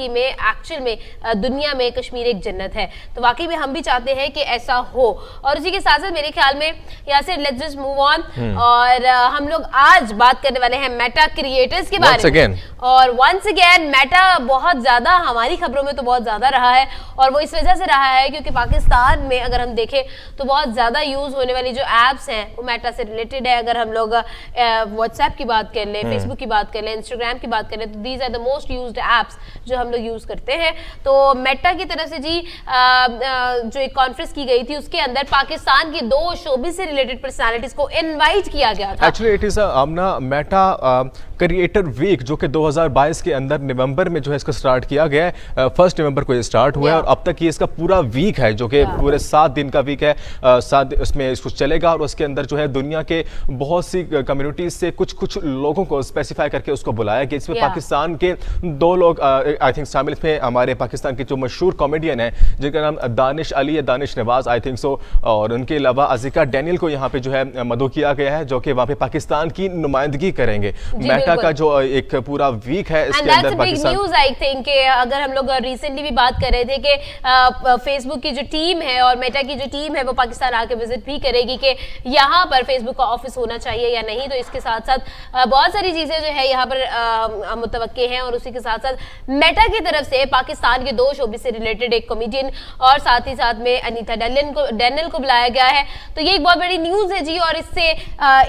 में एक्चुअल में दुनिया में कश्मीर एक जन्नत है। तो वाकई में हम भी चाहते हैं कि ऐसा हो। और उसी के साथ साथ मेरे ख्याल में यहाँ से लेट्स जस्ट मूव ऑन और हम लोग आज बात करने वाले हैं मेटा क्रिएटर्स के बारे में। और वंस अगेन मेटा बहुत ज्यादा हमारी खबरों में तो बहुत ज्यादा रहा है और वो इस वजह से रहा है क्योंकि पाकिस्तान में अगर हम देखें तो बहुत ज्यादा यूज होने वाली जो एप्स हैं वो मेटा से रिलेटेड है। अगर हम लोग व्हाट्सएप की बात कर लें, फेसबुक की बात कर लें, इंस्टाग्राम की बात कर लें, तो these are the most used apps जो हम लोग यूज करते हैं। तो मेटा की तरफ से जी जो एक कॉन्फ्रेंस की गई थी उसके अंदर पाकिस्तान की 2 शोबिस से रिलेटेड पर्सनालिटीज को इनवाइट किया गया था। Actually it is Meta creator week जो कि 2022 के अंदर नवंबर में जो है इसको स्टार्ट किया गया है। 1 नवंबर को ये स्टार्ट हुआ है और अब तक ये इसका पूरा वीक है जो कि पूरे 7 दिन का वीक है। 7 उसमें इसको चलेगा और उसके अंदर जो है दुनिया के बहुत सी कम्युनिटीज से कुछ लोगों को स्पेसिफाई करके उसको बुलाया गया। इसमें पाकिस्तान के 2 लोग आई थिंक शामिल इसमें, हमारे पाकिस्तान के जो मशहूर कॉमेडियन है जिनका नाम दानिश अली है, Danish Nawaz I think so, और उनके अलावा अज़िका डैनियल को यहाँ पे जो है मदऊ किया गया है जो कि वहाँ पे पाकिस्तान की नुमाइंदगी करेंगे। मेटा का जो एक पूरा वीक है इसके अंदर पाकिस्तान न्यूज़ आई थिंक अगर हम लोग रिसेंटली भी बात कर रहे थे कि फेसबुक की जो टीम है और मेटा की जो टीम है वो पाकिस्तान आके विजिट भी करेगी कि यहाँ पर फेसबुक का ऑफिस होना चाहिए या नहीं। तो इसके साथ साथ बहुत सारी चीजें जो है यहाँ पर मुतवक्के हैं और उसी के साथ साथ मेटा की तरफ से पाकिस्तान के 2 शोबे से रिलेटेड एक कॉमेडियन और साथ ही साथ में अनीता डैनियल को बुलाया गया है। तो ये एक बहुत बड़ी न्यूज है जी और इससे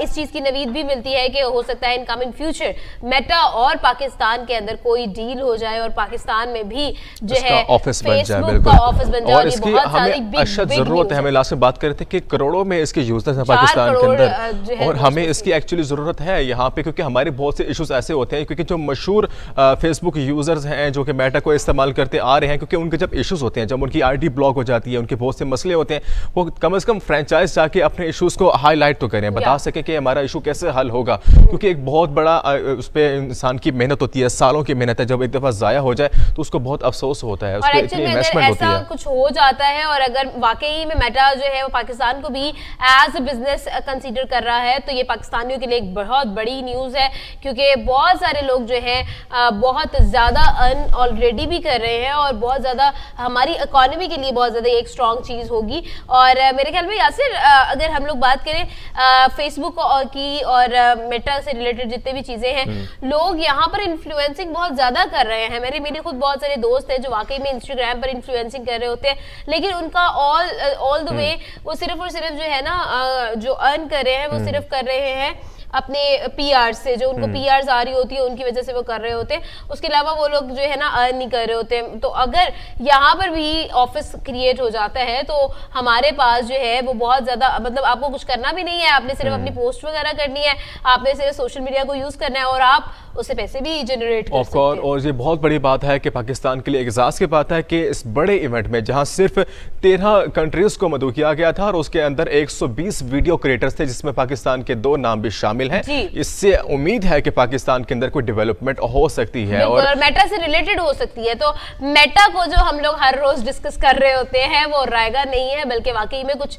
इस चीज की नवीद भी मिलती है कि हो सकता है इन कमिंग फ्यूचर मेटा और पाकिस्तान के अंदर कोई डील हो जाए और पाकिस्तान में भी जो है ऑफिस बन जाए, का ऑफिस बन जाए। और इसकी हमें अशद जरूरत है। हमें लास्ट में बात कर रहे थे कि करोड़ों में इसके यूजर्स हैं पाकिस्तान के अंदर और हमें इसकी एक्चुअली जरूरत है यहाँ पे, क्योंकि हमारे बहुत से इश्यूज ऐसे होते हैं क्योंकि जो मशहूर फेसबुक यूजर्स हैं जो कि मेटा को इस्तेमाल करते आ रहे हैं, क्योंकि उनके जब इश्यूज होते हैं, जब उनकी आईडी ब्लॉक हो जाती है, उनके बहुत से मसले होते हैं, वो कम से कम फ्रेंचाइज जाके अपने इश्यूज को हाईलाइट तो करें, बता सकें कि हमारा इशू कैसे हल होगा, क्योंकि एक बहुत बड़ा उस पर इंसान की मेहनत होती है, सालों की मेहनत है। जब एक दफा जाया हो जाए तो उसको बहुत अफसोस होता है, उसको इतनी इन्वेस्टमेंट होती है। कुछ हो जाता है और अगर वाकई में मेटा जो है वो पाकिस्तान को भी एज अ बिजनेस कंसीडर कर रहा है तो ये पाकिस्तानियों के लिए एक बहुत बड़ी न्यूज़ है, क्योंकि बहुत सारे लोग जो हैं बहुत ज़्यादा अर्न ऑलरेडी भी कर रहे हैं और बहुत ज़्यादा हमारी इकोनॉमी के लिए बहुत ज़्यादा एक स्ट्रॉन्ग चीज़ होगी। और मेरे ख्याल में यासिर अगर हम लोग बात करें फेसबुक की और मेटा से रिलेटेड जितने भी चीज़ें हैं, लोग यहाँ पर इन्फ्लुएंसिंग बहुत ज़्यादा कर रहे हैं। मेरे खुद बहुत सारे दोस्त हैं जो वाकई में इंस्टाग्राम पर इन्फ्लुएंसिंग कर रहे होते हैं, लेकिन उनका ऑल द वे वो सिर्फ और सिर्फ जो है ना जो अर्न कर रहे हैं वो सिर्फ कर रहे हैं अपने पीआर से, जो उनको पीआर आ रही होती है उनकी वजह से वो कर रहे होते हैं, उसके अलावा वो लोग जो है ना अर्न नहीं कर रहे होते। तो अगर यहाँ पर भी ऑफिस क्रिएट हो जाता है तो हमारे पास जो है वो बहुत ज्यादा, मतलब आपको कुछ करना भी नहीं है, आपने सिर्फ अपनी पोस्ट वगैरह करनी है, आपने सिर्फ सोशल मीडिया को यूज करना है और आप उससे पैसे भी जनरेट कर सकते हैं। और ये बहुत बड़ी बात है कि पाकिस्तान के लिए एग्जाज की बात है कि इस बड़े इवेंट में जहां सिर्फ 13 कंट्रीज को मदऊ किया गया था और उसके अंदर 120 वीडियो क्रिएटर्स थे जिसमें पाकिस्तान के 2 नाम भी शामिल हैं। इससे उम्मीद है कि पाकिस्तान के अंदर कोई डेवलपमेंट हो सकती है और मेटा से रिलेटेड हो सकती है। तो मेटा को जो हम लोग हर रोज डिस्कस कर रहे होते हैं वो रायगा नहीं है, बल्कि वाकई में कुछ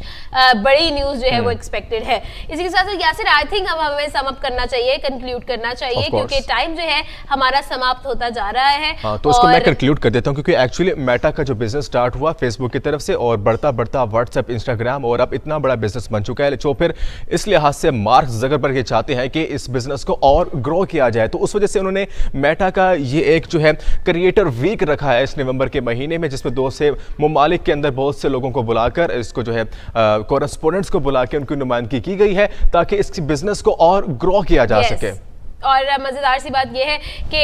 बड़ी न्यूज जो है वो एक्सपेक्टेड है। इसी के साथ यासिर, आई थिंक अब हमें सम अप करना चाहिए, कंक्लूड करना चाहिए, क्योंकि टाइम जो है हमारा समाप्त होता जा रहा है। हाँ, तो इसको मैं कंक्लूड कर देता हूँ, क्योंकि एक्चुअली मेटा का जो बिजनेस स्टार्ट हुआ फेसबुक की तरफ से और बढ़ता बढ़ता व्हाट्सएप, इंस्टाग्राम और अब इतना बड़ा बिजनेस बन चुका है, जो फिर इस लिहाज से मार्क ज़करबर्ग ये चाहते हैं कि इस बिजनेस को और ग्रो किया जाए। तो उस वजह से उन्होंने मेटा का ये एक जो है क्रिएटर वीक रखा है इस नवंबर के महीने में, जिसमें 2 से ममालिक के अंदर बहुत से लोगों को बुलाकर इसको जो है कोरेस्पोंडेंट्स को बुला के उनकी नुमाइंदगी की गई है ताकि इस बिजनेस को और ग्रो किया जा सके। और मज़ेदार सी बात यह है कि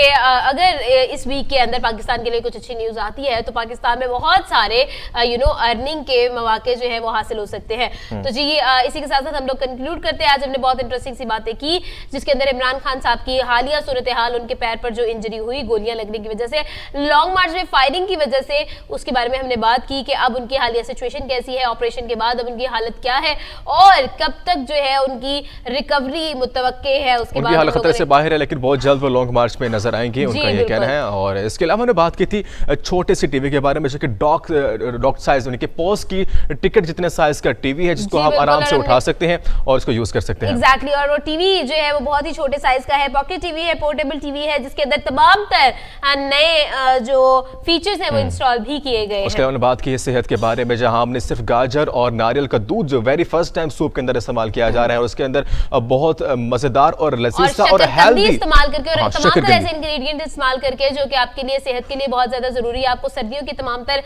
अगर इस वीक के अंदर पाकिस्तान के लिए कुछ अच्छी न्यूज़ आती है तो पाकिस्तान में बहुत सारे अर्निंग के मौके जो है वो हासिल हो सकते हैं। तो जी इसी के साथ साथ हम लोग कंक्लूड करते हैं। आज हमने बहुत इंटरेस्टिंग सी बातें की, जिसके अंदर इमरान खान साहब की हालिया सूरत हाल, उनके पैर पर जो इंजरी हुई गोलियां लगने की वजह से, लॉन्ग मार्च में फायरिंग की वजह से, उसके बारे में हमने बात की कि अब उनकी हालिया सिचुएशन कैसी है, ऑपरेशन के बाद अब उनकी हालत क्या है और कब तक जो है उनकी रिकवरी मुतवक्के है। उसके बाद बाहर है, लेकिन बहुत जल्द वो लॉन्ग मार्च में नजर आएंगे, उनका ये कहना है। और इसके अलावा हमने बात की थी छोटे से टीवी के बारे में, जो कि डॉक साइज, उनके पोस्ट की टिकट जितने साइज का टीवी है, जिसको आप आराम से उठा सकते हैं और इसको यूज कर सकते हैं। एग्जैक्टली। और वो टीवी जो है वो बहुत ही छोटे साइज का है, पॉकेट टीवी है, पोर्टेबल टीवी है, जिसके अंदर तमाम तर नए जो फीचर्स हैं वो इंस्टॉल भी किए गए हैं। उसके अलावा बात की है सेहत के बारे में, जहां हमने सिर्फ गाजर और नारियल का दूध जो वेरी फर्स्ट टाइम सूप के अंदर इस्तेमाल किया जा रहा है, और उसके अंदर बहुत मजेदार और लजीज और हेल्दी इस्तेमाल करके और तमाम तरह ऐसे इंग्रेडिएंट इस्तेमाल करके जो कि आपके लिए सेहत के लिए बहुत ज्यादा जरूरी है। आपको सर्दियों की तमाम तर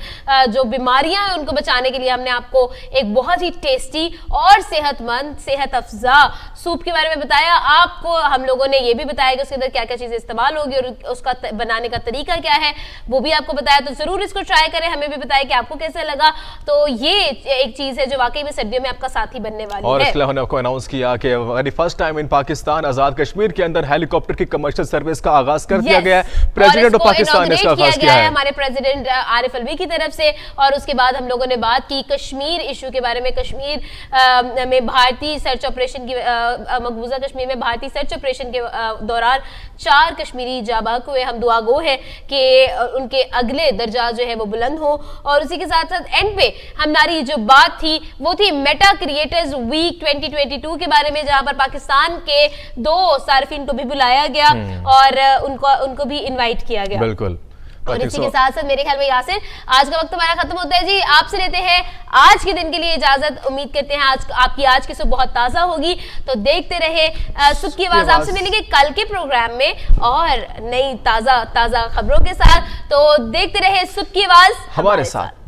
जो बीमारियां हैं उनको बचाने के लिए हमने आपको एक बहुत ही टेस्टी और सेहतमंद, सेहत अफजा सूप के बारे में बताया। आपको हम लोगों ने ये भी बताया कि उसके अंदर क्या क्या चीजें इस्तेमाल होगी और उसका बनाने का तरीका क्या है, वो भी आपको बताया। तो जरूर इसको ट्राई करें, हमें भी बताया कि आपको कैसा लगा। तो ये एक चीज है जो वाकई में सर्दियों में आपका साथी बनने वाली है। और इसलिए हमने आपको अनाउंस किया कि very first time in Pakistan Azad Kashmir के अंदर हेलीकॉप्टर की कमर्शियल सर्विस का आगाज कर दिया गया है। प्रेसिडेंट ऑफ पाकिस्तान ने इसका आगाज किया है हमारे प्रेसिडेंट आरिफ अलवी की तरफ से। और उसके बाद हम लोगों ने बात की कश्मीर इशू के बारे में। कश्मीर में भारतीय सर्च ऑपरेशन की, मकबूजा कश्मीर में भारतीय सर्च ऑपरेशन के दौरान 4 कश्मीरी जाबाज हुए। हम दुआ गो है कि उनके अगले दर्जा जो है वो बुलंद हो। और उसी के साथ साथ एंड पे हमारी जो बात थी वो थी मेटा क्रिएटर्स वीक 2022 के बारे में, जहां पर पाकिस्तान के 2 सार्फिन को भी बुलाया गया और उनको भी इनवाइट किया गया। बिल्कुल। और इसी के साथ साथ मेरे ख्याल में यासिर, आज का वक्त हमारा खत्म होता है जी। आपसे लेते हैं आज के दिन के लिए इजाजत। उम्मीद करते हैं आपकी आज की सुबह बहुत ताजा होगी। तो देखते रहे सुबह की आवाज। आपसे मिलेंगे कल के प्रोग्राम में और नई ताजा खबरों के साथ। तो देखते रहे सुबह की आवाज हमारे साथ।